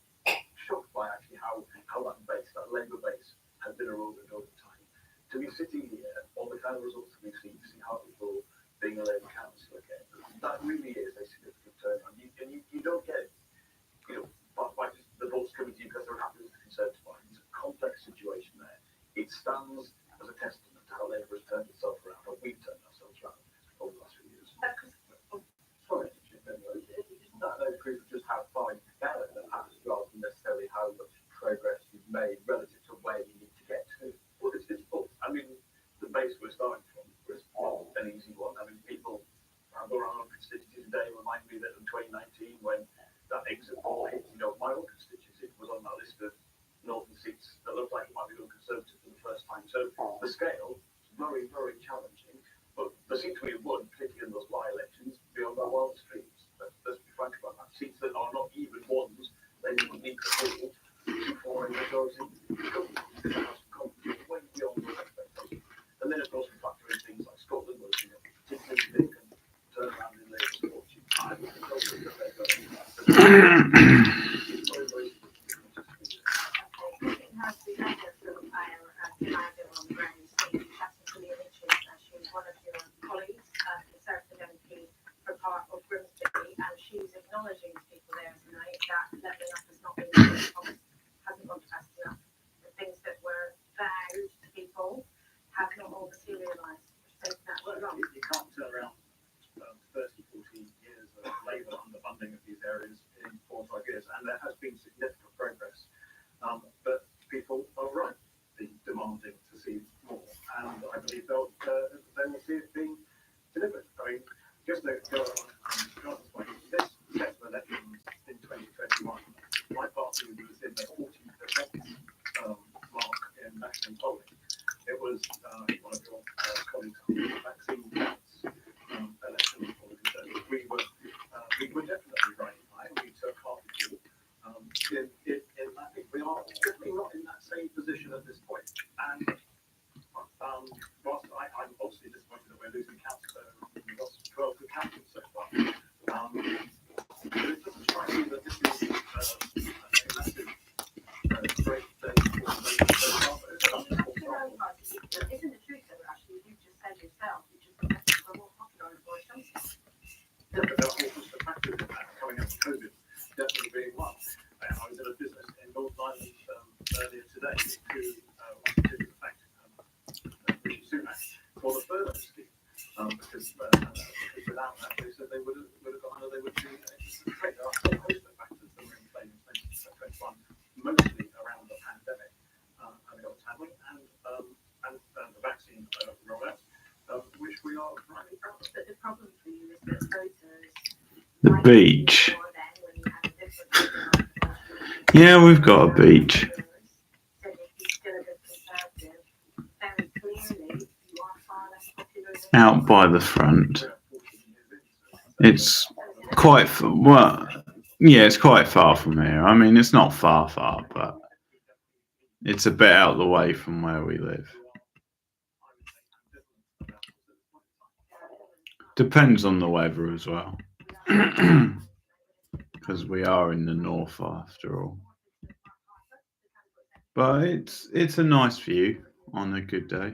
shocked by how that base, that Labour base, has been eroded over time. To be sitting here, all the kind of results that we've seen, to see Hartlepool being a Labour council again, that really is a significant turnaround. You don't get it, by just the votes coming to you because they're happy with the Conservative Party. It's a complex situation there. It stands as a testament to how Labour has turned itself around, how we've turned ourselves around over the last few years. Sorry, isn't that no proof of just how far you can go in the past, rather than necessarily how much progress you've made relative to where you need to get to? Well, it's both. I mean, the base we're starting from was not an easy one. I mean, people go around constituencies today remind me that in 2019, when that exit poll hit, my own constituency was on that list of northern seats that looked like it might be going Conservative for the first time. So the scale is very, very challenging. But the seats we have won, particularly in those by-elections, beyond our wildest dreams. Let's be frank about that. Seats that are not even ones they would need to hold for a majority government. This has come way beyond those expectations. And then, of course, we factor in things like Scotland, where particularly significant turnaround in Labour's fortune. I think it's also that they've got she's acknowledging to people there tonight that levelling up has not been promised, hasn't gone fast enough. The things that were vowed to people have not all materialised. You can't turn around 30, 40 years of Labour underfunding of these areas in 4 or 5 years, and there has been significant progress. But people are right, demanding to see more, and I believe they will see it being delivered. I mean, just to go on Jonathan's point, this set of elections in 2021, my party was in the 40% mark in national polling. It was was one of your colleagues on the vaccine counts election for the Conservatives. We were definitely right high. We took half the pool. I think we are definitely not in that same position at this point. And whilst I'm obviously disappointed that we're losing counts, so we've lost 12 good counts so far. It doesn't strike me that this is a massive break that Isn't it true though, actually, you just said yourself, you just said that we're more popular in Boris Johnson. Yeah, but there are also the factors of that coming out of COVID, definitely being one. I was in a business in North Island earlier today who wanted to thank Rishi Sunak for the furlough scheme, because without that, they said they would have gone under, they would be trade. There are a whole host of factors that were in play in 2021, mostly around the pandemic and the handling and the vaccine rollout, which we are rightly proud of. But the problem for you is that voters. The beach. Yeah, we've got a beach. Out by the front. It's quite it's quite far from here. I mean, it's not far, but it's a bit out of the way from where we live. Depends on the weather as well. Because we are in the north after all. But it's a nice view on a good day.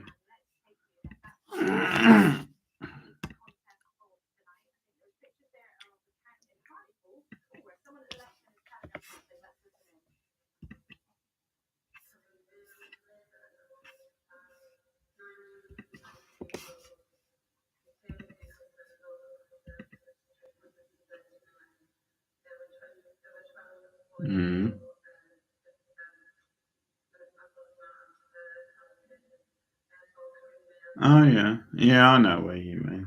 Mm. Oh yeah, I know what you mean.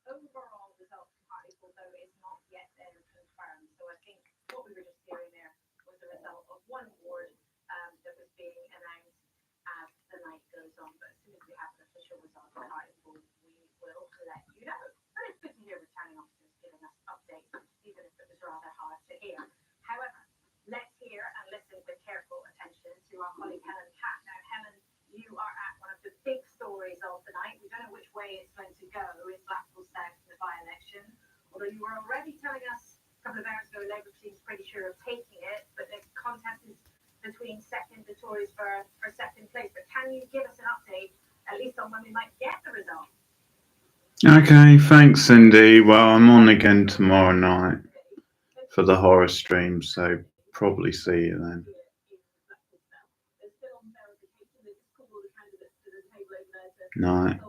Overall result from Hartlepool, though, is not yet confirmed. So I think what we were just hearing there was the result of one ward that was being announced as the night goes on. But as soon as we have an official result from Hartlepool, we will let you know. But it's good to hear returning officers giving us updates, even if it was rather hard to hear. However, let's hear and listen with careful attention to our colleague Helen Catt. Now, Helen, you are at one of the big stories of the night. We don't know which way it's going to go in Blackpool South in the by-election. Although you were already telling us a couple of hours ago, Labour seems pretty sure of taking it, but the contest is between the Tories for second place. But can you give us an update, at least on when we might get the result? Okay, thanks, Cindy. Well, I'm on again tomorrow night for the horror stream, so probably see you then. Night.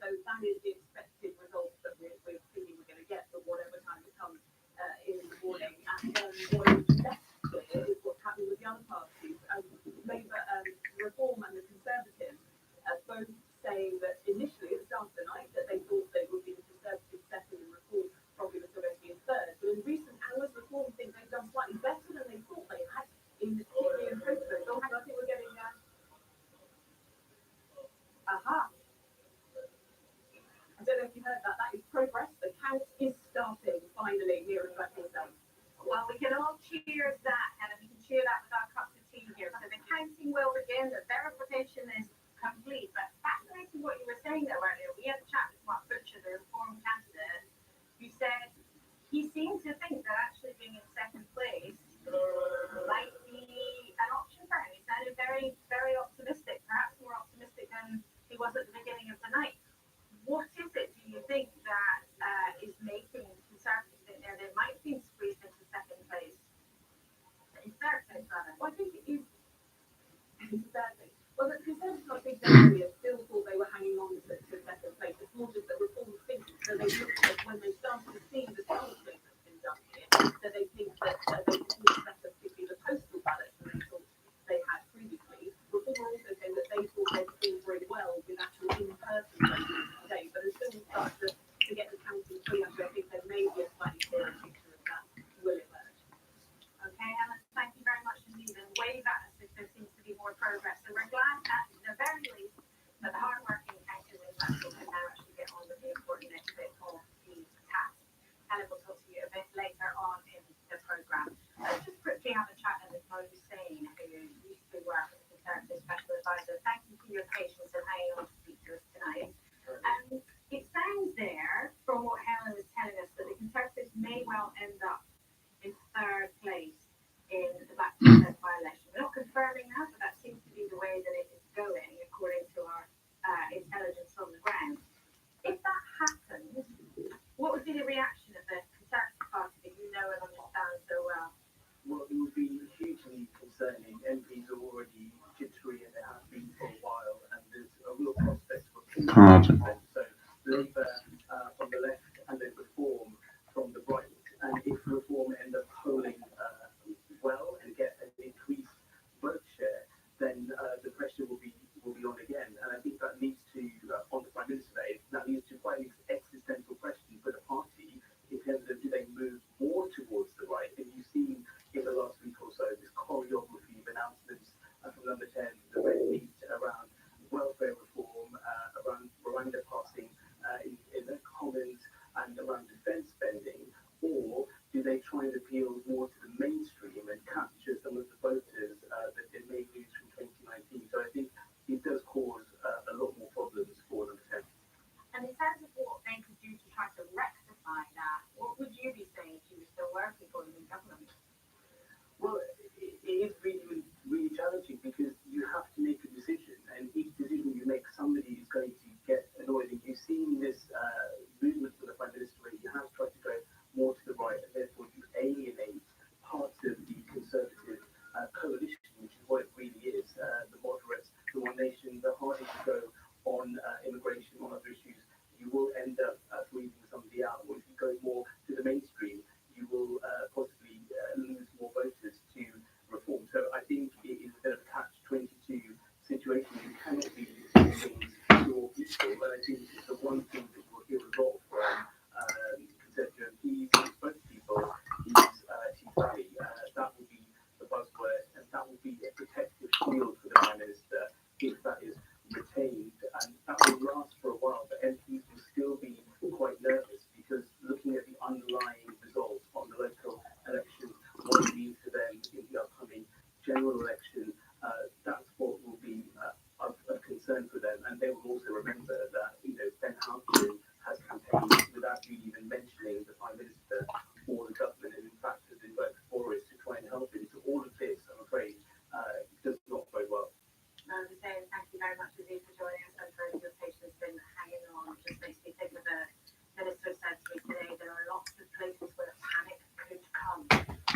So that is the expected result that we're thinking we're going to get for whatever time it comes in the morning. And what is less clear is what's happening with the other parties. Labour Reform and the Conservatives both saying that initially at the start of the night that they thought they would be the Conservatives second and Reform probably was going to be in third. But in recent hours, Reform think they've done slightly better than they thought they had in the theory and hope. So I think we're getting aha. I don't know if you heard that. That is progress. The count is starting finally here in Blackpool South. Well, we can all cheer that, and we can cheer that with our cups of tea here. So the counting will begin. The verification is complete. But fascinating what you were saying there earlier. We had a chat with Mark Butcher, the Reform candidate, who said he seemed to think that actually being in second place might be an option for him. He sounded very, very optimistic, perhaps more optimistic than he was at the beginning of the night. What is it, do you think, that is making Conservatives think they might be squeezed into second place? In third place, rather. Well, I think it is. Third place. Well, the Conservatives got a big area, still thought they were hanging on to second place. It's more just that reform thinking. So they looked at when they started to see the polling that's been done here, that they think that they could do better, particularly the postal ballots, than they thought they had previously. Reform were also saying that they thought they performed very well with actual in-person voting today, but until we start to get the counting free, I think there may be a slightly clearer picture of that will emerge. Okay, Helen, thank you very much indeed. And wave at us if there seems to be more progress. So we're glad at the very least that the hardworking activists can now actually get on with the important next bit of the task. Helen will talk to you a bit later on in the programme. Let's just quickly have a chat with Mo Hussein, who used to work as a Conservative Special Advisor. Thank you for your patience and hanging on to speak to us tonight. It sounds there, from what Helen was telling us, that the Conservatives may well end up in third place in the Black Protest by-election. We're not confirming that, but that seems to be the way that it is going, according to our intelligence on the ground. If that happens, what would be the reaction of the Conservative Party that you know and understand so well? Well, it would be hugely concerning. MPs are already jittery and they have been for a while, and there's a real prospect for Pardon. so Labour from the left and then Reform from the right. And if Reform end up polling well and get an increased vote share, then the pressure will be on again. And I think that leads to, on the Prime Minister Day, that leads to quite an existential question for the party in terms of do they move more towards the right? And you've seen in the last week or so this choreography of announcements from Number 10, the red meat around welfare reform, around Rwanda passing in the Commons and around defence spending, or do they try and appeal more to the mainstream and capture some of the voters that they may lose from 2019? So I think it does cause a lot more problems for Number 10. And in terms of what they could do to try to rectify that, what would you be saying if you were still working for them in government? Well, it is really, really challenging because you have to make a decision, and each decision you make, somebody is going to get annoyed. And you've seen this movement for the Prime Minister where you have tried to go more to the right, and therefore you alienate parts of the Conservative coalition, which is what it really is. The moderates, the One Nation, the harder you go on immigration, on other issues, you will end up leaving somebody out. Or if you go more to the mainstream, you will possibly lose more voters to Reform. So I think it is a bit of a catch-22 situation. You cannot be doing things to all people. And I think the one thing that will hear a lot from Conservative MPs and spokespeople is Tea Valley. That will be the buzzword, and that will be a protective shield for the Prime Minister if that is retained. And that will last for a while, but MPs will still be quite nervous because looking at the underlying results on the local election, what it means to them in the upcoming general election, that's what will be of concern for them. And they will also remember that, Ben Hampton has campaigned without really even mentioning the Prime Minister or the government, and in fact has invoked Boris to try and help him. So all of this, I'm afraid, does not bode well. Thank you very much indeed for joining us and for your patience in hanging on. It just makes me think of the Minister said to me today, there are lots of places where panic could come.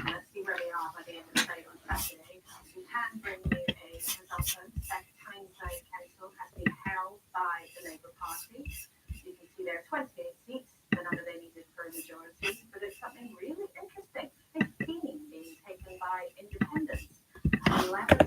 Let's see where we are by the end of the day on Saturday. We can bring you a consultant. Second Tyneside Council has been held by the Labour Party. You can see there are 28 seats, the number they needed for a majority. But there's something really interesting. 15 being taken by independents. 11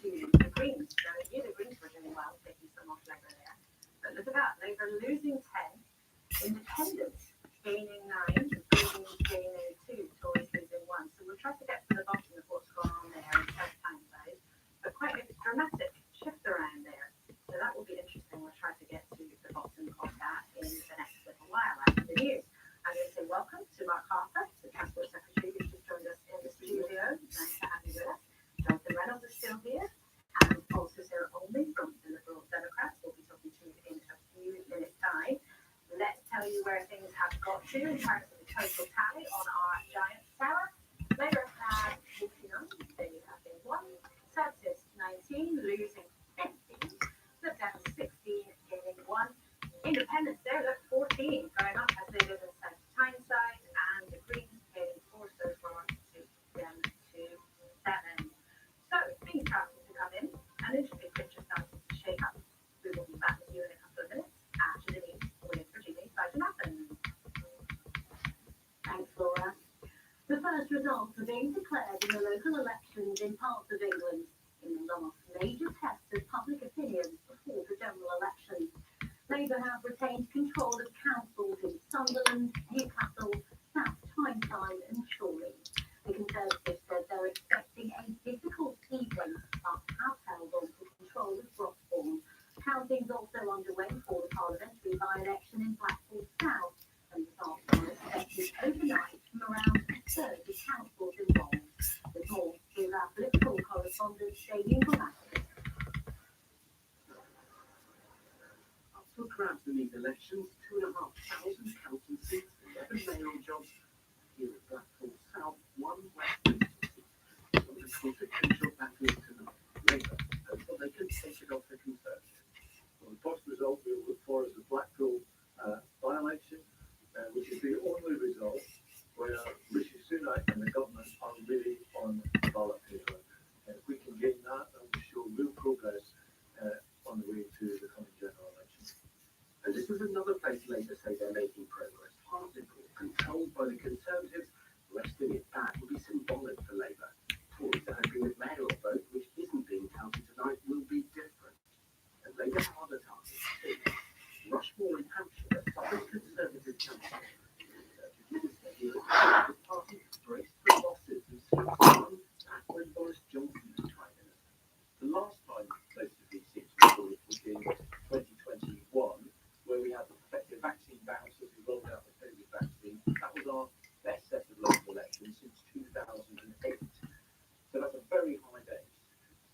to the Greens. So I knew the Greens were doing well, taking some off Labour there. But look at that, Labour losing 10, independents gaining 9, Greens gaining 2, Tories losing 1. So we'll try to get to the bottom of what's going on there in South Tyneside. But quite a dramatic shift around there. So that will be interesting. We'll try to get to the bottom of that in the next little while after the news. I'm going to say welcome to Mark Harper, the Transport Secretary, who's just joined us in the studio. Nice to have you with us. Jonathan Reynolds is still here, and also Sarah Olney from the Liberal Democrats. We'll be talking to you in a few minutes' time. Let's tell you where things have got to in terms of the total tally on our giant tower. Labour have 89, they have been 1. Conservatives 19, losing 15. Lib Dems 16, gaining 1. Independents there, look, 14, going up as they live in South Tyneside, and the Greens gaining 4 so far to them to 7. So things starting to come in. An interesting picture first results are being declared in the local elections in parts of England in the last major test of public opinion before the general election. Labour have retained control of councils in Sunderland, Newcastle, South Tyneside and Chorley. The Conservatives said they're expecting a difficult evening, but have held on to control of Broxbourne. Counting's also underway for the parliamentary by-election in Blackpool South, and results are expected overnight from around a third of councils involved. There's more with our political correspondent Damien Grammatic. Up for grabs in these elections, 2,500 council seats, 11 mayoral jobs here at Blackpool South, 1 Westminster seat. So the consequential battle to Labour until they can take it off the Conservatives. Well, the post result we'll look for is the Blackpool by-election, which is the only result where Rishi Sunak and the government are really on ballot paper. If we can gain that, that will show real progress on the way to the coming general election. And this is another place Labour say they're making progress. Hartlepool, controlled by the Conservatives, wresting it back would be symbolic for Labour. Tories are hoping that mayoral vote, which isn't being counted tonight, will be different. And Labour have other targets too. Rushmore in Hampshire, a solid Conservative council. Conservative minister here at the party braced for losses and seats won back when Boris Johnson was Prime Minister. The last time most of these seats were voted was in 2021, where we had the effective vaccine bounce as we rolled out the COVID vaccine. That was our best set of local elections since 2008. So that's a very high base.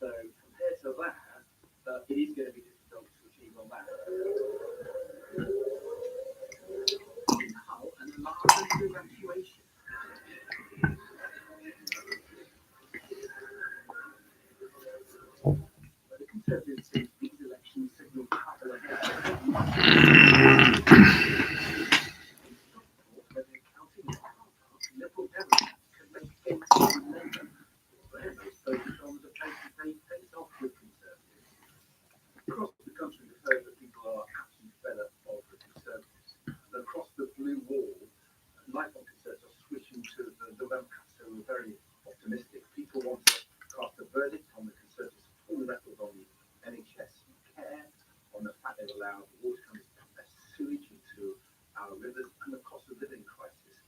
So compared to that, it is going to be difficult to achieve on that. In Hull, an alarm evacuation. But the Conservatives say these elections signal trouble ahead. Where they're counting the car park, Liberal Democrats can make gains in Labour. They're most focused on the places they face off with Conservatives. Across the country, we've heard that people are absolutely fed up of the Conservatives. And across the blue wall, lifelong Conservatives are switching to the Democrats, who are very optimistic. People want to cast a verdict on the Conservatives' full record on the NHS care, on the fact they've allowed water companies to pump their sewage into our rivers, and the cost of living crisis.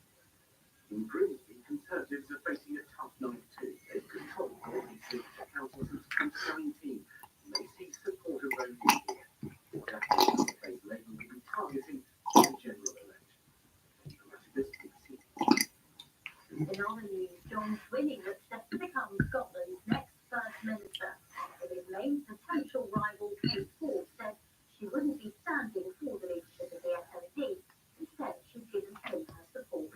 In Grimsby, Conservatives are facing a tough night too. They've controlled the council since 2019. They see support eroding here. What happens if Labour will be targeting the general election? This BBC. In other news, John Swinney looks set to become Scotland's next First Minister. But his main potential rival, Kate Ford, said she wouldn't be standing for the leadership of the SNP. Instead, she's given him her support.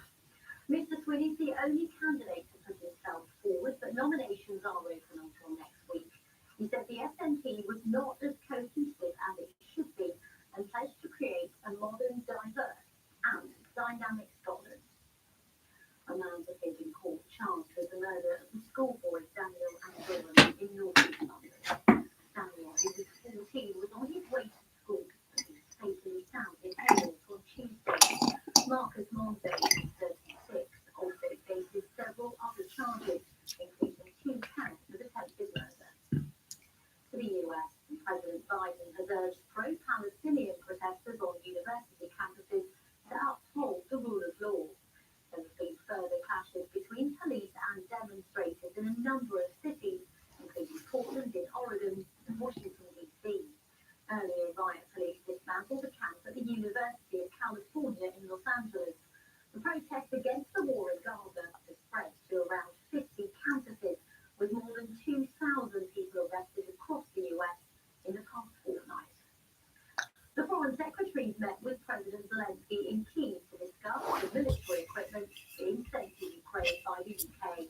Mr. Swinney's the only candidate to put himself forward, but nominations are open until next week. He said the SNP was not as cohesive as it should be and pledged to create a modern, diverse and dynamic Scotland. A man's appeared in court charged with the murder of the schoolboy Daniel Andoran in North East London. Daniel, who was 14, was on his way to school and he was fatally found in Haywards on Tuesday. Marcus Monday, 36, also faces several other charges, including 2 counts of attempted murder. To the US, President Biden has urged pro-Palestinian protesters on university campuses to uphold the rule of law. There have been further clashes between police and demonstrators in a number of cities, including Portland in Oregon and Washington, D.C. Earlier, riot police dismantled a camp at the University of California in Los Angeles. The protest against the war in Gaza has spread to around 50 campuses, with more than 2,000 people arrested across the US in the past fortnight. The Foreign Secretaries met with President Zelensky in Kyiv to discuss the military equipment being sent to Ukraine by the UK.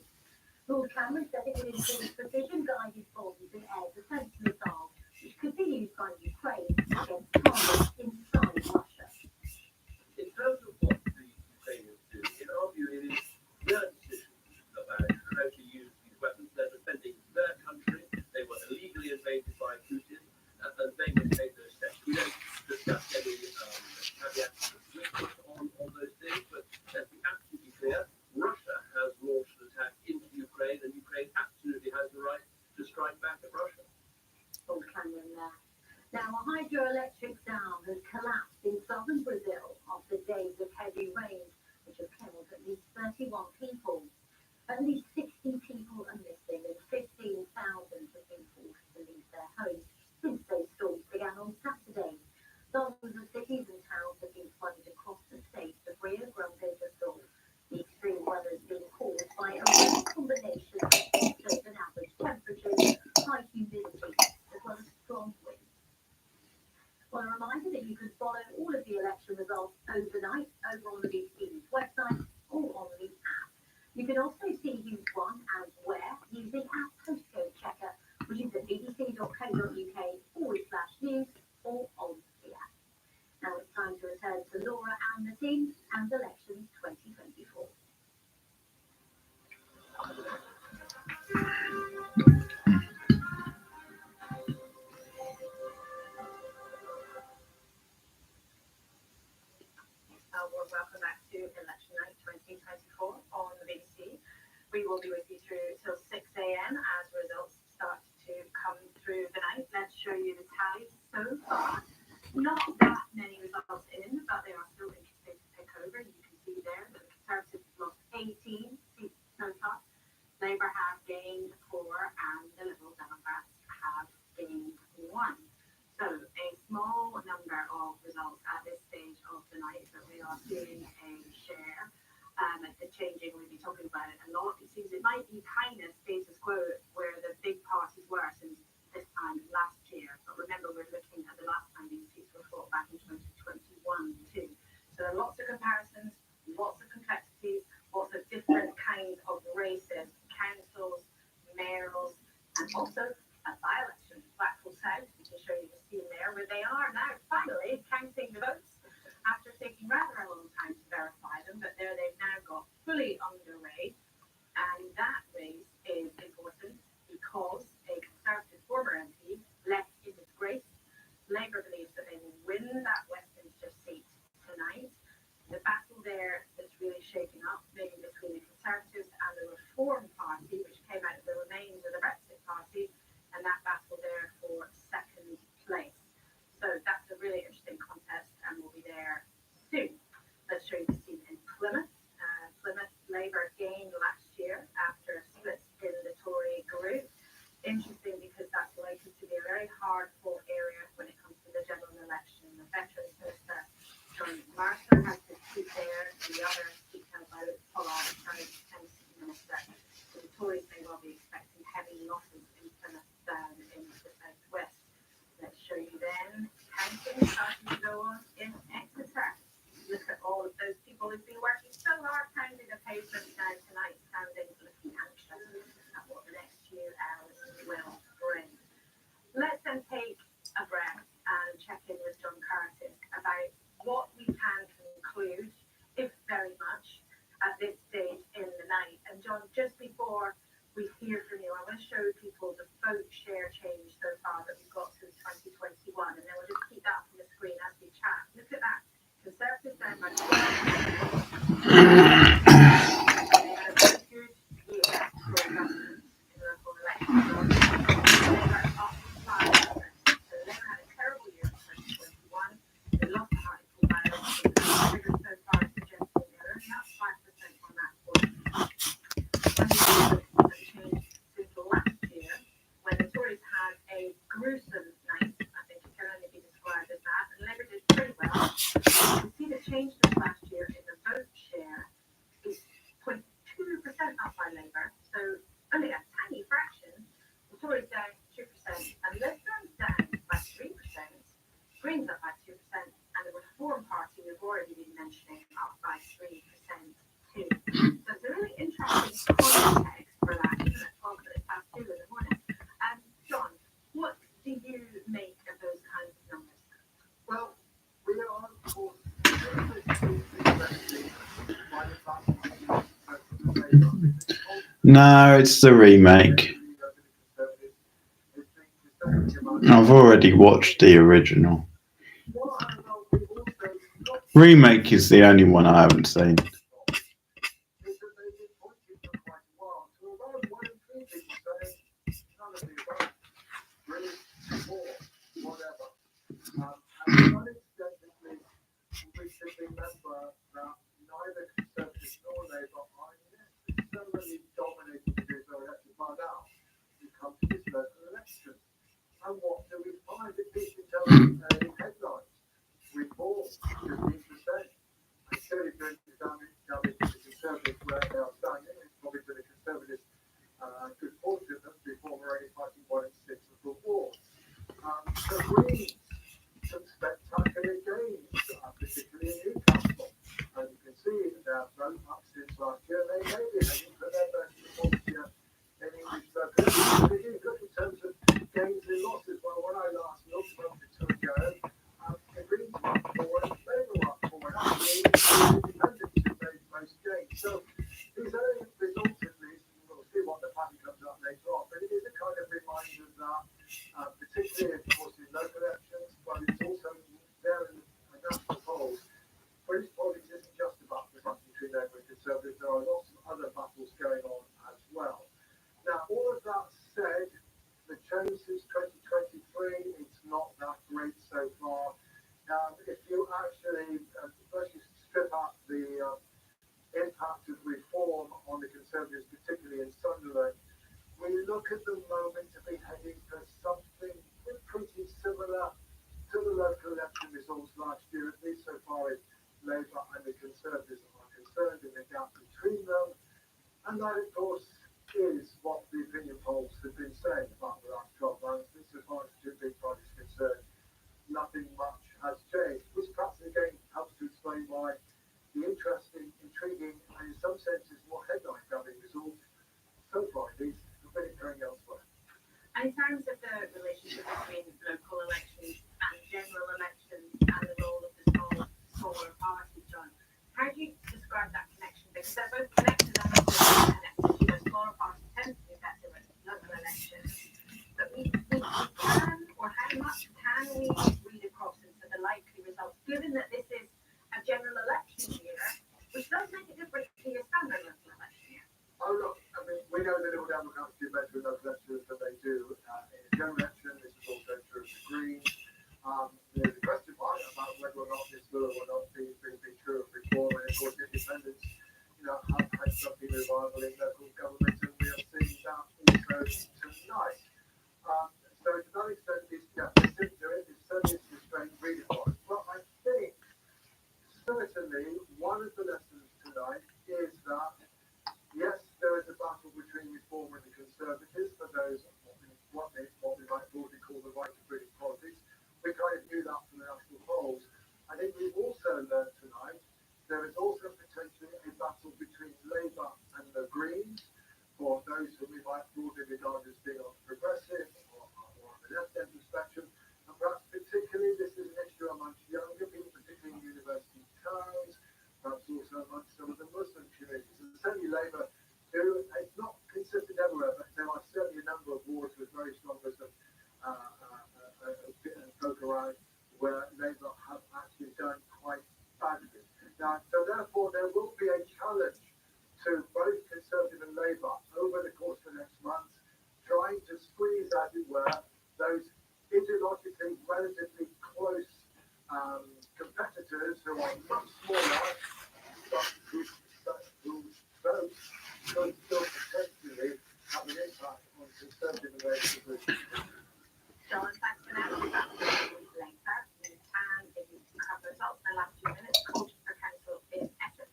Lord Cameron said it would include precision-guided bombs and air defense missiles, which could be used by Ukraine against targets inside Russia. In terms of what the Ukrainians do, in our view, it is their decision about how to use these weapons. They're defending their country. They were illegally invaded by Putin, and they must take those steps. We don't discuss any caveats on those things, but let's be absolutely clear. Russia has more hydroelectric dam has collapsed in southern Brazil after days of heavy rain, which have killed at least 31 people. At least 60 people are missing and 15,000 have been forced to leave their homes since those storms began on Saturday. Dozens of cities and towns have been flooded across the state of Rio Grande do Sul. The extreme weather has been caused by a rare combination of hotter than average temperatures, high humidity, as well as strong winds. Well, a reminder that you can follow all of the election results overnight over on the BBC's website or on the app. You can also see who's won and where using our postcode checker, which is at bbc.co.uk/news or on the app. Now it's time to return to Laura and the team and elections 2024. Welcome back to Election Night 2024 on the BBC. We will be with you through till 6 a.m. as results start to come through the night. Let's show you the tallies so far. Not that many results in, but they are still interesting to pick over. You can see there that the Conservatives have lost 18 seats so far. Labour have gained 4 and the Liberal Democrats have gained 1. So a small number of results at this stage of the night, but we are seeing a share changing. We'll be talking about it a lot. It seems it might be kind of status quo where the big parties were since this time last year. But remember, we're looking at the last time these seats were fought back in 2021 too. So there are lots of comparisons, lots of complexities, lots of different kinds of races, councils, mayorals, and also a by-election, Blackpool South. We can show you the scene there where they are now finally counting the votes after taking rather a long time to verify them, but there they've now got fully underway. And that race is important because a Conservative former MP left in disgrace. Labour believes that they will win that Westminster seat tonight. The battle there that's really shaking up, maybe between the Conservatives and the Reform Party, which came out of the remains of the Brexit Party, and that battle there for second place. So that's a really interesting contest, and we'll be there soon. Let's show you the scene in Plymouth. Plymouth Labour gained last year after a split in the Tory group. Interesting because that's likely to be a very hard-fought area when it comes to the general election. The Veterans Minister, John Martha, has his seat there, and the other seat held by Luke Pollard, current MC Minister. So the Tories may well be expecting heavy losses in Plymouth in the southwest. Let's show you then counting starting to go on in Exeter. Look at all of those people who've been working so hard pounding the pavement now tonight, standing looking anxious at what the next few hours will bring. Let's then take a breath and check in with John Curtis about what we can conclude, if very much, at this stage in the night. And John, just before we hear from you, I want to show people the vote share change so far that we've got since 2021, and then we'll just keep that on the screen as we chat. Look at that. Conservatives down by 12. They had a very good year for government in local elections. Labour up 5%. So Labour had a terrible year in 2021. They lost the article by figures so far suggesting they're only up 5% on that point. Changed since last year, when the Tories had a gruesome night. I think it can only be described as that, and Labour did pretty well. You see the change this last year in the vote share is 0.2% up by Labour, so only a tiny fraction. The Tories down 2%, and Liberals down by 3%, Greens up by 2%, and the Reform Party we've already been mentioning up by 3% too. So it's a really interesting context for that, isn't it? 12 minutes past 2 in the morning. John, what do you make of those kinds of numbers? Well, we are, of course, No, it's the remake. I've already watched the original. Remake is the only one I haven't seen. And to extent, we should remember that neither Conservatives nor Labour are necessarily dominating the Israel election by now. We come to this local election. And what do we find? It is in terms of headlines. Reform 15%. And clearly doing the damage to the Conservatives where they are standing. It's probably to the Conservatives good fortune that Reform are only fighting 1 in 6 of the war. The Greens, some spectacular gains, particularly in Newcastle. And you can see their vote up since last year. They didn't put their best performance yet in English local. They did good in terms of gains and losses. Well, when I last looked a month or two ago, the Greens were up 4 and Labour were up 4. And actually, independents who made most gains. So these early results, at least, and we'll see what the pattern comes up later on, but it is a kind of reminder that, particularly, of course, in local elections, but it's also there in the national polls. British politics isn't just about the battle between Labour and Conservatives. There are lots of other battles going on as well. Now, all of that said, the change since 2023, it's not that great so far. If you actually, let's just strip out the impact of reform on the Conservatives, particularly in Sunderland, we look at the moment to be heading for something pretty similar to the local election results last year, at least so far as Labour and the Conservatives are concerned, in the gap between them. And that, of course, is what the opinion polls have been saying about the last 12 months. So far as the two big parties are concerned, nothing much has changed, which perhaps again helps to explain why the interesting, intriguing, and in some senses more headline-grabbing result so far at least have been occurring elsewhere. And in terms of the relationship between local elections and general elections and the role of the smaller parties, John, how do you describe that connection? Because they're both connected and they're both connected. You know, smaller parties tend to do better at local elections. But we can, or how much can we read across into the likely results, given that this is a general election year, which does make it different to your standard local election year? Oh, look, I mean, we know that Liberal Democrats do better in local elections than they do in a general election. This is also true of the Greens. There's a question mark about whether or not this will or not be true of reform. And of course, independents, have had something revival in local government, and we are seeing that also tonight. So to that extent, there is certainly a strange reading on it. But I think certainly one of the lessons tonight is that yes, there is a battle between Reform and the Conservatives for those what we might broadly call the right of British politics. We kind of knew that from the national polls. I think we've also learned tonight there is also potentially a battle between Labour and the Greens, for those who we might broadly regard as being on the progressive or on the left end of the spectrum. And perhaps particularly this is an issue amongst younger people, particularly in university towns, perhaps also amongst some of the Muslim communities. And certainly Labour do, it's not consistent everywhere, but there are certainly a number of wards with very strong Muslim folk around where Labour have actually done quite badly. Now, so therefore there will be a challenge to both Conservative and Labour over the course of the next months, trying to squeeze, as it were, those ideologically relatively close competitors who are much smaller, but whose votes could still potentially have an impact on Conservative and Labour. John, thanks for now. We'll be back a week later. And if you have the results in the last few minutes, Colchester Council in Essex.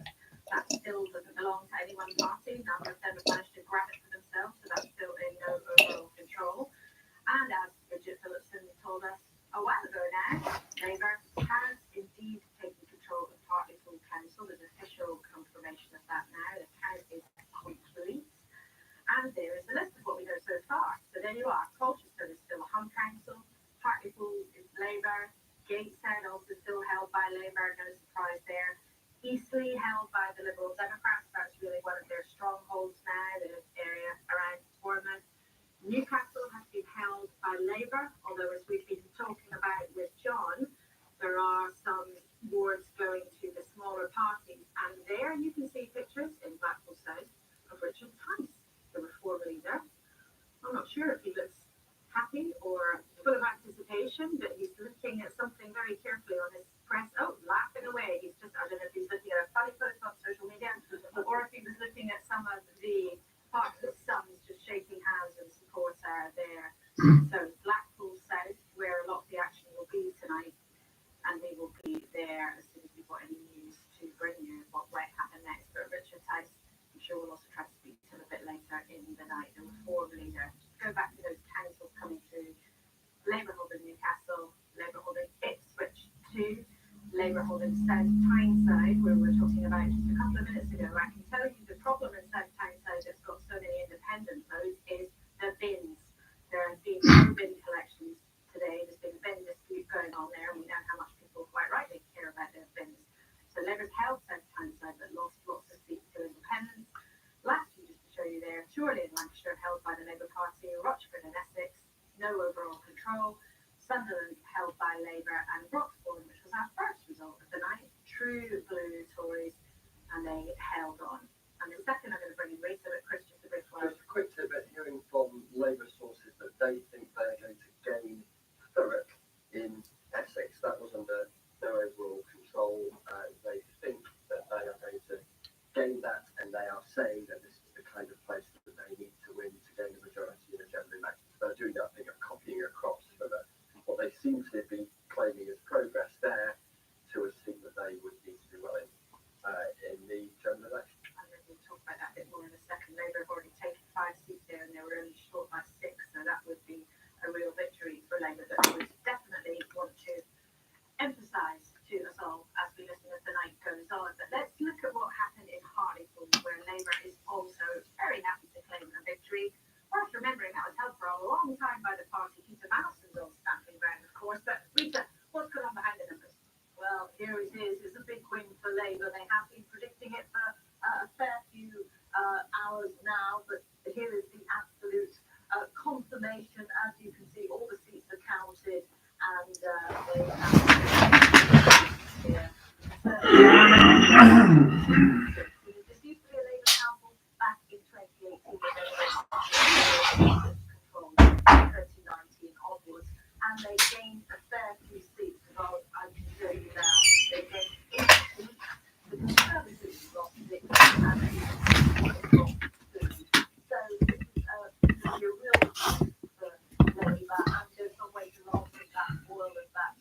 That still doesn't belong to any one party. Number of them have managed to grab it for themselves, so that's still in no overall control. And as Bridget Phillipson told us a while ago now, Labour has indeed taken control of Hartlepool Council. There's official confirmation of that now. The count is complete. And there is the list of what we know so far. So there you are. Colchester is still a hung council. Hartlepool is Labour. Gateshead also still held by Labour. No surprise there. Eastleigh held by the Liberal Democrats. That's really one of their strongholds now, the area around Bournemouth. Newcastle has been held by Labour, although as we've been talking about with John, there are some wards going to the smaller parties. And there you can see pictures in Blackpool South of Richard Tice, the Reform leader. I'm not sure if he looks happy or full of anticipation, but he's looking at something 2. Labour holding South Tyneside, where we were talking about just a couple of minutes ago. I can tell you the problem in South Tyneside that's got so many independent votes is the bins. There have been no bin collections today. There's been a bin dispute going on there, and we know how much people quite rightly care about their bins. So Labour's held South Tyneside, but lost lots of seats to independents. Lastly, just to show you there, Chorley in Lancashire held by the Labour Party, Rochford in Essex, no overall control. Sunderland held by Labour, and Broxbourne, which was our first result of the night, true blue Tories, and they held on. And in second, I'm going to bring in Rita, but Chris, just a brief word. Just a quick tidbit hearing from Labour sources that they think they're going to gain Thurrock in Essex. That was under their overall control. They think that they are going to gain that, and they are saying that this is the kind of place that they need to win to gain a majority in a general election. So they're doing that thing of copying across for what they seem to be claiming as progress there to a seat that they would need to do well in the general election. And then we'll talk about that a bit more in a second. Labour have already taken 5 seats there, and they were only short by 6, so that would be a real victory for Labour that I would definitely want to emphasise to us all as we listen as the night goes on. But let's look at what happened in Hartlepool, where Labour is also very happy to claim a victory. Worth remembering that was held for a long time by the party. Peter Malleson's old stamping ground, of course. But Rita, what's going on behind the numbers? Well, here it is. It's a big win for Labour. They have been predicting it for a fair few hours now, but here is the absolute confirmation. As you can see, all the seats are counted, and they have here. This used to be a Labour council back in 2018, control 2019 onwards, and they gained a fair few seats. Well, I can show you now. They gained 8 seats. The Conservatives lost 6, and the Conservatives lost 2. So this is a real boost for Labour, and there's some way to laugh at that world of that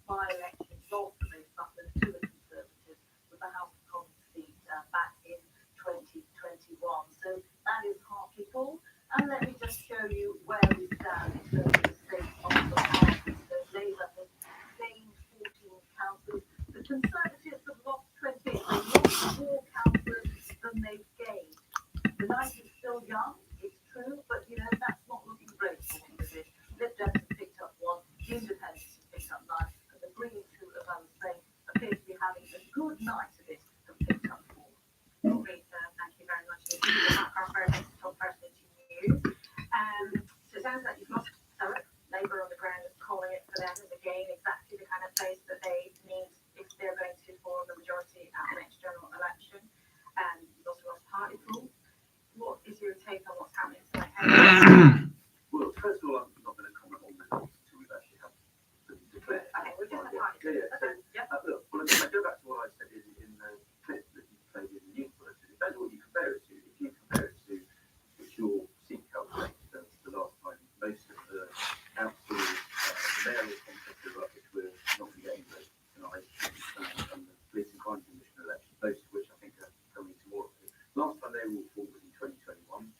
by-election loss that they suffered to the Conservatives with the House of Commons seat back in 2021. So that is Hartlepool. And let me just show you where we stand in terms of the state of the party. So Labour has gained 14 councillors. The Conservatives have lost 20. They've lost more councillors than they've gained. The night is still young, it's true, but you know, that's not looking great for them, is it? Lib Dems have picked up 1, the Independents have picked up 9, and the Greens, who, as I was saying, appear to be having a good night of it, have picked up 4. Great, thank you very much. Our first talk first into you. So it sounds like you've lost Thurrock. Labour on the ground is calling it for them as again exactly the kind of place that they need if they're going to form the majority at the next general election. You've also lost Hartlepool. What is your take on what's happening tonight? Well, first of all, I'm not going to comment on the results until we've actually had them declared. Okay, we're just at Hartlepool. Yeah. So, Yep. look, well, if I go back to what I said in the clip that you played in the news bulletin, it depends on what you compare it to. If you compare it to your seat calculation, the last time most of the council mayoral contests were up, which we're not going to get into tonight, and the police and crime commission election, both of which I think are coming tomorrow. Last time they were all fought was in 2021.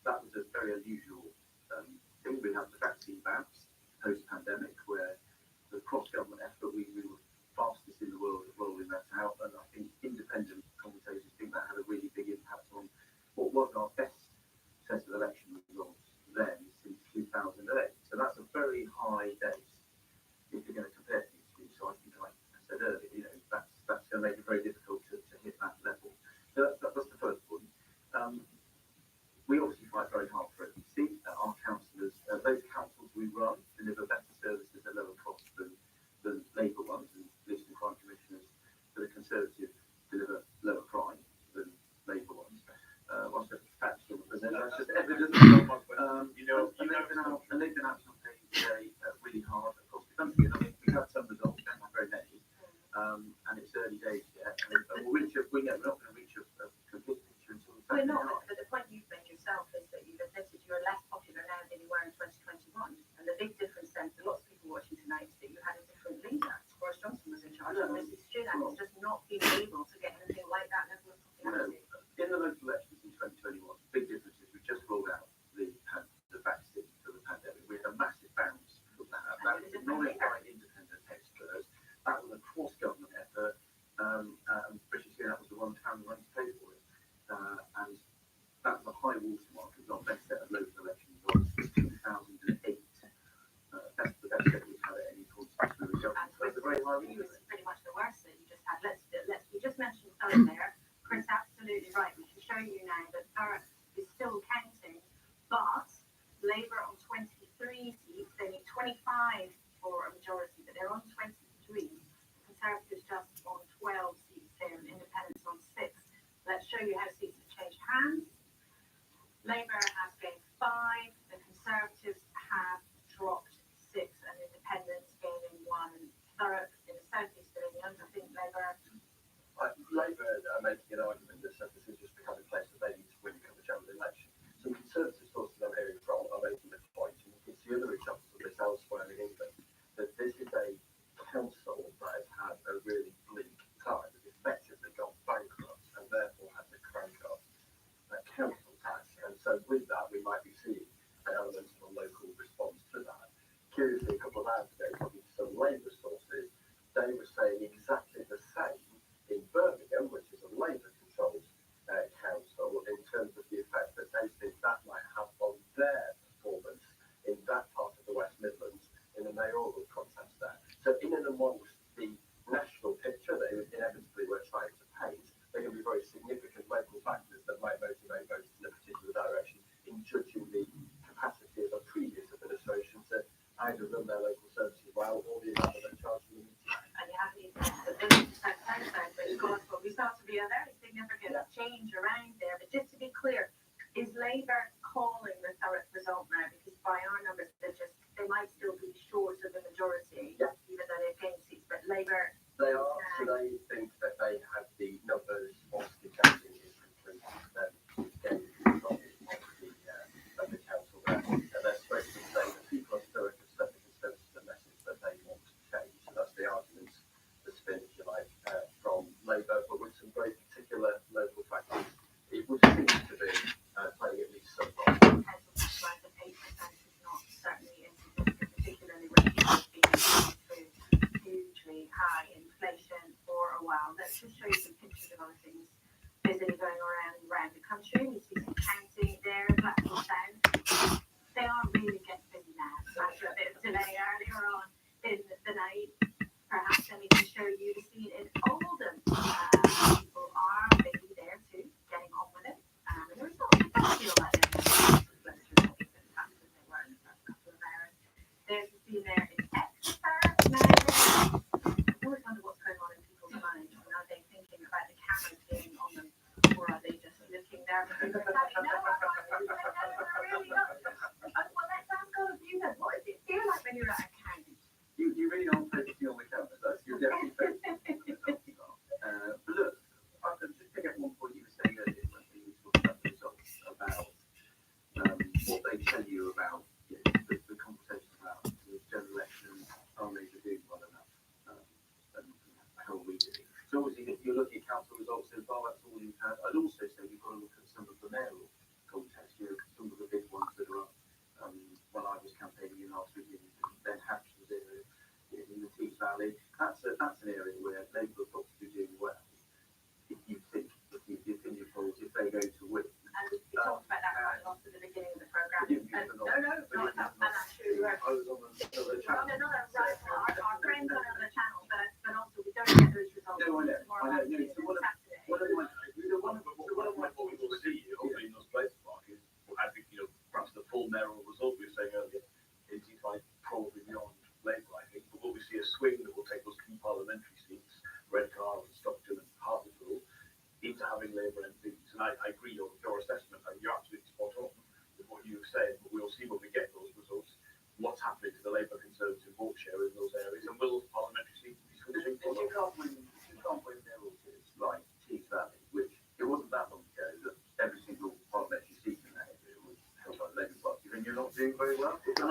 That was a very unusual thing. We had the vaccine bounce post-pandemic, where the cross-government effort, we were fastest in the world at rolling that out, and I think independent commentators think that had a really big impact on what was our best set of election results then since 2008. So that's a very high base if you're going to compare these two. So I think, like I said earlier, you know, that's going to make it very difficult to hit that level. So that's the first point. We obviously fight very hard for every seat. Our councillors, those councils we run, deliver better services at lower cost than Labour ones, and police and crime commissioners for the Conservative deliver lower crime than Labour ones. Whilst that's facts from the present, that's just evidence. And they've been out campaigning today really hard across the country. And I mean, we've had some results, we don't have very many, and it's early days yet. And we're not going to reach a complete picture until the We're Saturday not, night. but the point you've made yourself is that you've admitted you're less popular now than you were in 2021. And the big difference then for lots of people watching tonight is that you had a different leader. Boris Johnson was in charge, and Mrs. Sunak has just not been able to get anything like that level of popularity. In the local elections in 2021, the big difference is we just rolled out the vaccine for the pandemic. We had a massive bounce from that. That was acknowledged by independent experts. you was pretty much the worst that you just had. We just mentioned Thurrock there. Chris, absolutely right. We can show you now that Thurrock is still counting, but Labour on 23 seats, they need 25 for a majority, but they're on 23. Conservatives just on 12 seats there, and Independents on 6. Let's show you how seats have changed hands. Labour has gained 5, the Conservatives have dropped 6, and Independents gaining 1. Thurrock in the south east of England, I think Labour. Labour are making an argument that this is just becoming a place that they need to win a general election. Some Conservative sources I'm hearing from are making the point, and you can see other examples of this elsewhere in England, that this is a council that has had a really bleak time, has effectively gone bankrupt, and therefore had to crank up that council tax. And so with that, we might be seeing an element of a local response to that. Curiously, a couple of hours ago, talking to some Labour sources, they were saying exactly the same in Birmingham, which is a Labour-controlled council, in terms of the effect that they think that might have on their performance in that part of the West Midlands in the mayoral contest there. So in and amongst the national picture they inevitably were trying to paint, there can be very significant local factors that might motivate voters in a particular direction in judging the capacity of a previous administration to either run their local services well or the amount that they're charging them. And you have these the 50% downside, but it's going for we saw to be a very significant change around there. But just to be clear, is Labour calling the Thurrock result now? Because by our numbers, they might still be short of the majority, even though they've gained seats. But Labour, they are. So they think that they have the numbers once the counting is complete, then gain control of the council there. And they're supposed to say that people of Thurrock have sent the Conservatives a message that they want to change. So that's the argument, the spin, if you like, from Labour, but with some very particular local factors. It would seem to be playing at least some role. Council tax rise of 8% is not certainly insignificant, particularly when people have been through hugely high inflation for a while. Let's just show you some pictures of other things busily going around the country. You see some counting there, Blackpool Sound. They are really getting busy now after a bit of delay earlier on in the night. Perhaps I need to show you the scene in Oldham. People are busy there too, getting on with it. And the results don't feel like they're faster than they were in the first couple of hours. There's a scene there in Exeter. Now, I always wonder what's going on in people's minds. Are they thinking about the cameras being on them, or are they just looking there because they're like, no, we're really not. Well, let's ask all of you then. What does it feel like when you're at a count? You really don't take to see on the cameras. That's you're definitely but look, I can just pick up one point you were saying earlier when you were talking about the results, about what they tell you about the conversation about the general election, are they doing well enough, and how we do. So obviously, if you're looking at council results so far, that's all you've had. I'd also say you've got to look at some of the mayoral contests, some of the big ones that are up. When I was campaigning in last week in Ben Hatch's area, in the Tees Valley, that's an area where Labour have got to be doing well. If you think, if your polls, if they go to win. And we talked about that quite a lot at the beginning of the programme. Not that. And actually, I was on another channel. Another our friends on another channel, but also we don't get those results. No, I know. So one of my What we will see, hopefully in those places, Mark, is I think perhaps the full mayoral result we were saying earlier, it might probably beyond Labour, I think, but will we see a swing that will take those key parliamentary seats, Redcar and Stockton and Hartlepool, into having Labour MPs? And I agree on your assessment, and you're absolutely spot on with what you've said, but we'll see when we get those results, what's happening to the Labour Conservative vote share in those areas, and will those parliamentary seats be switching? You can't win mayoral seats like Tees Valley, which it wasn't that long ago that every single parliamentary seat in that area was held by the Labour Party, and you're not doing very well. The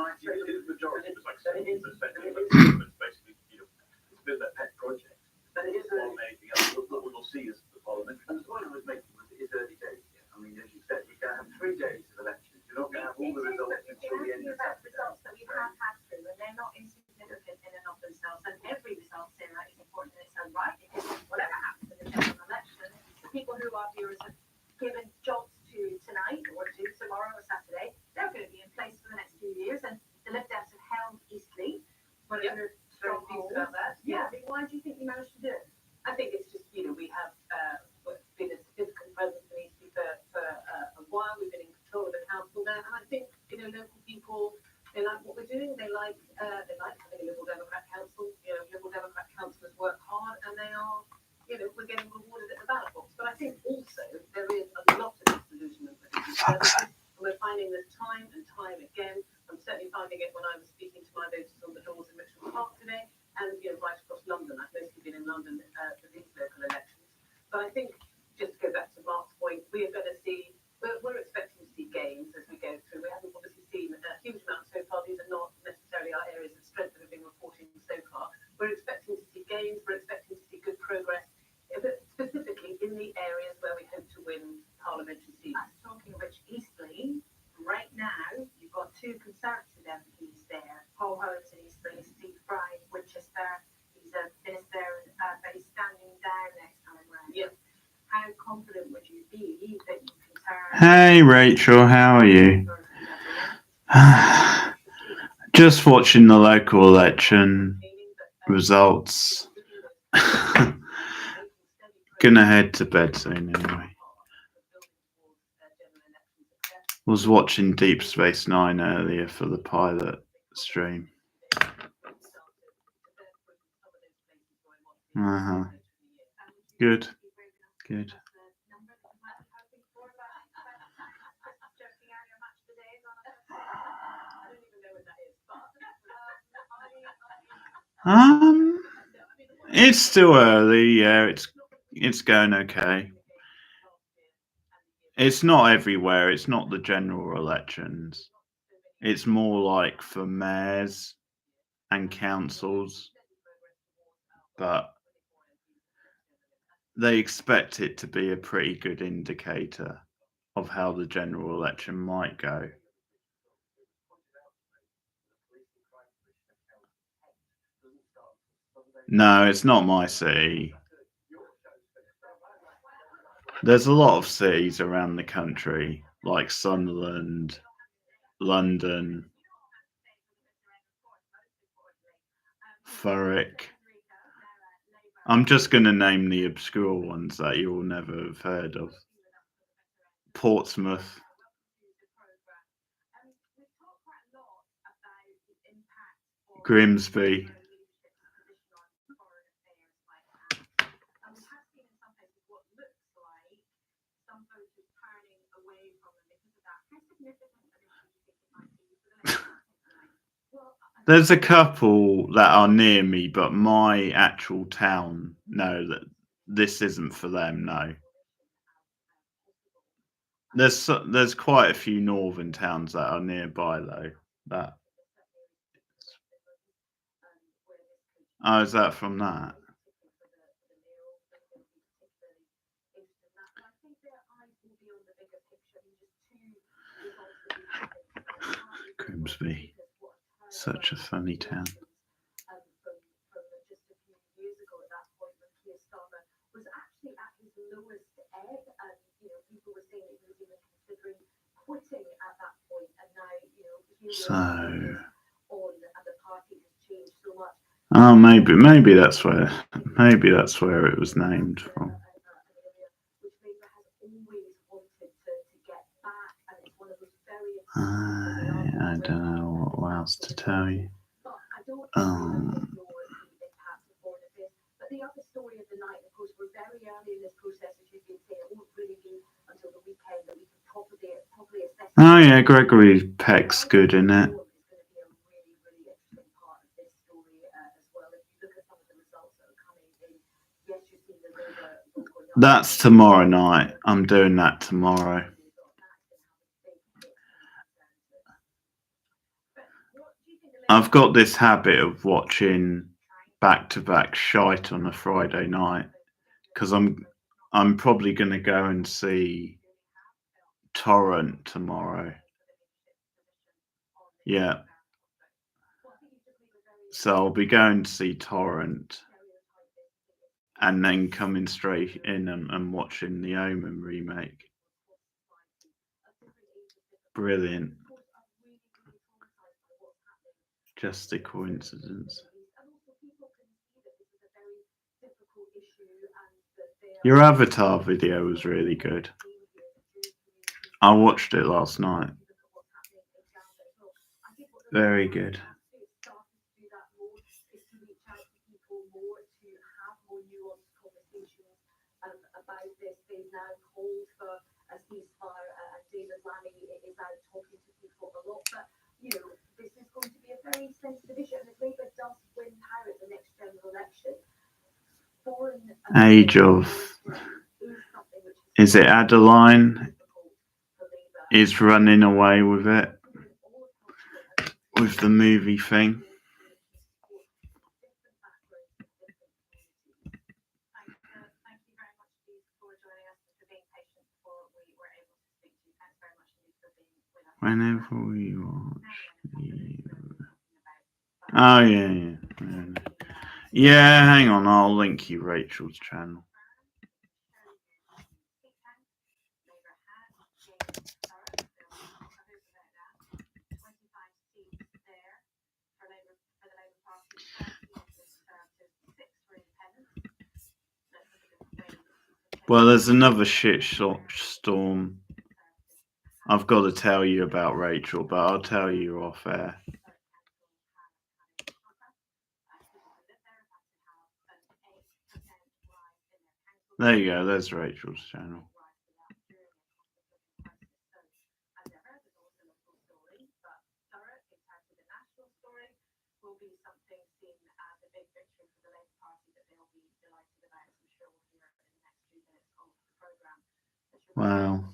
majority was like 70%. It's basically, it's been their pet project. And it is more than anything else. What we will see is the parliamentary. And the point I was making was it is early days yet. I mean, as you said, we're going to have 3 days of elections. You're not going to have all the results until the end of Saturday. Results that we have had through, and they're not insignificant in and of themselves. And every result, Sarah, is important in its own right. Because whatever happens in the general election, the people who our viewers have given jobs to tonight or to tomorrow or Saturday, they're going to be in place for the next few years. And the Lib Dems have held Eastleigh, one of their strongholds. Yeah, they want we're getting rewarded at the ballot box. But I think also there is a lot of disillusionment with it. We're finding this time and time again. I'm certainly finding it when I was speaking to my voters on the doors in Richmond Park today, and right across London. I've mostly been in London for these local elections. But I think, just to go back to Mark's point, we are going to see, we're expecting to see gains as we go through. We haven't obviously seen a huge amount so far. These are not necessarily our areas of strength that have been reporting so far. We're expecting to see gains. We're expecting to see good progress, but specifically in the areas where we hope to win parliamentary seats. Talking of which, Eastleigh, right now, you've got two Conservative MPs there, Paul Howard in Eastleigh, Steve Fry, Winchester. He's a minister, but he's standing down next time round. Yeah. How confident would you be that you can turn? Hey Rachel, how are you? Just watching the local election results. Gonna head to bed soon anyway. Was watching Deep Space Nine earlier for the pilot stream. Good. Good. It's still early. Yeah, it's going okay. It's not everywhere. It's not the general elections. It's more like for mayors and councils, but they expect it to be a pretty good indicator of how the general election might go. No, it's not my city. There's a lot of cities around the country, like Sunderland, London, Thurrock. I'm just going to name the obscure ones that you'll never have heard of. Portsmouth. Grimsby. There's a couple that are near me, but my actual town, no, that this isn't for them, no. There's quite a few northern towns that are nearby though. Oh, is that from that? Grimsby. Such a funny town. So, oh, maybe that's where it was named from. I don't know what else to tell you. But the other story of the night, of course, we're very early in this process, as you've been saying. It won't really be until the weekend that we can properly assess. Oh yeah, Gregory Peck's good in it. That's tomorrow night. I'm doing that tomorrow. I've got this habit of watching back-to-back shite on a Friday night because I'm probably going to go and see Torrent tomorrow. Yeah. So I'll be going to see Torrent and then coming straight in and watching the Omen remake. Brilliant. Just a coincidence. Your Avatar video was really good. I watched it last night. Very good. age of, is it Adeline, is running away with it, with the movie thing. Whenever we watch you. Oh, yeah. Yeah, hang on, I'll link you Rachel's channel. Well, there's another shit storm I've got to tell you about, Rachel, but I'll tell you off air. There you go, there's Rachel's channel. Wow.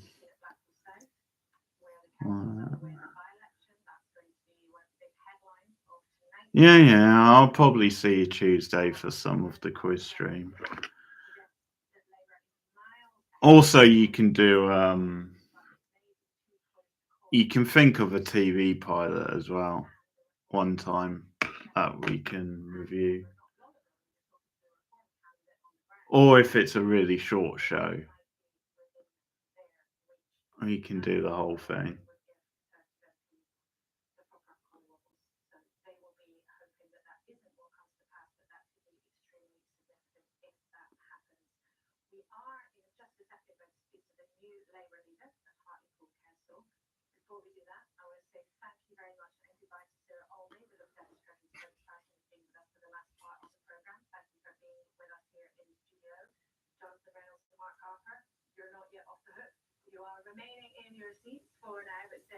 Yeah, I'll probably see you Tuesday for some of the quiz stream. Also, you can do, you can think of a TV pilot as well, one time that we can review. Or if it's a really short show, we can do the whole thing.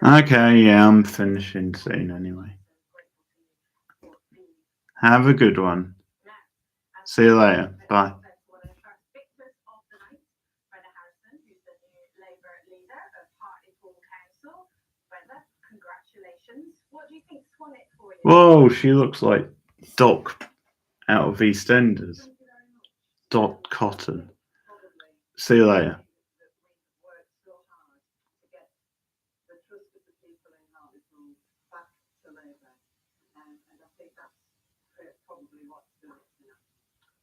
Okay, yeah, I'm finishing soon anyway. Have a good one. See you later. Bye. Whoa, she looks like Doc out of EastEnders. Dot Cotton. See you later.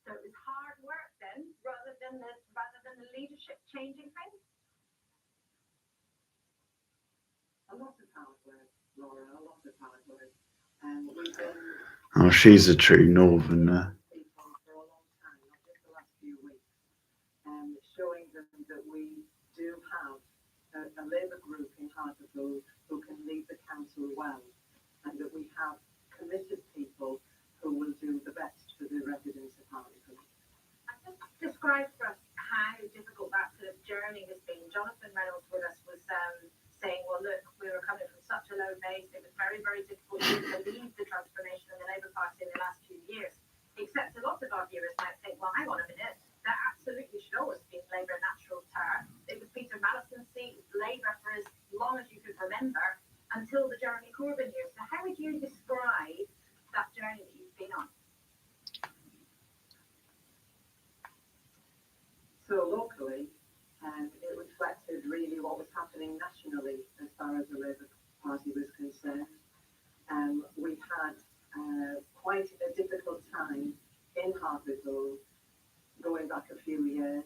So it was hard work then, rather than the leadership changing things. A lot of hard work, Laura. A lot of hard work. We've been. Oh, she's a true northerner. For a long time, not just the last few weeks, showing them that we do have a Labour group in Hartlepool who can lead the council well, and that we have committed people who will do the best for the residents of Hartlepool. And just describe for us how difficult that sort of journey has been. Jonathan Reynolds with us was saying, well, look, we were coming from such a low base. It was very, very difficult to lead the transformation of the Labour Party in the last few years. Except a lot of our viewers might think, well, hang on a minute, that absolutely should always be Labour natural term. It was Peter Malleson's seat, Labour for as long as you could remember, until the Jeremy Corbyn years. So how would you describe that journey that you've been on? So locally, it reflected really what was happening nationally as far as the Labour Party was concerned. We've had quite a difficult time in Hartlepool going back a few years,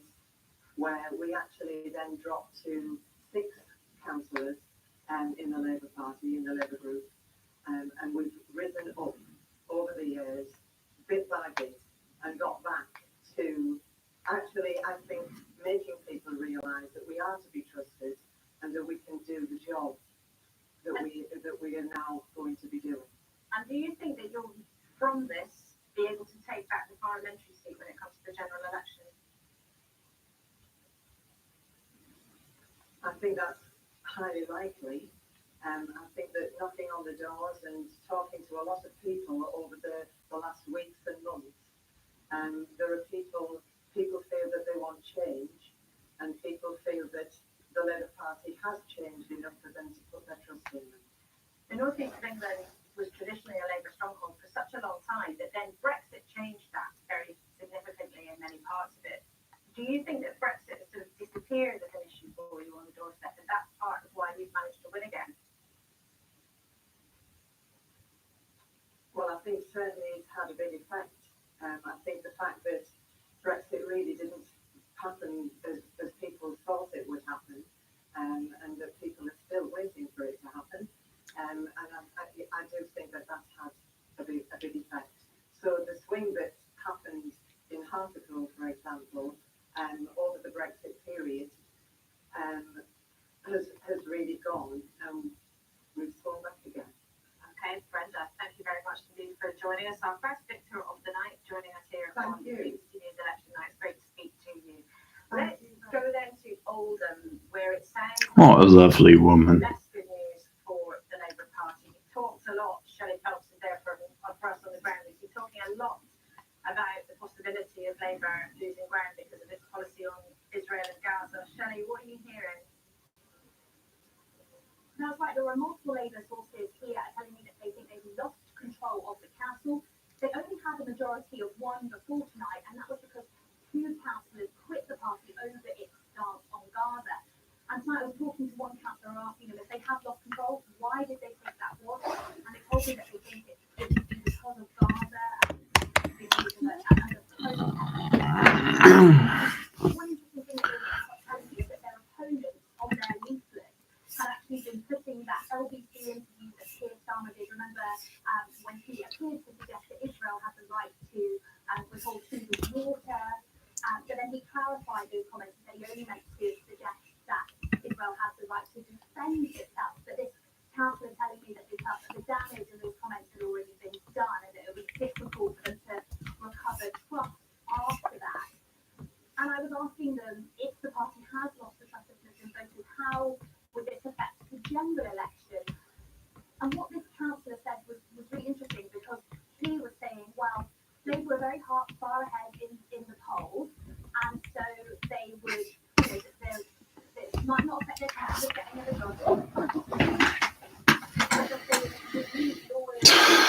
where we actually then dropped to 6 councillors in the Labour Party, in the Labour group, and we've risen up over the years, bit by bit, and got back to actually, I think, making people realise that we are to be trusted and that we can do the job that we are now going to be doing. And do you think that you'll, from this, be able to take back the parliamentary seat when it comes to the general election? I think that's highly likely. I think that knocking on the doors and talking to a lot of people over the last weeks and months, there are people people feel that they want change, and people feel that the Labour Party has changed enough for them to put their trust in them. The North East of England was traditionally a Labour stronghold for such a long time that then Brexit changed that very significantly in many parts of it. Do you think that Brexit sort of disappeared as an issue for you on the doorstep, and that's part of why you've managed to win again? Well, I think certainly it's had a big effect. I think the fact that Brexit really didn't happen as people thought it would happen, and that people are still waiting for it to happen. And I do think that that's had a big effect. So the swing that happened in Hartlepool, for example, over the Brexit period, has really gone, and we've swung back again. Okay, Brenda, thank you very much indeed for joining us. Our first victor of the night, joining us here on BBC News Election Night. It's great to speak to you. Let's go then to Oldham, where it sounds What a lovely woman. less good news for the Labour Party. He talked a lot, Shelley Phelps is there for us on the ground. He's been talking a lot about the possibility of Labour losing ground because of its policy on Israel and Gaza. Shelley, what are you hearing? That's right. There are multiple Labour sources here telling me that they think they've lost control of the council. They only had a majority of one before tonight, and that was because two councillors quit the party over its stance on Gaza. And tonight I was talking to one councillor asking them if they have lost control, why did they think that was? And they told me that they think it would be because of Gaza and because of the protest. One interesting thing that they telling me is that their opponents on their leaflet had actually been putting that LBC interview that Keir Starmer did. Remember when he appeared to suggest that Israel had the right to withhold food and water, but then he clarified those comments and said he only meant to suggest that Israel has the right to defend itself. But this councillor telling me that they felt that the damage in those comments had already been done and that it would be difficult for them to recover trust after that. And I was asking them, if the party has lost the trust of Muslim voters, how would this affect the general election? And what this councillor said was really interesting, because he was saying, well, they were very far ahead in the polls, and so they would, it might not affect their chances of getting a result, but they would lose loyal relationships,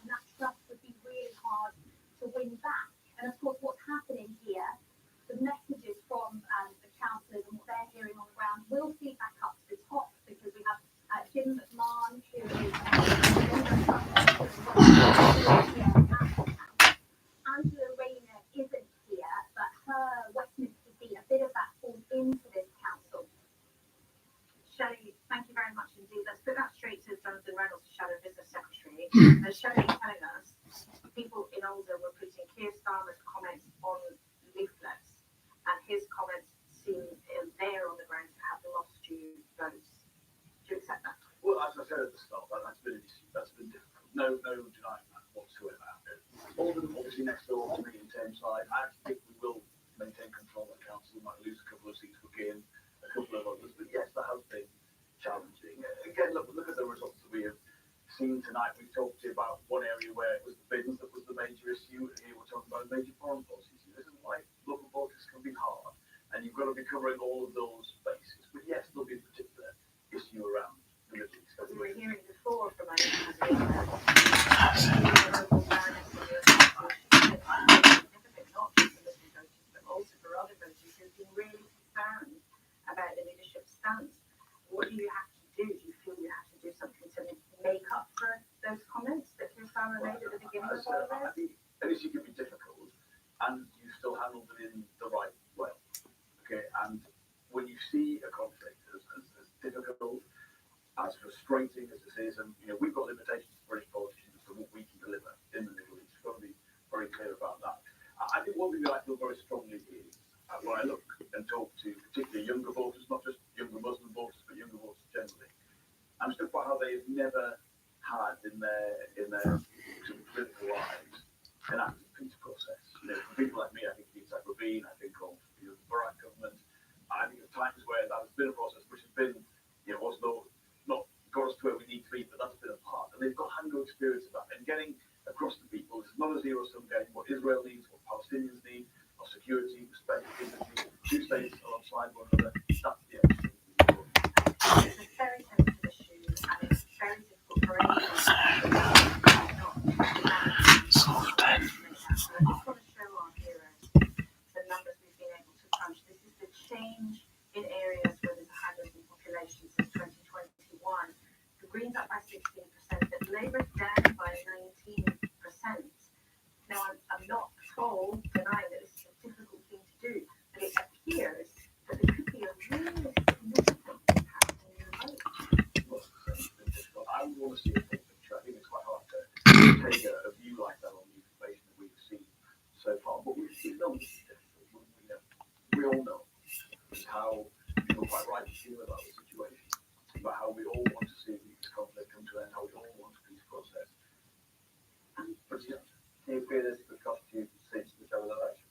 and that trust would be really hard to win back. And of course, what's happening here, the messages from the councillors and what they're hearing on the ground will feed back up to the top, because we have Jim McMahon, who is Angela Rayner isn't here, but her Westminster seat, a bit of that falls into this council. Shelley, thank you very much indeed. Let's put that straight to Jonathan Reynolds, Shadow Business Secretary. As Shelley telling us, people in Oldham were putting Keir Starmer's comments on leaflets, and his comments seem there on the ground to have lost you votes. Do you accept that? Well, as I said at the start, that's been an issue. That's been difficult. No denying that whatsoever. Oldham, obviously next door to me in Tameside. I actually think we will maintain control of the council. We might lose a couple of seats for Gain, a couple of others. But yes, that has been challenging. Again, look at the results that we have seen tonight. We've talked to you about one area where it was the bins that was the major issue, and here we're talking about a major foreign policy issue. This is why local politics can be hard, and you've got to be covering all of those bases. But yes, there'll be a particular issue around the Middle East. As we were hearing before from our also for other voters who've been really concerned about the leadership stance. What do you have to do? Do you feel you have to do something to make up for those comments that Keir Starmer made at the beginning of all of this? I think at least it can be difficult, and you still handled it in the right way. Okay, and when you see a conflict as difficult, as frustrating as this is, and we've got limitations for British politicians for what we can deliver in the Middle East. We've got to be very clear about that. I think one thing that I feel very strongly is when I look and talk to particularly younger voters, not just younger Muslim voters, but younger voters generally, I'm struck by how they've never had in their sort of political lives an active peace process. For people like me, I think of Yitzhak Rabin, I think of the Barak government. I think of times where that has been a process which has been, although not got us to where we need to be, but that's been a part. And they've got hangout experience of that. And getting across to people, it's not a zero-sum game. What Israel needs, what Palestinians need, I'm not at all denying that this is a difficult thing to do, but it appears that there could be a really significant impact on your vote. I would want to see a full picture. I think it's quite hard to take a view like that on the information that we've seen so far. But we know this is difficult. We all know how people quite right feel about the situation, about how we all want to see this conflict come to an end, how we all want a peace process. But yeah, Do you feel this would cost you seats in the general election?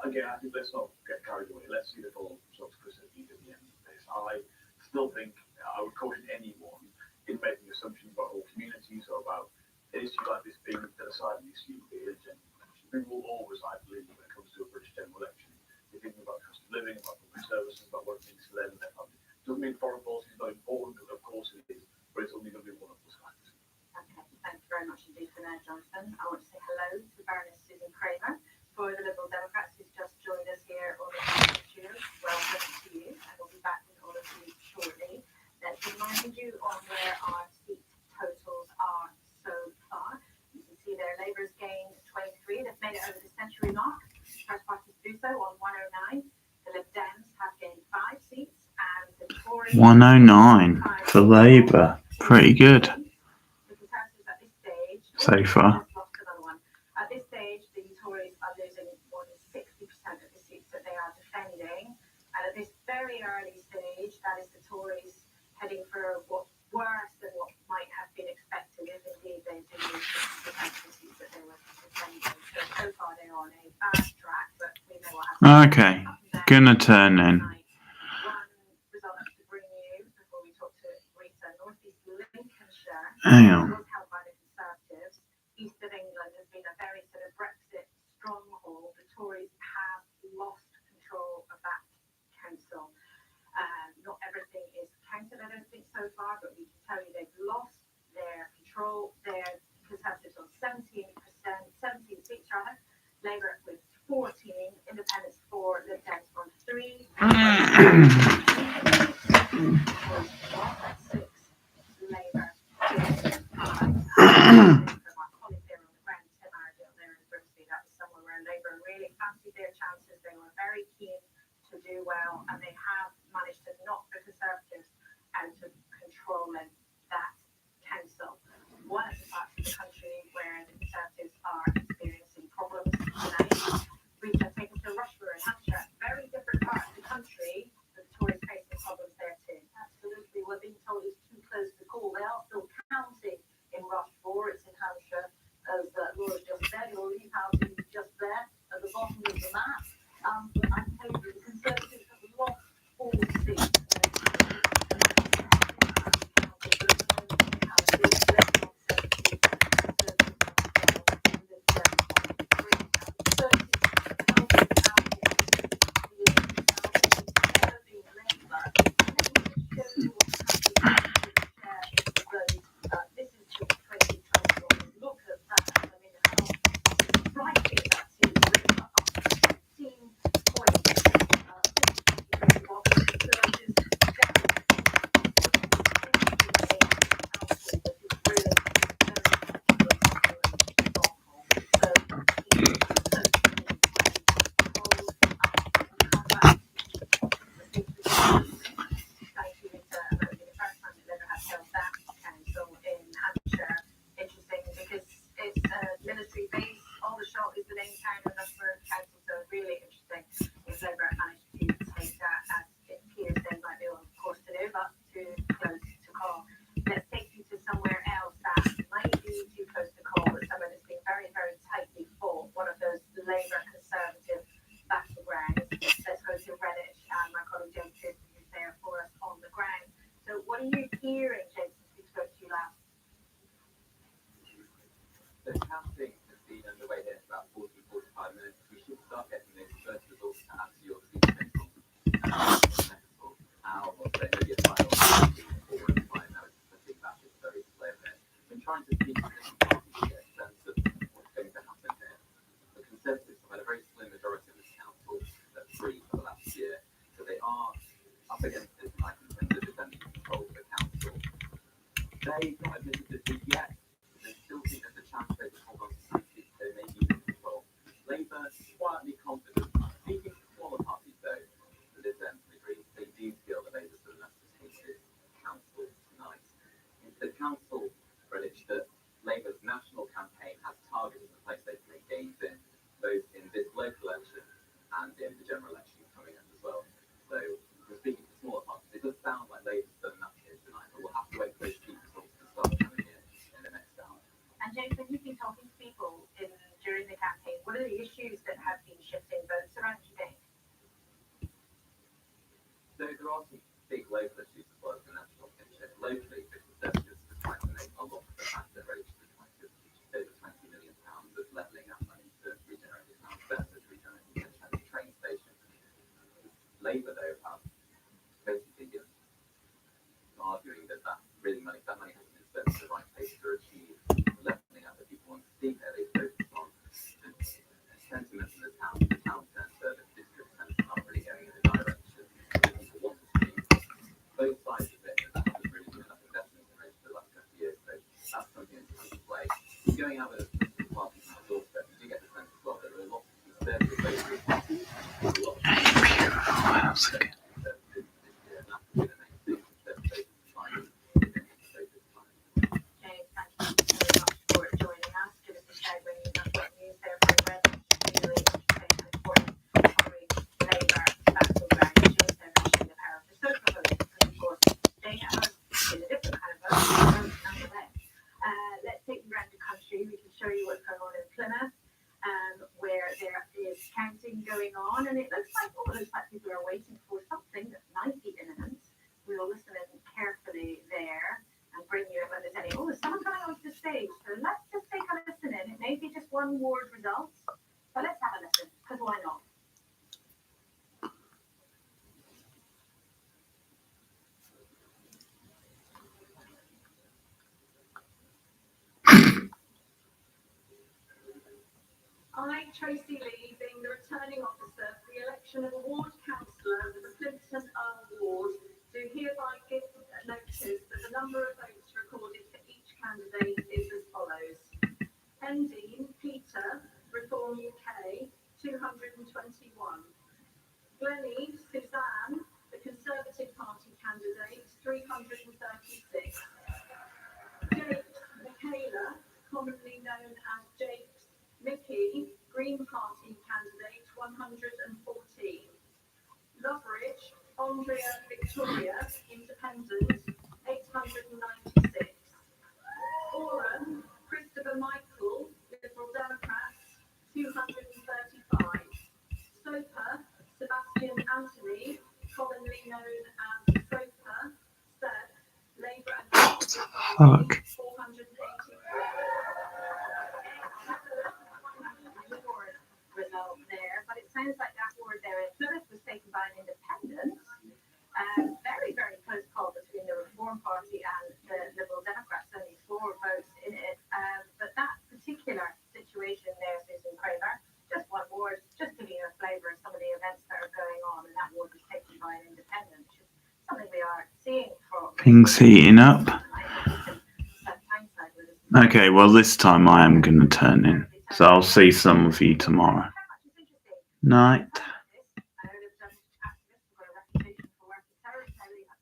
again, I think let's not get carried away. Let's see the full results proceed at the end of this. I still think I would caution anyone in making assumptions about whole communities or about an issue like this being the deciding issue is general election. People will always, I believe, when it comes to a British general election, they're thinking about cost of living, about public services, about what it means to them and their family. Doesn't mean foreign policy is not important, of course it is, but it's only going to be one of those factors. Okay, thank you very much indeed for that, Jonathan. I want to say hello to Baroness Susan Kramer for the Liberal Democrats who's just joined us here on the studio. Welcome to you, and we'll be back with all of you shortly. Let's remind you on where our seat totals are so far. You can see there Labour's gained 23. They've made it over the century mark. First parties do so on 109. The Lib Dems have gained 5 seats, and the Tories 109 for Labour. Pretty good The Conservatives at this stage so far. just lost another one. At this stage, the Tories are losing more than 60% of the seats that they are defending, and at this very early stage, that is the Tories heading for what's worse than what might have been expected if indeed they do lose 60% of the seats that they were defending. So far they are on a bad track, but we know what happens. Okay, gonna turn in. One result I should bring you before we talk to Rita. North East Lincolnshire Hang on. was held by the Conservatives. East of England has been a very sort of Brexit stronghold. The Tories have lost control of that council. Not everything is counted, I don't think, so far, but we can tell you they've lost their control. Their Conservatives on 17 seats rather. Labour with 14, Independents 4, Lib Dems on 3. 6, Labour 5. From our colleague there on the ground, Tim Iredale there in Grimsby, that was somewhere where Labour really fancied their chances. They were very keen to do well, and they have managed to knock the Conservatives out of controlling that council. One of the parts of the country where the Conservatives are experiencing problems tonight. Rita, take us to Rushmore in Hampshire. Very different part of the country, but the Tories facing problems there too. Absolutely, we're being told it's too close to call. They are still counting in Rushmore. It's in Hampshire, as Laura just said. Your leave house is just there at the bottom of the map. But I'm telling you, the Conservatives have lost 4 seats. This is just 2021. Look at that. I mean, how frightening that seems. We're up 15 points. Interesting because it's military base. Aldershot is the main town of Rushmore Council, so really interesting if Labour managed to take that, as it appears they might be able, of course, to do, but too close to call. Let's take you to somewhere else that might be too close to call, but somewhere that's been very, very tightly fought. One of those Labour Conservative battlegrounds. Let's go to Greenwich, and my colleague James Pearson is there for us on the ground. So, what are you hearing, James, since we spoke to you last? The counting has been underway here for about 45 minutes. We should start getting the first results to answer your key questions. How was there maybe a final 4 and 5 hours? I think that is very clear there. We're trying to speak to different parties to get a sense of what's going to happen here. The Conservatives have had a quietly confident. Speaking to smaller parties, though, the DSN agrees, they do feel that Labour's done enough to take this council tonight. It's the council, Greenwich, that Labour's national campaign has targeted the place they can make gains in, both in this local election and in the general election coming up as well. So, we're speaking to smaller parties. It does sound like Labour's done enough here tonight, but we'll have to wait for those key results to start coming in the next hour. And James, when you've been talking to people during the campaign, what are the issues that have been shifting votes around, do you think? So there are some big local issues as well as the national picture. Locally, the Conservatives are trying to make a lot of the fact that reached over £20 million of levelling up money to regenerate town centres, regenerate the train station. Labour, though, have basically arguing that that money hasn't been spent to the right place to achieve the levelling up that people want to see there. They focus on the sentiment in the town centre, the district centre not really going in the direction that people want to see. Both sides of it, that hasn't really been enough investment in relation to the last couple of years, so that's something that's come into play. Going out with a political party on the doorstep, you do get the sense as well that there are lots of conservative voters parties, a lot of conservative this year, and that's been the main thing. James, thank you very much for joining us. Give us a shout when you've got news there, my friend. Really important covering Labour battleground issues. They're pushing the power of the social vote, and of course, they have in a different kind of vote nonetheless. Let's take you around the country. We can show you what's going on in Plymouth, where there is counting going on, and it looks like people are waiting for something that might be imminent. We'll listen in carefully there and bring you when there's any. Oh, there's someone coming onto the stage. So let's just take a listen in. It may be just one ward results, but let's have a listen, because why not? I, Tracy Lee, being the returning officer for the election of a ward councillor for the Plimpton ward, do hereby give notice that the number of votes recorded for each candidate is as follows. Pendine Peter, Reform UK, 221. Glennie Suzanne, the Conservative Party candidate, 336. Jakes Michaela, commonly known as Jakes Mickey, Green Party candidate, 114. Loveridge Andrea Victoria, Independent, 896. Oran Christopher Michael, Liberal Democrats, 235. Soper Sebastian Anthony, commonly known as Soper, Seb, Labour and Conservative Party, 483. Result there, but it sounds like that ward there in Plymouth was taken by an independent. Very, very close call between the Reform Party and the Liberal Democrats, only 4 votes in it. But that particular situation there, Susan Kramer, just one ward, just giving you a flavour of some of the events that are going on, and that ward was taken by an independent, which is something we are seeing from things heating up. Okay, well, this time I am going to turn in, so I'll see some of you tomorrow. Night.